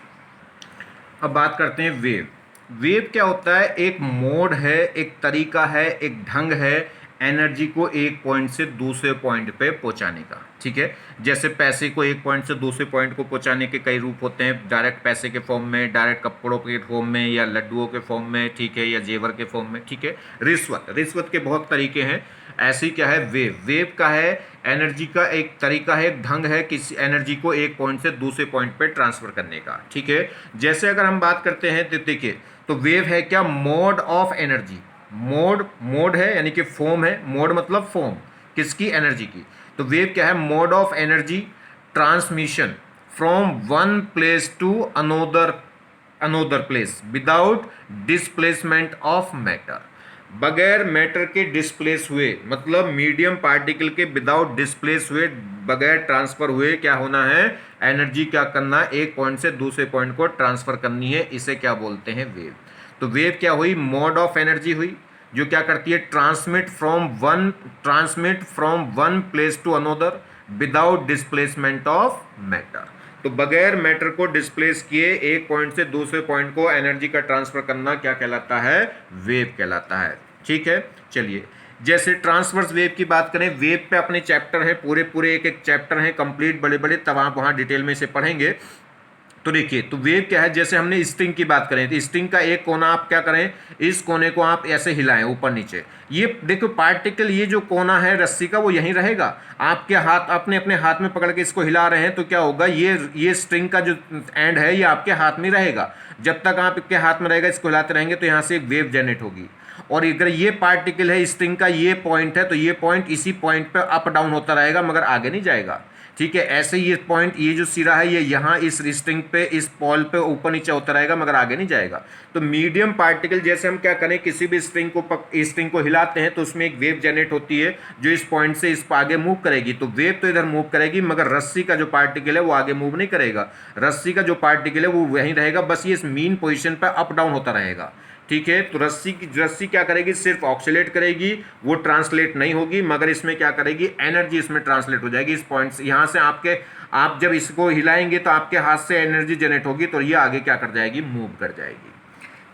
Speaker 1: अब बात करते हैं वेव। वेव क्या होता है, एक मोड है, एक तरीका है, एक ढंग है एनर्जी को एक पॉइंट से दूसरे पॉइंट पे पहुंचाने का, ठीक है। जैसे पैसे को एक पॉइंट से दूसरे पॉइंट को पहुंचाने के कई रूप होते हैं, डायरेक्ट पैसे के फॉर्म में, डायरेक्ट कपड़ों के फॉर्म में, या लड्डुओं के फॉर्म में, ठीक है, या जेवर के फॉर्म में, ठीक है। रिश्वत के बहुत तरीके हैं। ऐसी क्या है, वेव का है एनर्जी का एक तरीका है, एक ढंग है किसी एनर्जी को एक पॉइंट से दूसरे पॉइंट पे ट्रांसफर करने का, ठीक है। जैसे अगर हम बात करते हैं तो देखिए, तो वेव है क्या, मोड ऑफ एनर्जी। मोड है यानी कि फॉर्म है, मोड मतलब फॉर्म किसकी, एनर्जी की। तो वेव क्या है, mode of energy transmission from one place to another place without displacement of matter. बगैर मैटर के डिस्प्लेस हुए, मतलब मीडियम पार्टिकल के विदाउट डिस्प्लेस हुए, बगैर ट्रांसफर हुए क्या होना है, एनर्जी क्या करना, एक पॉइंट से दूसरे पॉइंट को ट्रांसफर करनी है, इसे क्या बोलते हैं, वेव। तो वेव क्या हुई, मोड ऑफ एनर्जी हुई, जो क्या करती है, transmit from one place to another without displacement of matter. तो बगैर मैटर को डिस्प्लेस किए एक पॉइंट से दूसरे पॉइंट को एनर्जी का ट्रांसफर करना क्या कहलाता है, वेव कहलाता है, ठीक है। चलिए, जैसे ट्रांसवर्स वेव की बात करें, वेव पे अपने चैप्टर है, पूरे एक चैप्टर है कंप्लीट, बड़े तब आप वहां डिटेल में इसे पढ़ेंगे। तो देखिए, तो वेव क्या है, जैसे हमने स्ट्रिंग की बात करें तो स्ट्रिंग का एक कोना आप क्या करें, इस कोने को आप ऐसे हिलाएं ऊपर नीचे, ये देखो पार्टिकल, ये जो कोना है रस्सी का वो यहीं रहेगा। आपके हाथ, अपने हाथ में पकड़ के इसको हिला रहे हैं तो क्या होगा, ये स्ट्रिंग का जो एंड है ये आपके हाथ में रहेगा। जब तक आपके हाथ में रहेगा, इसको हिलाते रहेंगे तो यहाँ से एक वेव जनरेट होगी। और अगर ये पार्टिकल है स्ट्रिंग का, ये पॉइंट है, तो ये पॉइंट इसी पॉइंट पे अप डाउन होता रहेगा मगर आगे नहीं जाएगा, ठीक है। ऐसे ये पॉइंट, ये जो सिरा है ये यहाँ इस स्ट्रिंग पे, इस पॉल पे ऊपर नीचे होता रहेगा मगर आगे नहीं जाएगा। तो मीडियम पार्टिकल, जैसे हम क्या करें, किसी भी स्ट्रिंग को हिलाते हैं तो उसमें एक वेव जनरेट होती है जो इस पॉइंट से इस आगे मूव करेगी। तो वेव तो इधर मूव करेगी मगर रस्सी का जो पार्टिकल है वो आगे मूव नहीं करेगा। रस्सी का जो पार्टिकल है वो वहीं रहेगा, बस ये इस मीन पोजिशन पर अप डाउन होता रहेगा, ठीक है। तो रस्सी क्या करेगी, सिर्फ ऑक्सीलेट करेगी, वो ट्रांसलेट नहीं होगी, मगर इसमें क्या करेगी, एनर्जी इसमें ट्रांसलेट हो जाएगी। इस पॉइंट से यहाँ से आप जब इसको हिलाएंगे तो आपके हाथ से एनर्जी जनरेट होगी, तो ये आगे क्या कर जाएगी, मूव कर जाएगी,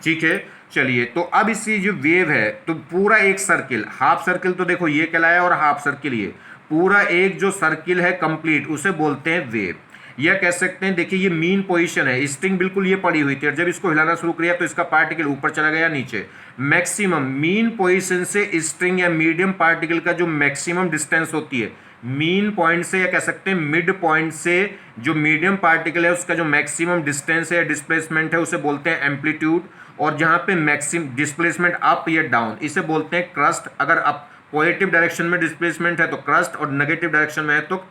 Speaker 1: ठीक है। चलिए, तो अब इसकी जो वेव है, तो पूरा एक सर्किल, हाफ सर्किल तो देखो ये कहलाया, और हाफ सर्किल ये पूरा एक जो सर्किल है कंप्लीट, उसे बोलते हैं वेव। यह कह सकते हैं, देखिए ये मीन पोजीशन है, स्ट्रिंग बिल्कुल ये पड़ी हुई थी और जब इसको हिलाना शुरू किया तो इसका पार्टिकल ऊपर चला गया, नीचे। मैक्सिमम मीन पोजीशन से स्ट्रिंग या मीडियम पार्टिकल का जो मैक्सिमम डिस्टेंस होती है, मीन पॉइंट से, या कह सकते हैं मिड पॉइंट से जो मीडियम पार्टिकल है उसका जो मैक्सिमम डिस्टेंस है या डिस्प्लेसमेंट है, उसे बोलते हैं एम्पलीट्यूड। और जहां पे मैक्सिमम डिस्प्लेसमेंट अप या डाउन, इसे बोलते हैं क्रस्ट। अगर अप पॉजिटिव डायरेक्शन में डिस्प्लेसमेंट है तो क्रस्ट, और नेगेटिव डायरेक्शन में है तो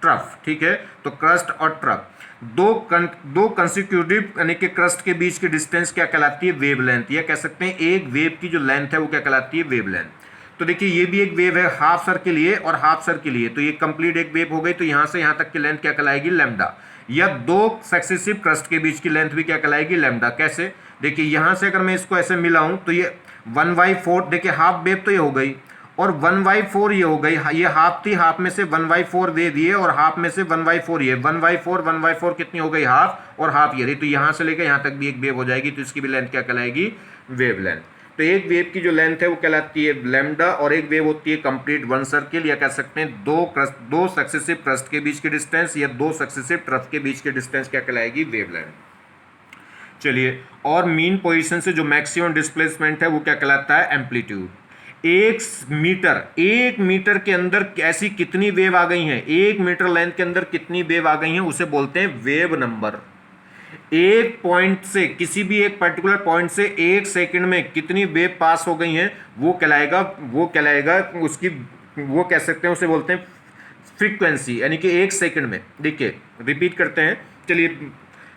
Speaker 1: ट्रफ, ठीक है। तो क्रस्ट और ट्रफ दो कंसिक्यूटिव यानी कि क्रस्ट के बीच की डिस्टेंस क्या कहलाती है, वेवलेंथ। या कह सकते हैं एक वेव की जो लेंथ है वो क्या कहलाती है, वेवलेंथ। तो देखिए ये भी एक वेव है, हाफ सर्किल ये और हाफ सर्किल ये, तो ये कंप्लीट एक वेव हो गई। तो यहां से यहां तक की लेंथ क्या कहलाएगी, लैम्डा। या दो सक्सेसिव क्रस्ट के बीच की लेंथ भी क्या कहलाएगी, लैम्डा। कैसे, देखिए यहां से अगर मैं इसको ऐसे मिलाऊं तो ये 1/4, देखिए हाफ वेव तो ये हो गई, और 1/4 ये हो गई, ये हाफ थी, हाफ में से 1/4 वेव ये, और हाफ में से 1/4 ये, 1/4 कितनी हो गई, हाफ, और हाफ ये रही। तो यहां से लेकर यहां तक भी एक वेव हो जाएगी, तो इसकी भी लेंथ क्या कहलाएगी, वेव लेंथ। तो एक वेव की जो लेंथ है वो कहलाती है लैम्डा, और एक वेव होती है कंप्लीट वन सर्किल, या कह सकते हैं दो सक्सेसिव क्रस्ट के बीच के डिस्टेंस या दो सक्सेसिव ट्रफ के बीच के डिस्टेंस क्या कहलाएगी, वेवलेंथ। चलिए, और मीन पोजीशन से जो मैक्सिमम डिस्प्लेसमेंट है वो क्या कहलाता है, एम्पलीट्यूड। एक मीटर के अंदर ऐसी कितनी वेव आ गई हैं, एक मीटर लेंथ के अंदर कितनी वेव आ गई हैं, उसे बोलते हैं वेव नंबर। एक पॉइंट से, किसी भी एक पर्टिकुलर पॉइंट से एक सेकंड में कितनी वेव पास हो गई हैं वो कहलाएगा उसकी, वो कह सकते हैं, उसे बोलते हैं फ्रीक्वेंसी, यानी कि एक सेकंड में। देखिए रिपीट करते हैं, चलिए।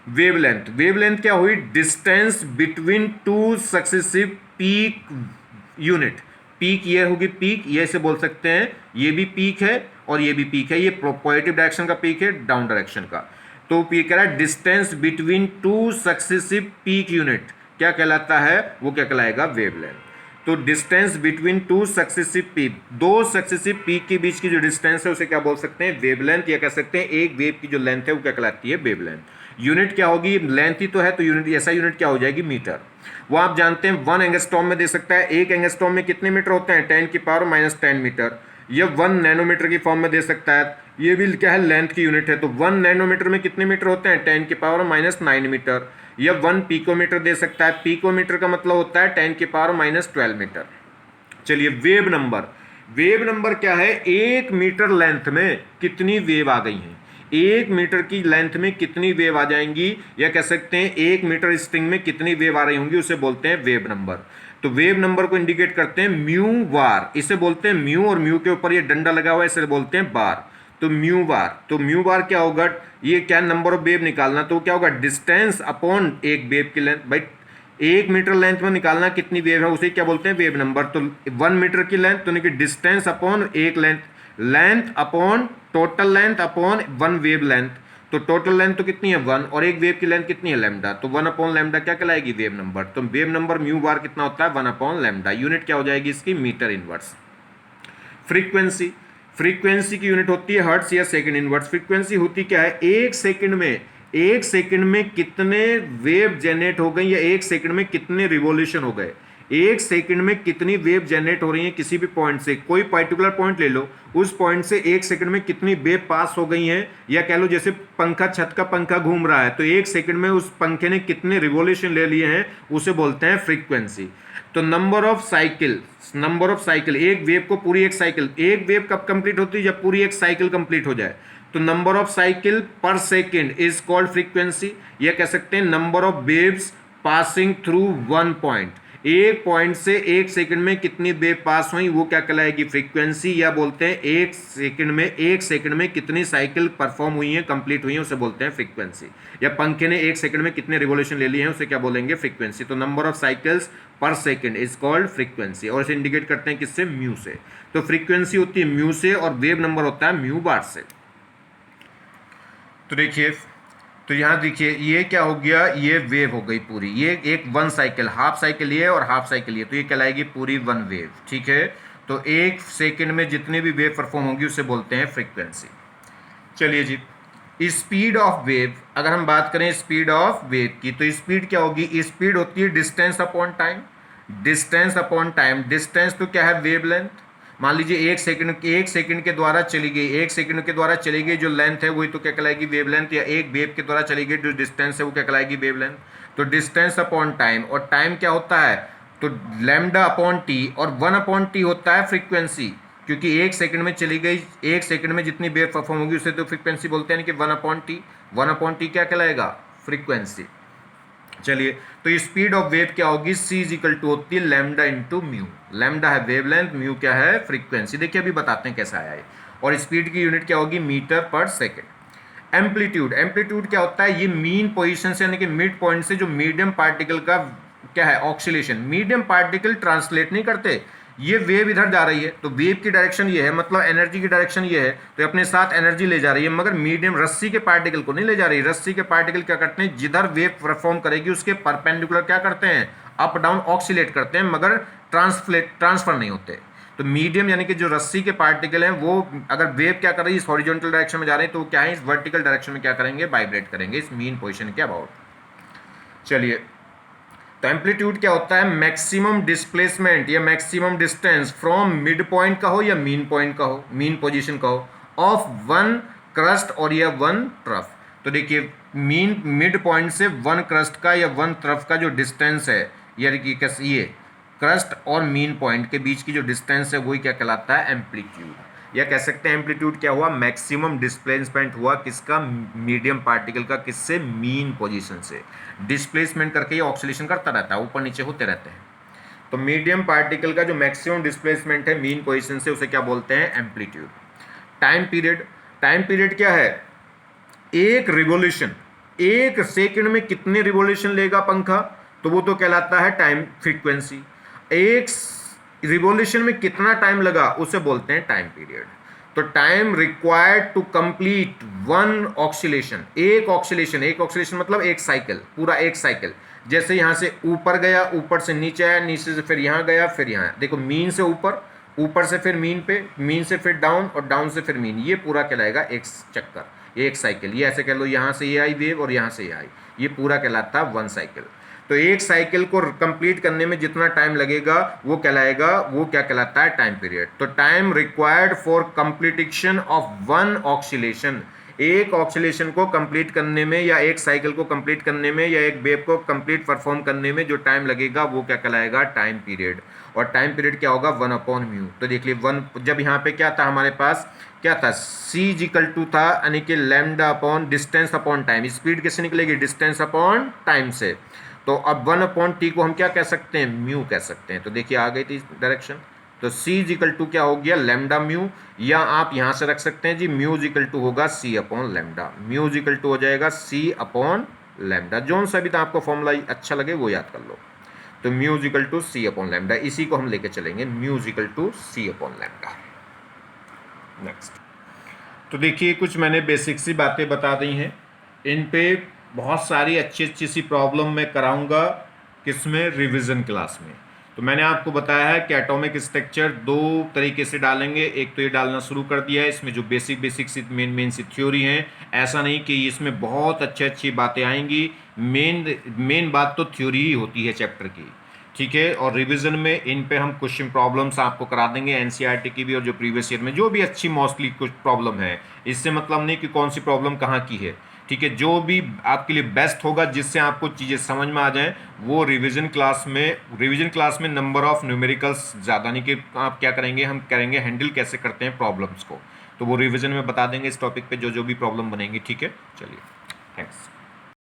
Speaker 1: वेवलेंथ क्या हुई, distance between two successive peak unit. Peak ये होगी, पीक ये इसे बोल सकते हैं, ये भी पीक है और ये भी पीक है, ये पॉजिटिव डायरेक्शन का पीक है, डाउन डायरेक्शन का। तो ये कह रहा है distance between two successive peak unit क्या कहलाता है, वो क्या कहलाएगा, वेवलेंथ। तो distance between two successive peak, दो सक्सेसिव पीक के बीच की जो डिस्टेंस है उसे क्या बोल सकते हैं, वेवलेंथ, या कह सकते हैं एक वेव की जो लेंथ है वो क्या कहलाती है, वेवलेंथ। यूनिट क्या होगी, लेंथ ही तो है, तो यूनिट, ऐसा यूनिट क्या हो जाएगी, मीटर। वो आप जानते हैं 1 एंगस्ट्रॉम में दे सकता है, एक एंगस्ट्रॉम में कितने मीटर होते हैं, 10⁻⁻10 मीटर। ये 1 नैनोमीटर की फॉर्म में दे सकता है, ये भी क्या है, लेंथ की यूनिट है। तो 1 नैनोमीटर में कितने मीटर होते हैं, 10⁻⁹ मीटर। यह 1 पिकोमीटर दे सकता है, पिकोमीटर का मतलब होता है 10⁻12 मीटर। चलिए, वेव नंबर क्या है, एक मीटर लेंथ में कितनी वेव आ गई हैं, एक मीटर की लेंथ में कितनी वेव आ जाएंगी, या कह सकते हैं एक मीटर स्ट्रिंग में कितनी वेव आ रही होंगी, उसे बोलते हैं वेव नंबर। तो वेव नंबर को इंडिकेट करते हैं म्यू बार, इसे बोलते हैं म्यू, और म्यू के ऊपर ये डंडा लगा हुआ है, इसे बोलते हैं बार। तो म्यू बार क्या होगा, ये क्या, नंबर ऑफ वेव निकालना, तो क्या होगा, डिस्टेंस अपॉन एक वेव की लेंथ। भाई एक मीटर लेंथ में निकालना कितनी वेव है, उसे क्या बोलते हैं, वेव नंबर। तो 1 मीटर की लेंथ, तो नहीं, डिस्टेंस अपॉन एक length upon total length upon 1 wave length. तो टोटल लेंथ तो कितनी है 1, और एक वेव की लेंथ कितनी है, लैम्डा। तो 1 अपॉन लैम्डा क्या कहलाएगी, वेव नंबर। तो वेव नंबर म्यू बार कितना होता है, 1 अपॉन लैम्डा। यूनिट क्या हो जाएगी इसकी, मीटर इनवर्स। फ्रीक्वेंसी की यूनिट होती है हर्ट्ज या सेकंड इनवर्स। फ्रीक्वेंसी होती क्या है, एक सेकंड में कितने वेव जनरेट हो गई, या एक सेकंड में कितने रिवॉल्यूशन हो गए, एक सेकंड में कितनी वेव जनरेट हो रही है किसी भी पॉइंट से। कोई पर्टिकुलर पॉइंट ले लो, उस पॉइंट से एक सेकंड में कितनी वेव पास हो गई हैं, या कह लो जैसे पंखा, छत का पंखा घूम रहा है, तो एक सेकंड में उस पंखे ने कितने रिवॉल्यूशन ले लिए हैं, उसे बोलते हैं फ्रीक्वेंसी। तो नंबर ऑफ साइकिल, एक वेव को पूरी एक साइकिल, एक वेव कब कंप्लीट होती है, जब पूरी एक साइकिल कंप्लीट हो जाए। तो नंबर ऑफ साइकिल पर सेकेंड इज कॉल्ड फ्रीक्वेंसी, या कह सकते हैं number of waves passing through one point. एक पॉइंट से एक सेकंड में कितनी वेव पास हुई वो क्या कहलाएगी, फ्रीक्वेंसी। या बोलते हैं एक सेकंड में कितनी साइकिल परफॉर्म हुई हैं, कंप्लीट हुई हैं, उसे बोलते हैं फ्रीक्वेंसी। या पंखे ने एक सेकंड में कितने रिवॉल्यूशन ले लिए हैं, उसे क्या बोलेंगे, फ्रीक्वेंसी। तो नंबर ऑफ साइकिल्स पर सेकंड इज कॉल्ड फ्रीक्वेंसी, और इसे इंडिकेट करते हैं किससे, म्यू से। तो फ्रीक्वेंसी होती है म्यू से, और वेव नंबर होता है म्यू बार से। तो देखिए, तो यहाँ देखिए ये क्या हो गया, ये वेव हो गई पूरी, ये एक 1 साइकिल, हाफ साइकिल ये और हाफ साइकिल ये, तो ये कहलाएगी पूरी 1 वेव, ठीक है। तो एक सेकंड में जितनी भी वेव परफॉर्म होगी उसे बोलते हैं फ्रीक्वेंसी। चलिए जी, स्पीड ऑफ वेव, अगर हम बात करें स्पीड ऑफ वेव की, तो स्पीड क्या होगी, स्पीड होती है डिस्टेंस अपॉन टाइम। डिस्टेंस तो क्या है, वेव लेंथ। मान लीजिए एक सेकंड के द्वारा चली गई जो लेंथ है वही तो क्या कहलाएगी, वेवलेंथ। या एक वेव के द्वारा चली गई जो डिस्टेंस है वो क्या कहलाएगी, वेवलेंथ। तो डिस्टेंस अपॉन टाइम, और टाइम क्या होता है, तो लैम्डा अपॉन टी, और 1 अपॉन टी होता है फ्रीक्वेंसी, क्योंकि एक सेकंड में चली गई, एक सेकंड में जितनी वेव परफॉर्म होगी उसे तो फ्रीक्वेंसी बोलते हैं, कि 1 अपॉन टी क्या कहलाएगा, फ्रीक्वेंसी। चलिए, तो स्पीड ऑफ वेव क्या होगी, c इज इक्वल टू होती है लैम्डा इंटू म्यू। लैम्डा है वेवलेंथ, म्यू क्या है, फ्रीक्वेंसी। देखिए अभी बताते हैं कैसा आया है। और स्पीड की यूनिट क्या होगी, मीटर पर सेकेंड। एम्पलीट्यूड क्या होता है, ये मीन पोजीशन से, यानी कि मिड पॉइंट से जो मीडियम पार्टिकल का क्या है, ऑक्सीलेशन। मीडियम पार्टिकल ट्रांसलेट नहीं करते, ये वेव इधर जा रही है तो वेव की डायरेक्शन ये है, मतलब एनर्जी की डायरेक्शन ये है, तो अपने साथ एनर्जी ले जा रही है, मगर मीडियम रस्सी के पार्टिकल को नहीं ले जा रही। रस्सी के पार्टिकल क्या करते हैं, जिधर वेव परफॉर्म करेगी उसके परपेंडिकुलर क्या करते हैं, अप डाउन ऑक्सीलेट करते हैं, मगर ट्रांसफर नहीं होते। तो मीडियम यानी कि जो रस्सी के पार्टिकल हैं वो अगर वेव क्या कर रही है, इस हॉरिजॉन्टल डायरेक्शन में जा रहे हैं, तो क्या है, इस वर्टिकल डायरेक्शन में क्या करेंगे, वाइब्रेट करेंगे इस मीन पोजिशन के अबाउट। चलिए, तो एम्पलीट्यूड क्या होता है, मैक्सिमम डिस्प्लेसमेंट या maximum distance from mid point का हो या मीन पॉइंट का हो, मीन पोजीशन का हो, ऑफ वन क्रस्ट और या वन ट्रफ। तो देखिए मीन मिड पॉइंट से वन क्रस्ट का या वन ट्रफ का जो डिस्टेंस है, यानी कि ये क्रस्ट और मीन पॉइंट के बीच की जो डिस्टेंस है वही क्या कहलाता है, एम्पलीट्यूड। या कह सकते हैं एम्पलीट्यूड क्या हुआ, मैक्सिमम डिस्प्लेसमेंट हुआ किसका, मीडियम पार्टिकल का, किससे, मीन पोजीशन से। डिस्प्लेसमेंट करके ये ऑक्सीलेशन करता रहता है, ऊपर नीचे होते रहते हैं। तो मीडियम पार्टिकल का जो मैक्सिमम डिस्प्लेसमेंट है मीन पोजीशन से, उसे क्या बोलते हैं, amplitude. Time period, time period क्या है, एक रिवोल्यूशन, एक सेकंड में कितने रिवोल्यूशन लेगा पंखा, तो वो तो कहलाता है टाइम फ्रीक्वेंसी। एक रिवोल्यूशन में कितना टाइम लगा उसे बोलते हैं टाइम पीरियड। तो time required to complete one oscillation, एक ऑक्सीलेशन मतलब एक साइकिल, पूरा एक साइकिल। जैसे यहां से ऊपर गया, ऊपर से नीचे आया, नीचे से फिर यहां गया, फिर यहां, देखो मीन से ऊपर, ऊपर से फिर मीन पे, मीन से फिर डाउन और डाउन से फिर मीन, ये पूरा कहलाएगा एक चक्कर, एक साइकिल। ये ऐसे कह लो, यहां से ये आई वेव और यहां से ये आई, ये पूरा कहलाता है वन साइकिल। तो एक साइकिल को कंप्लीट करने में जितना टाइम लगेगा वो कहलाएगा, वो क्या कहलाता है, टाइम पीरियड। तो time required for completion of one oscillation, एक ऑक्सीलेशन को कंप्लीट करने में या एक साइकिल को कंप्लीट करने में या एक वेव को कंप्लीट परफॉर्म करने में जो टाइम लगेगा वो क्या कहलाएगा, टाइम पीरियड। और टाइम पीरियड क्या होगा, 1/μ। तो देख लीजिए वन, जब यहाँ पे क्या था हमारे पास, क्या था, c था, यानी कि lambda upon distance upon time. Speed किससे निकलेगी, डिस्टेंस अपॉन टाइम से। तो अब 1/t को हम क्या कह सकते हैं, म्यू कह सकते हैं। तो देखिए आ गई थी डायरेक्शन। तो c क्या हो गया, लैम्डा म्यू, या आप यहां से रख सकते हैं जी म्यू होगा c/λ, म्यू हो जाएगा c/λ। जोन सा भी तो आपको फॉर्मूला अच्छा लगे वो याद कर लो। तो म्यू c/λ, इसी को हम लेके चलेंगे, म्यू c/λ। नेक्स्ट, तो देखिए कुछ मैंने बेसिक सी बातें बता दी हैं, इन पे बहुत सारी अच्छी अच्छी सी प्रॉब्लम मैं कराऊंगा, किसमें, रिवीजन क्लास में। तो मैंने आपको बताया है कि एटॉमिक स्ट्रक्चर दो तरीके से डालेंगे, एक तो ये डालना शुरू कर दिया है, इसमें जो बेसिक सी मेन सी थ्योरी हैं, ऐसा नहीं कि इसमें बहुत अच्छी बातें आएंगी, मेन बात तो थ्योरी ही होती है चैप्टर की, ठीक है। और रिवीजन में इन पे हम क्वेश्चन प्रॉब्लम्स आपको करा देंगे, एनसीईआरटी की भी और जो प्रीवियस ईयर में जो भी अच्छी मोस्टली कुछ प्रॉब्लम है, इससे मतलब नहीं कि कौन सी प्रॉब्लम कहाँ की है, ठीक है। जो भी आपके लिए बेस्ट होगा, जिससे आपको चीज़ें समझ में आ जाएं, वो रिवीजन क्लास में नंबर ऑफ न्यूमेरिकल्स ज़्यादा नहीं कि आप क्या करेंगे, हम करेंगे हैंडल कैसे करते हैं प्रॉब्लम्स को, तो वो रिवीजन में बता देंगे इस टॉपिक पे जो जो भी प्रॉब्लम बनेंगी, ठीक है। चलिए, थैंक्स।